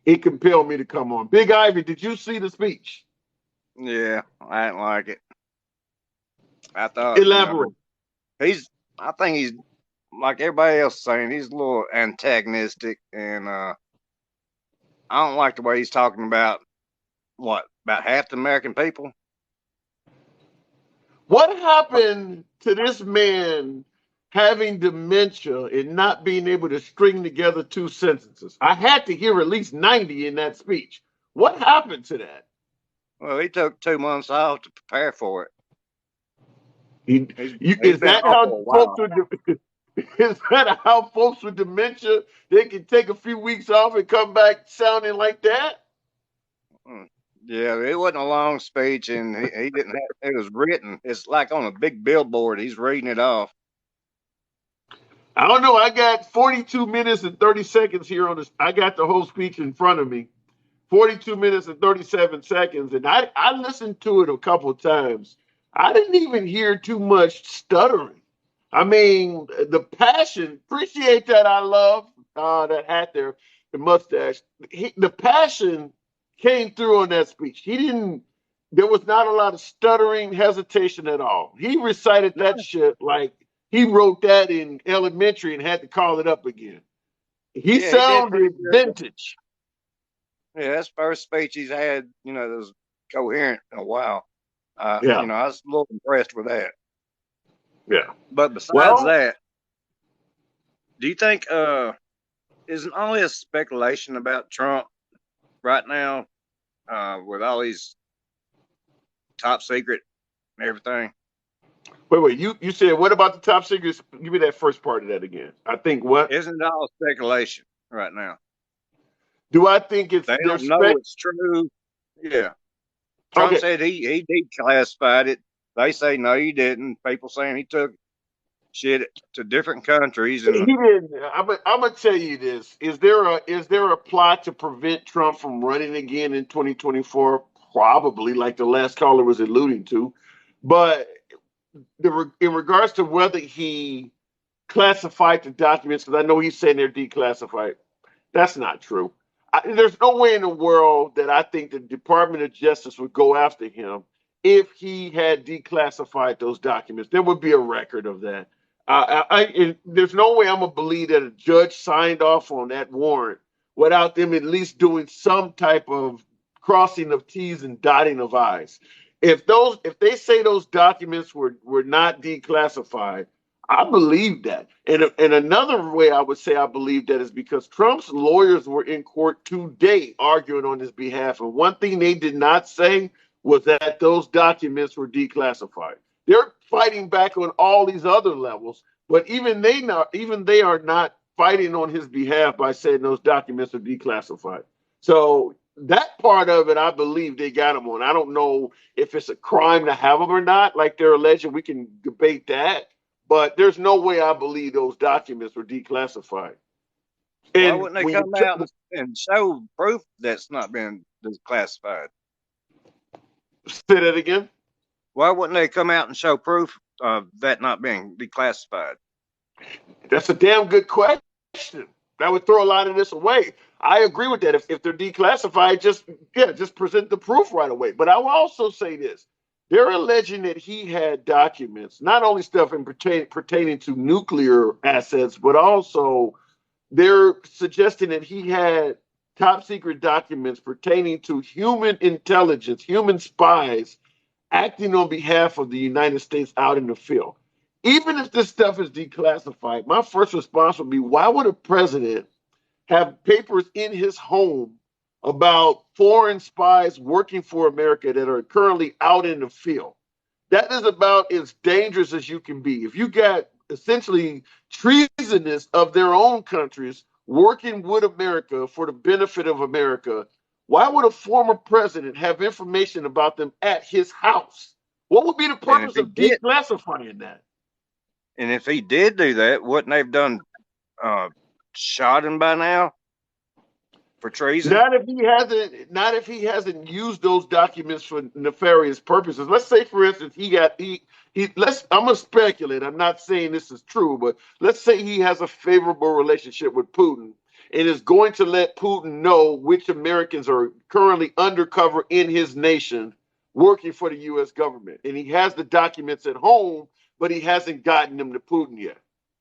it compelled me to come on. Big Ivy, did you see the speech? Yeah, I didn't like it. I thought, Elaborate. I think he's like everybody else saying, he's a little antagonistic, and I don't like the way he's talking about about half the American people. What happened to this man having dementia and not being able to string together two sentences? I had to hear at least 90 in that speech. What happened to that? Well, he took 2 months off to prepare for it. He's Is been that off for how a folks while. is that how folks with dementia they can take a few weeks off and come back sounding like that? Yeah, it wasn't a long speech, and he didn't have it was written. It's like on a big billboard. He's reading it off. I don't know. I got 42 minutes and 30 seconds here on this. I got the whole speech in front of me. 42 minutes and 37 seconds. And I listened to it a couple of times. I didn't even hear too much stuttering. I mean, the passion, appreciate that. I love that hat there, the mustache. The passion came through on that speech. There was not a lot of stuttering, hesitation at all. He recited that shit like he wrote that in elementary and had to call it up again. He Yeah, he did pretty sounded good. vintage. Yeah, that's the first speech he's had, that was coherent in a while. Yeah. I was a little impressed with that. Yeah. But besides Well, that, do you think isn't only a speculation about Trump right now, with all these top secret and everything? wait. You said what about the top secrets? Give me that first part of that again. I think what? Isn't it all speculation right now? Do I think They they're don't know it's true. Yeah. Trump Okay. said he declassified it. They say no, he didn't. People saying he took shit to different countries, He and didn't. I'm gonna tell you this. Is there a plot to prevent Trump from running again in 2024? Probably, like the last caller was alluding to. But in regards to whether he classified the documents, because I know he's saying they're declassified, that's not true. there's no way in the world that I think the Department of Justice would go after him if he had declassified those documents. There would be a record of that. There's no way I'm gonna believe that a judge signed off on that warrant without them at least doing some type of crossing of T's and dotting of I's. If they say those documents were not declassified, I believe that. And another way I would say I believe that is because Trump's lawyers were in court today arguing on his behalf. And one thing they did not say was that those documents were declassified. They're fighting back on all these other levels, but even they are not fighting on his behalf by saying those documents are declassified. So that part of it, I believe they got him on. I don't know if it's a crime to have them or not, like they're alleging. We can debate that. But there's no way I believe those documents were declassified. Why And wouldn't they when come out and show proof that's not been declassified? say that again, Why wouldn't they come out and show proof of that not being declassified? that's a damn good question. That would throw a lot of this away. I agree with that. If they're declassified, just present the proof right away. But I will also say this: they're alleging that he had documents, not only stuff pertaining to nuclear assets, but also they're suggesting that he had top secret documents pertaining to human intelligence, human spies acting on behalf of the United States out in the field. Even if this stuff is declassified, my first response would be, why would a president have papers in his home about foreign spies working for America that are currently out in the field? That is about as dangerous as you can be. If you got essentially treasonous of their own countries working with America for the benefit of America, why would a former president have information about them at his house? What would be the purpose of declassifying that? And if he did do that, wouldn't they have done shot him by now for treason? Not if he hasn't used those documents for nefarious purposes. Let's say, for instance, I'm gonna speculate. I'm not saying this is true, but let's say he has a favorable relationship with Putin and is going to let Putin know which Americans are currently undercover in his nation working for the U.S. government. And he has the documents at home, but he hasn't gotten them to Putin yet.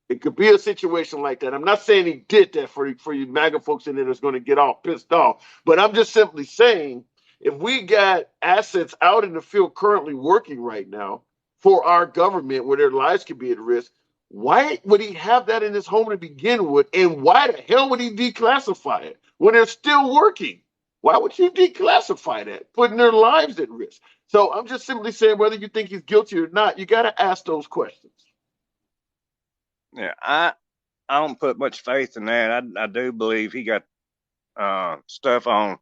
It could be a situation like that. I'm not saying he did that for you MAGA folks in there that's going to get all pissed off, but I'm just simply saying if we got assets out in the field currently working right now for our government where their lives could be at risk, why would he have that in his home to begin with? And why the hell would he declassify it when they're still working? Why would you declassify that, putting their lives at risk? So I'm just simply saying whether you think he's guilty or not, you got to ask those questions. Yeah, I don't put much faith in that. I do believe he got stuff on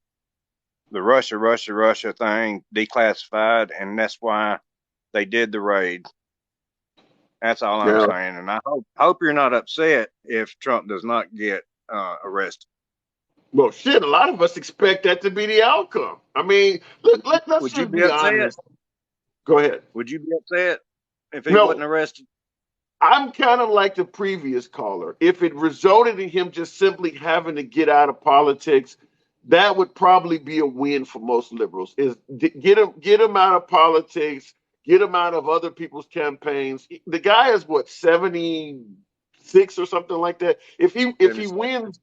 the Russia thing declassified, and that's why they did the raid. That's all I'm saying, and I hope you're not upset if Trump does not get arrested. Well, shit, a lot of us expect that to be the outcome. I mean, look, let's Would you just be be upset? honest. Go ahead. Would you be upset if he No. wasn't arrested? I'm kind of like the previous caller. If it resulted in him just simply having to get out of politics, that would probably be a win for most liberals. Is get him out of politics, get him out of other people's campaigns. The guy is what, 76 or something like that. If he wins,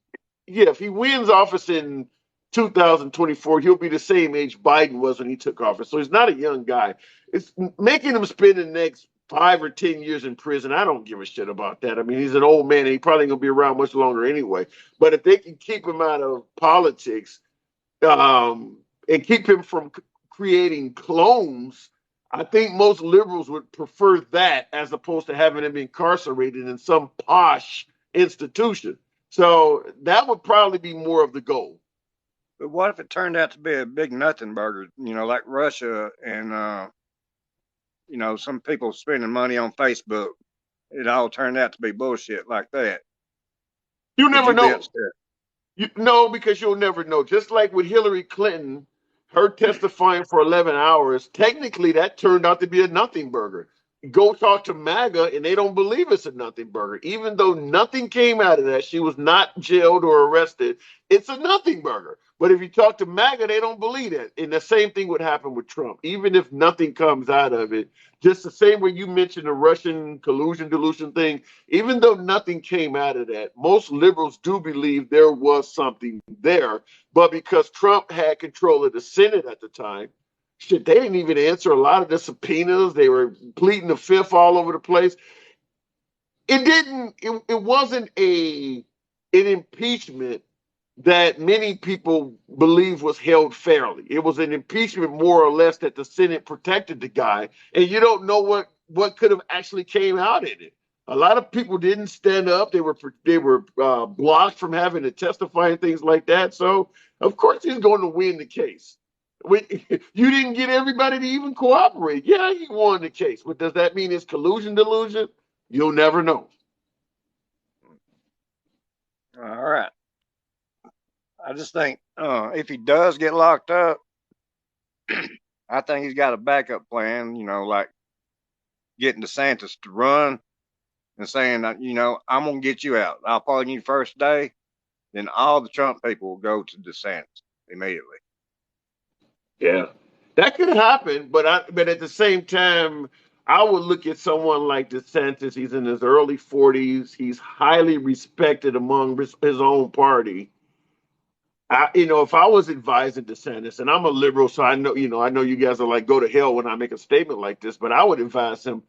if he wins office in 2024, he'll be the same age Biden was when he took office. So he's not a young guy. It's making him spend the next 5 or 10 years in prison. I don't give a shit about that. I mean, he's an old man and he probably gonna be around much longer anyway. But if they can keep him out of politics, and keep him from creating clones, I think most liberals would prefer that as opposed to having him incarcerated in some posh institution. So that would probably be more of the goal. But what if it turned out to be a big nothing burger? Like Russia and some people spending money on Facebook. It all turned out to be bullshit like that. You never know. No, because you'll never know. Just like with Hillary Clinton, her testifying for 11 hours, technically that turned out to be a nothing burger. go talk to MAGA and they don't believe it's a nothing burger. Even though nothing came out of that, she was not jailed or arrested. It's a nothing burger. But if you talk to MAGA, they don't believe that. And the same thing would happen with Trump. Even if nothing comes out of it, just the same way you mentioned the Russian collusion delusion thing, even though nothing came out of that, most liberals do believe there was something there. But because Trump had control of the Senate at the time, shit, they didn't even answer a lot of the subpoenas. They were pleading the fifth all over the place. It wasn't an impeachment that many people believe was held fairly. It was an impeachment more or less that the Senate protected the guy, and you don't know what could have actually came out in it. A lot of people didn't stand up. They were blocked from having to testify and things like that. So of course he's going to win the case. You didn't get everybody to even cooperate. Yeah, he won the case, but does that mean it's collusion delusion? You'll never know. All right. I just think if he does get locked up, I think he's got a backup plan, like getting DeSantis to run and saying, I'm going to get you out. I'll pardon you first day. Then all the Trump people will go to DeSantis immediately. Yeah, that could happen, but at the same time, I would look at someone like DeSantis. He's in his early 40s. He's highly respected among his own party. If I was advising DeSantis, and I'm a liberal, so I know you guys are like, go to hell when I make a statement like this, but I would advise him,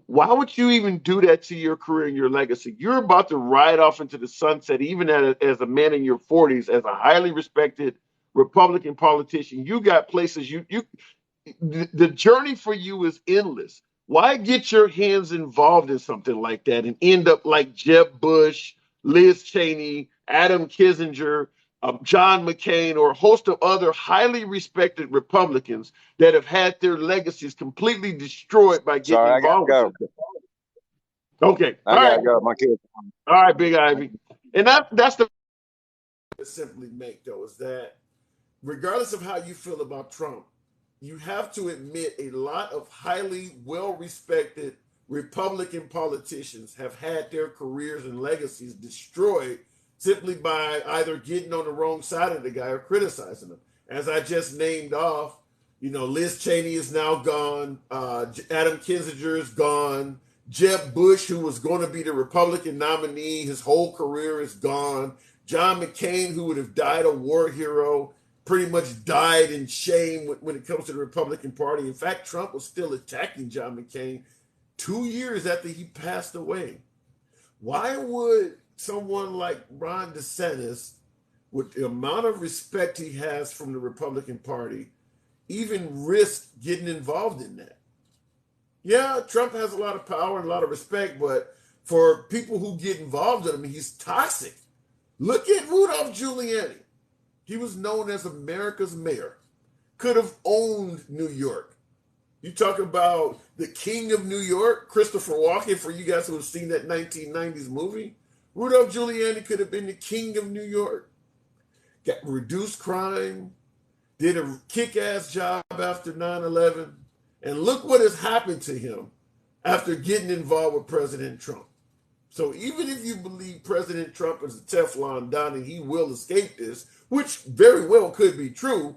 why would you even do that to your career and your legacy? You're about to ride off into the sunset, even as a man in your 40s, as a highly respected Republican politician. You got places the journey for you is endless. Why get your hands involved in something like that and end up like Jeb Bush, Liz Cheney, Adam Kinzinger, John McCain, or a host of other highly respected Republicans that have had their legacies completely destroyed by getting Sorry, I got to involved with go. something? Okay. I got to go. My kids. All right, Big Ivy. And that's the simply make, though, is that regardless of how you feel about Trump, you have to admit a lot of highly well-respected Republican politicians have had their careers and legacies destroyed simply by either getting on the wrong side of the guy or criticizing him. As I just named off, Liz Cheney is now gone. Adam Kinzinger is gone. Jeb Bush, who was going to be the Republican nominee, his whole career is gone. John McCain, who would have died a war hero, pretty much died in shame when it comes to the Republican Party. In fact, Trump was still attacking John McCain 2 years after he passed away. Why would someone like Ron DeSantis, with the amount of respect he has from the Republican Party, even risk getting involved in that? Yeah, Trump has a lot of power and a lot of respect, but for people who get involved in him, he's toxic. Look at Rudolph Giuliani. He was known as America's mayor. Could have owned New York. You talk about the king of New York, Christopher Walken, for you guys who have seen that 1990s movie. Rudolph Giuliani could have been the king of New York. Got reduced crime, did a kick-ass job after 9/11, and look what has happened to him after getting involved with President Trump. So even if you believe President Trump is a Teflon Don and he will escape this, which very well could be true,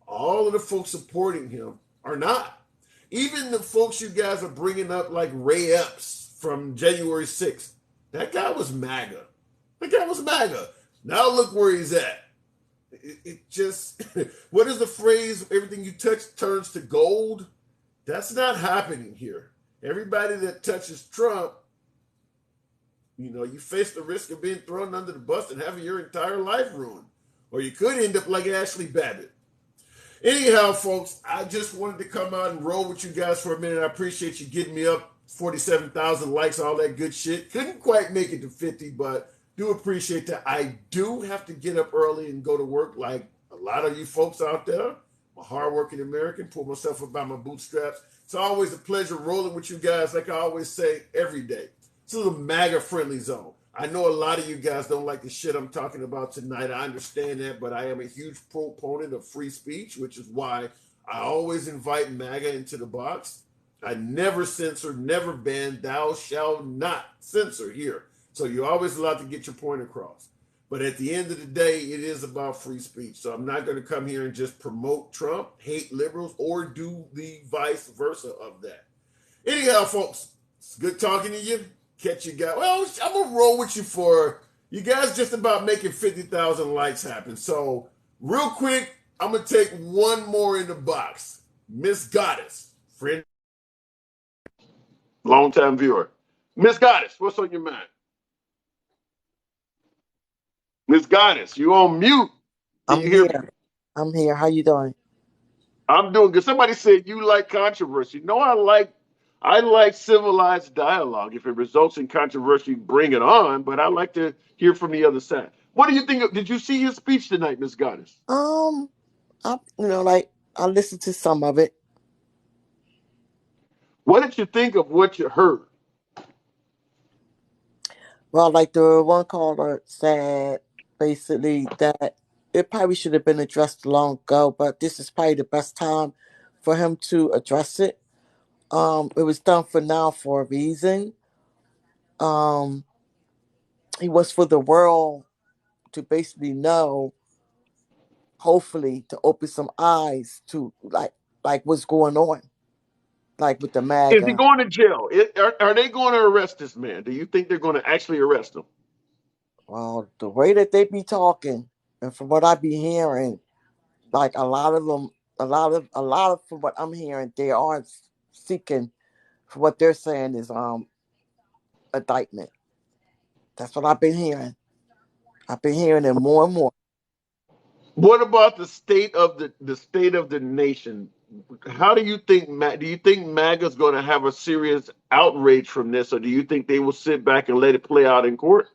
all of the folks supporting him are not. Even the folks you guys are bringing up, like Ray Epps from January 6th, that guy was MAGA. That guy was MAGA. Now look where he's at. It just, what is the phrase, everything you touch turns to gold? That's not happening here. Everybody that touches Trump, you face the risk of being thrown under the bus and having your entire life ruined. Or you could end up like Ashley Babbitt. Anyhow, folks, I just wanted to come out and roll with you guys for a minute. I appreciate you getting me up, 47,000 likes, all that good shit. Couldn't quite make it to 50, but do appreciate that. I do have to get up early and go to work like a lot of you folks out there. I'm a hardworking American, pull myself up by my bootstraps. It's always a pleasure rolling with you guys, like I always say, every day. This is a MAGA-friendly zone. I know a lot of you guys don't like the shit I'm talking about tonight. I understand that, but I am a huge proponent of free speech, which is why I always invite MAGA into the box. I never censor, never ban. Thou shalt not censor here. So you're always allowed to get your point across. But at the end of the day, it is about free speech. So I'm not going to come here and just promote Trump, hate liberals, or do the vice versa of that. Anyhow, folks, it's good talking to you. Catch you guys. Well, I'm going to roll with you for you guys just about making 50,000 likes happen. So, real quick, I'm going to take one more in the box. Miss Goddess, friend, longtime viewer. Miss Goddess, what's on your mind? Miss Goddess, you on mute. Can I'm you hear me? here. I'm here. How you doing? I'm doing good. Somebody said you like controversy. No, I like civilized dialogue. If it results in controversy, bring it on. But I like to hear from the other side. What do you think? Did you see his speech tonight, Miss Goddess? Um, like I listened to some of it. What did you think of what you heard? Well, like the one caller said, basically that it probably should have been addressed long ago, but this is probably the best time for him to address it. It was done for now for a reason. Um, he was for the world to basically know, hopefully, to open some eyes to like what's going on, like with the Is he MAGA. going to jail? Are they going to arrest this man? Do you think they're going to actually arrest him? Well, the way that they be talking, and from what I be hearing, like a lot of them, a lot of from what I'm hearing, they are seeking. For what they're saying is indictment. That's what I've been hearing. I've been hearing it more and more. What about the state of the nation? How do you think? Do you think MAGA's going to have a serious outrage from this, or do you think they will sit back and let it play out in court?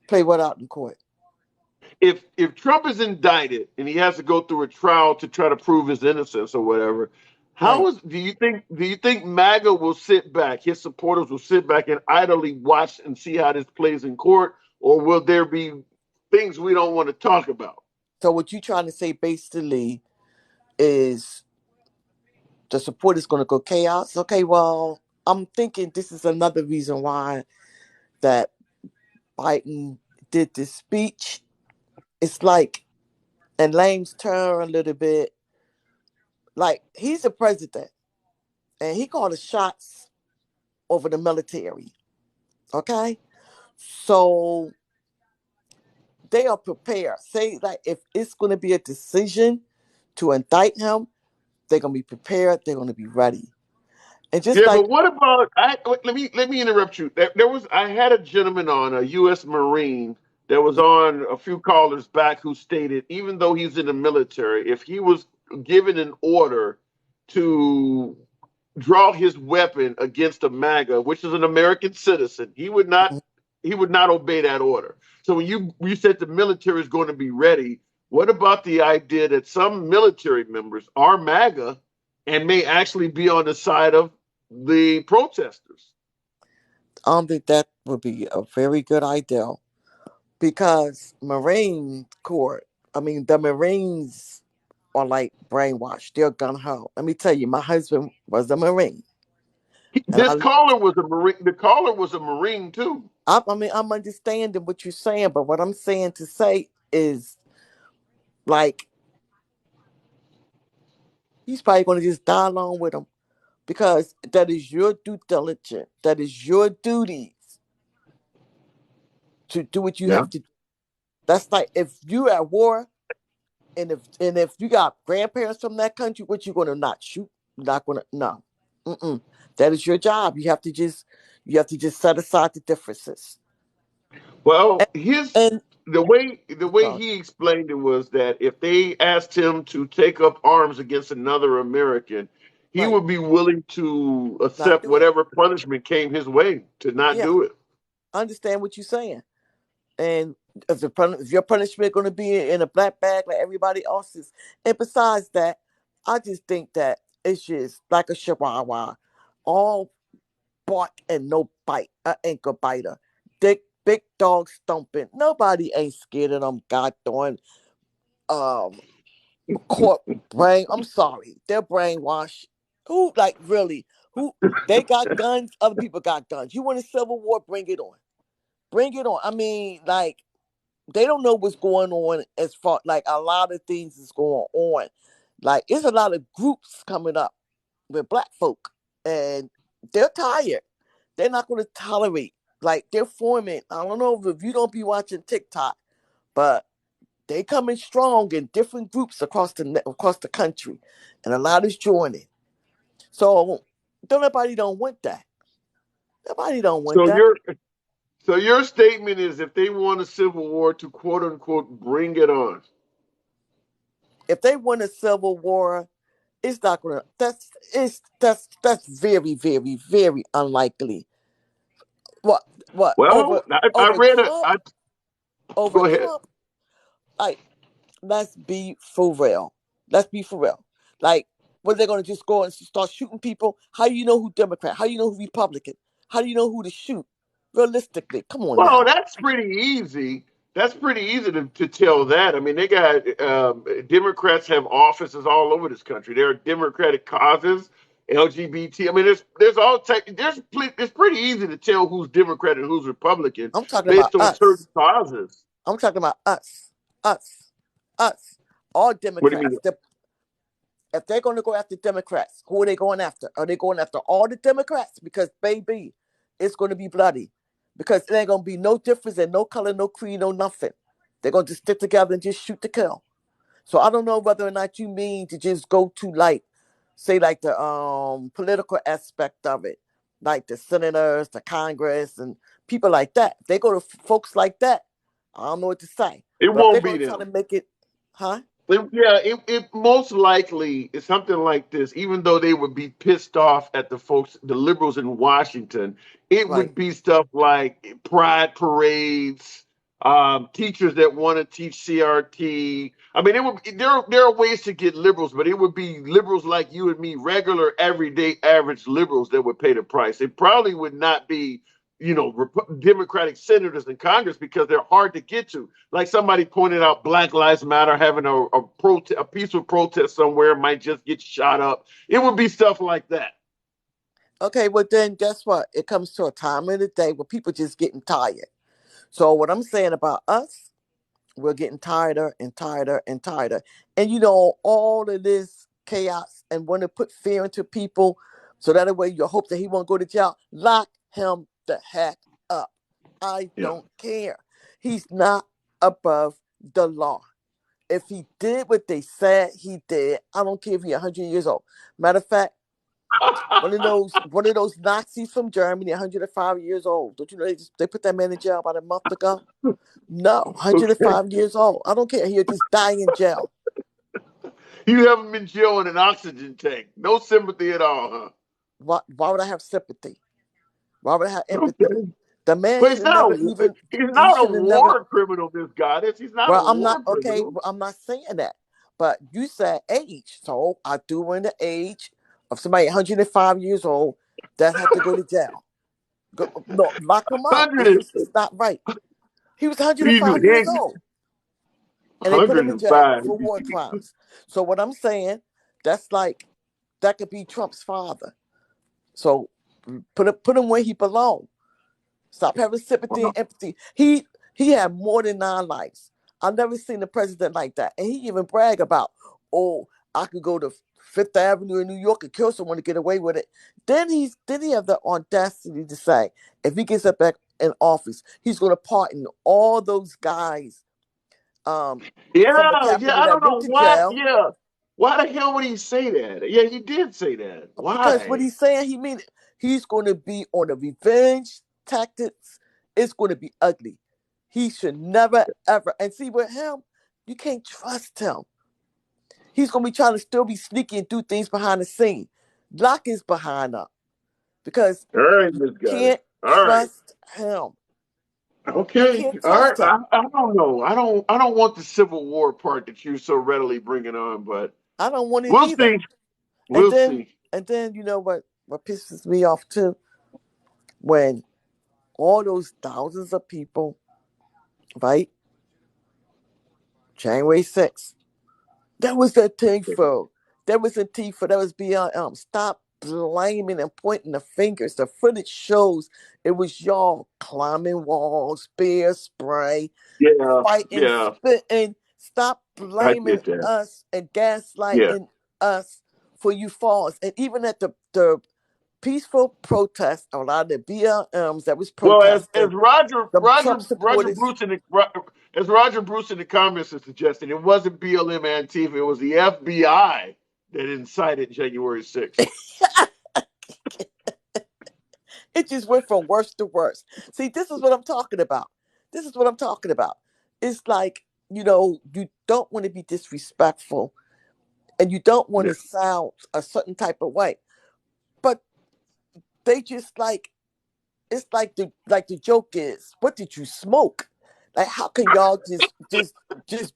Play what out in court. If Trump is indicted and he has to go through a trial to try to prove his innocence or whatever, Right. do you think MAGA will sit back, his supporters will sit back and idly watch and see how this plays in court, or will there be things we don't want to talk about? So what you trying to say basically is the support is going to go chaos? Okay, well, I'm thinking this is another reason why that Biden did this speech. It's like, and Lane's turn a little bit. Like he's the president, and he called the shots over the military. Okay, so they are prepared. Say like if it's going to be a decision to indict him, they're going to be prepared. They're going to be ready. And just Yeah, like but what about let me interrupt you. I had a gentleman on, a U.S. Marine, that was on a few callers back, who stated even though he's in the military, if he was given an order to draw his weapon against a MAGA, which is an American citizen, he would not obey that order. So when you said the military is going to be ready, what about the idea that some military members are MAGA and may actually be on the side of the protesters? I don't think that would be a very good idea because Marine Corps. I mean, the Marines are like brainwashed. They're gun ho. Let me tell you, my husband was a Marine, and This caller was a Marine. The caller was a Marine too. I mean, I'm understanding what you're saying, but what I'm saying to say is like he's probably going to just die along with him because that is your due diligence. That is your duties to do what you Yeah. have to. That's like if you're at war and if you got grandparents from that country, what you gonna not shoot? Not gonna no. Mm-mm. That is your job. You have to just set aside the differences. Well, And, and the way uh, he explained it was that if they asked him to take up arms against another American, he right, would be willing to not accept do it. whatever punishment came his way to not Yeah, do it. I understand what you're saying. And if your punishment going to be in a black bag like everybody else's, and besides that, I just think that it's just like a chihuahua, all bark and no bite, an ankle biter. Big dog stomping. Nobody ain't scared of them God darn um Court brain. I'm sorry, they're brainwashed. Who like really? Who they got guns? Other people got guns. You want a civil war? Bring it on. Bring it on. I mean, like they don't know what's going on as far like a lot of things is going on. Like it's a lot of groups coming up with black folk, and they're tired. They're not going to tolerate. Like they're forming. I don't know if you don't be watching TikTok, but they coming strong in different groups across the country, and a lot is joining. So nobody don't want that. Nobody don't want So that. your statement is if they want a civil war to quote unquote bring it on. If they want a civil war, it's not gonna. That's very very very unlikely. What what Well, I over read Trump? Over go ahead. Trump? Like let's be for real. Let's be for real. Like what they're gonna just go and start shooting people? How do you know who Democrat? How do you know who Republican? How do you know who to shoot? Realistically, come on Well, now. that's pretty easy. That's pretty easy to tell that. I mean, they got Democrats have offices all over this country. There are Democratic causes, LGBT. I mean, there's all type. It's pretty easy to tell who's Democrat and who's Republican I'm talking about based on certain us. causes. I'm talking about us, us. All What do you mean? Democrats. If they're going to go after Democrats, who are they going after? Are they going after all the Democrats? Because baby, it's going to be bloody. Because there ain't going to be no difference in no color, no creed, no nothing. They're going to just stick together and just shoot to kill. So I don't know whether or not you mean to just go to like, say like the political aspect of it, like the senators, the Congress, and people like that. If they go to folks like that, I don't know what to say. It But if they're won't be going to try to them. make it, huh? It most likely is something like this. Even though they would be pissed off at the liberals in Washington, it Right. would be stuff like pride parades, teachers that want to teach CRT. I mean, it would. There are ways to get liberals, but it would be liberals like you and me, regular, everyday, average liberals that would pay the price. It probably would not be. Democratic senators in Congress because they're hard to get to. Like somebody pointed out, Black Lives Matter having a peaceful protest somewhere might just get shot up. It would be stuff like that. Okay, well then guess what? It comes to a time of the day where people just getting tired. So what I'm saying about us, we're getting tighter and tighter and tighter. And all of this chaos and want to put fear into people so that way you hope that he won't go to jail. Lock him the heck up. I Yeah. don't care. He's not above the law. If he did what they said he did, I don't care if he's 100 years old. Matter of fact, one of those Nazis from Germany, 105 years old. Don't you know they put that man in jail about a month ago? No, Okay. 105 years old. I don't care. He'll just die in jail. You have him in jail in an oxygen tank. No sympathy at all, huh? Why would I have sympathy? Why would I have empathy? Okay. The man But should have never even. he's He not a should have never. war criminal, this guy. He's not a Well, I'm not war okay. criminal. Well, I'm not saying that. But you said age, so I do in the age of somebody 105 years old that had to go to jail. No, lock him up. This 100 is not right. He was he's 105 years old, and they put him in jail 105. for war crimes. So what I'm saying, that's like that could be Trump's father. So put him where he belongs. Stop having sympathy and empathy. He had more than 9 lives. I've never seen a president like that. And he even brag about, oh, I could go to Fifth Avenue in New York and kill someone to get away with it. Then he have the audacity to say, if he gets up back in office, he's going to pardon all those guys from the Yeah, Capitol I don't that went know to why. jail. Yeah, why the hell would he say that? Yeah, he did say that. Because what Why? he's saying, he mean it. He's going to be on the revenge tactics. It's going to be ugly. He should never ever. And see with him, you can't trust him. He's going to be trying to still be sneaky and do things behind the scene. Lock his behind up because All right, you Miss Gotti. can't All right. trust him. You Okay. can't All trust right. him. I don't know. I don't want the Civil War part that you so readily bringing on, but I don't want it we'll either. see. And We'll then, see. and then you know what pisses me off too, when all those thousands of people, right? January 6th. That was Antifa. That was Antifa. That was BLM. Stop blaming and pointing the fingers. The footage shows it was y'all climbing walls, bear spray, Yeah, fighting, yeah, spitting. Stop I blaming did that. us and Yeah. gaslighting us for you falls. And even at the peaceful protest, a lot of the BLMs that was Well, protesting, as Roger the Roger Trump Roger supporters. Bruce in the as Roger Bruce in the comments has suggested, it wasn't BLM Antifa, it was the FBI that incited January 6th. It just went from worse to worse. See, this is what I'm talking about. This is what I'm talking about. It's like, you don't want to be disrespectful and you don't want Yeah. to sound a certain type of way. But they just like, it's like the joke is, what did you smoke? Like, how can y'all just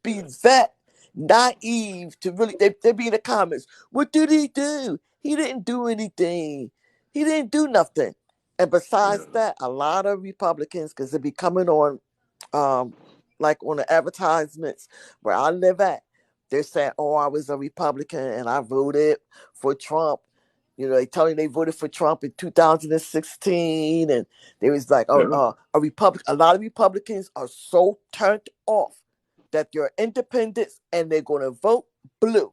be that naive to really, they be in the comments, what did he do? He didn't do anything. He didn't do nothing. And besides Yeah. that, a lot of Republicans, because they be coming on, um, like on the advertisements where I live at, they're saying, "Oh, I was a Republican and I voted for Trump." They tell me they voted for Trump in 2016, and they was like, "Oh, Yeah. a Republic." A lot of Republicans are so turned off that they're independents and they're going to vote blue.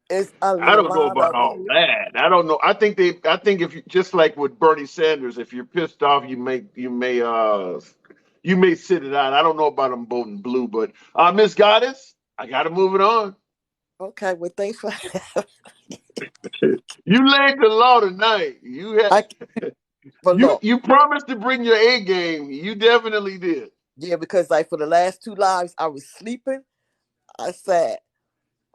It's a I don't know lot about of them. all that. I don't know. I think if you just like with Bernie Sanders, if you're pissed off, you may sit it out. I don't know about them voting blue, but Miss Goddess, I gotta move it on. Okay, well, thanks for. You laid the law tonight. I for You law. you promised to bring your A game. You definitely did. Yeah, because like for the last two lives, I was sleeping. I said,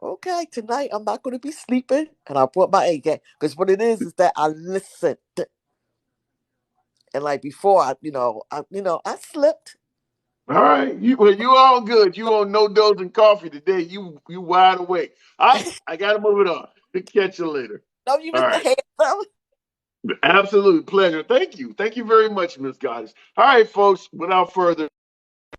okay, tonight I'm not going to be sleeping, and I brought my A game because what it is that I listened, and like before, I slipped. All right. You all good. You on no dose and coffee today. You wide awake. All right, I gotta move it on. Catch you later. Don't you, All Mr. right. Handsome? Absolute pleasure. Thank you. Thank you very much, Miss Goddess. All right, folks, without further,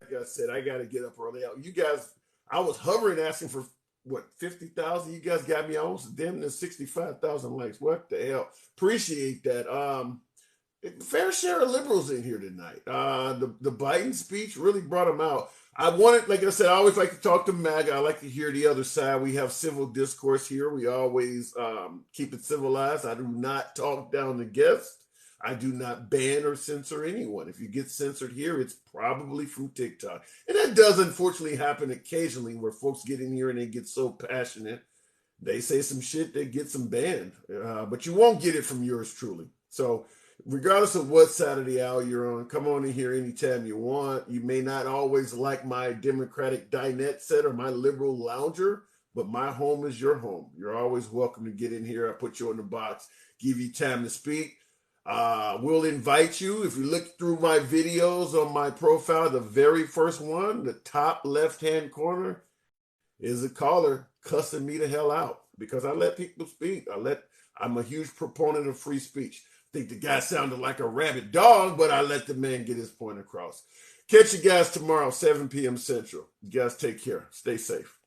like I said, I gotta get up early. You guys, I was hovering asking for what 50,000. You guys got me almost damn near 65,000 likes. What the hell? Appreciate that. Fair share of liberals in here tonight. The Biden speech really brought them out. I wanted, like I said, I always like to talk to MAGA. I like to hear the other side. We have civil discourse here. We always keep it civilized. I do not talk down the guests. I do not ban or censor anyone. If you get censored here, it's probably from TikTok. And that does unfortunately happen occasionally where folks get in here and they get so passionate. They say some shit that gets them banned. But you won't get it from yours truly. So regardless of what side of the aisle you're on, come on in here anytime you want. You may not always like my Democratic dinette set or my liberal lounger, but my home is your home. You're always welcome to get in here. I put you in the box, give you time to speak. We'll invite you. If you look through my videos on my profile, the very first one, the top left-hand corner, is a caller cussing me the hell out because I let people speak. I'm a huge proponent of free speech. I think the guy sounded like a rabid dog, but I let the man get his point across. Catch you guys tomorrow, 7 p.m. Central. You guys take care. Stay safe.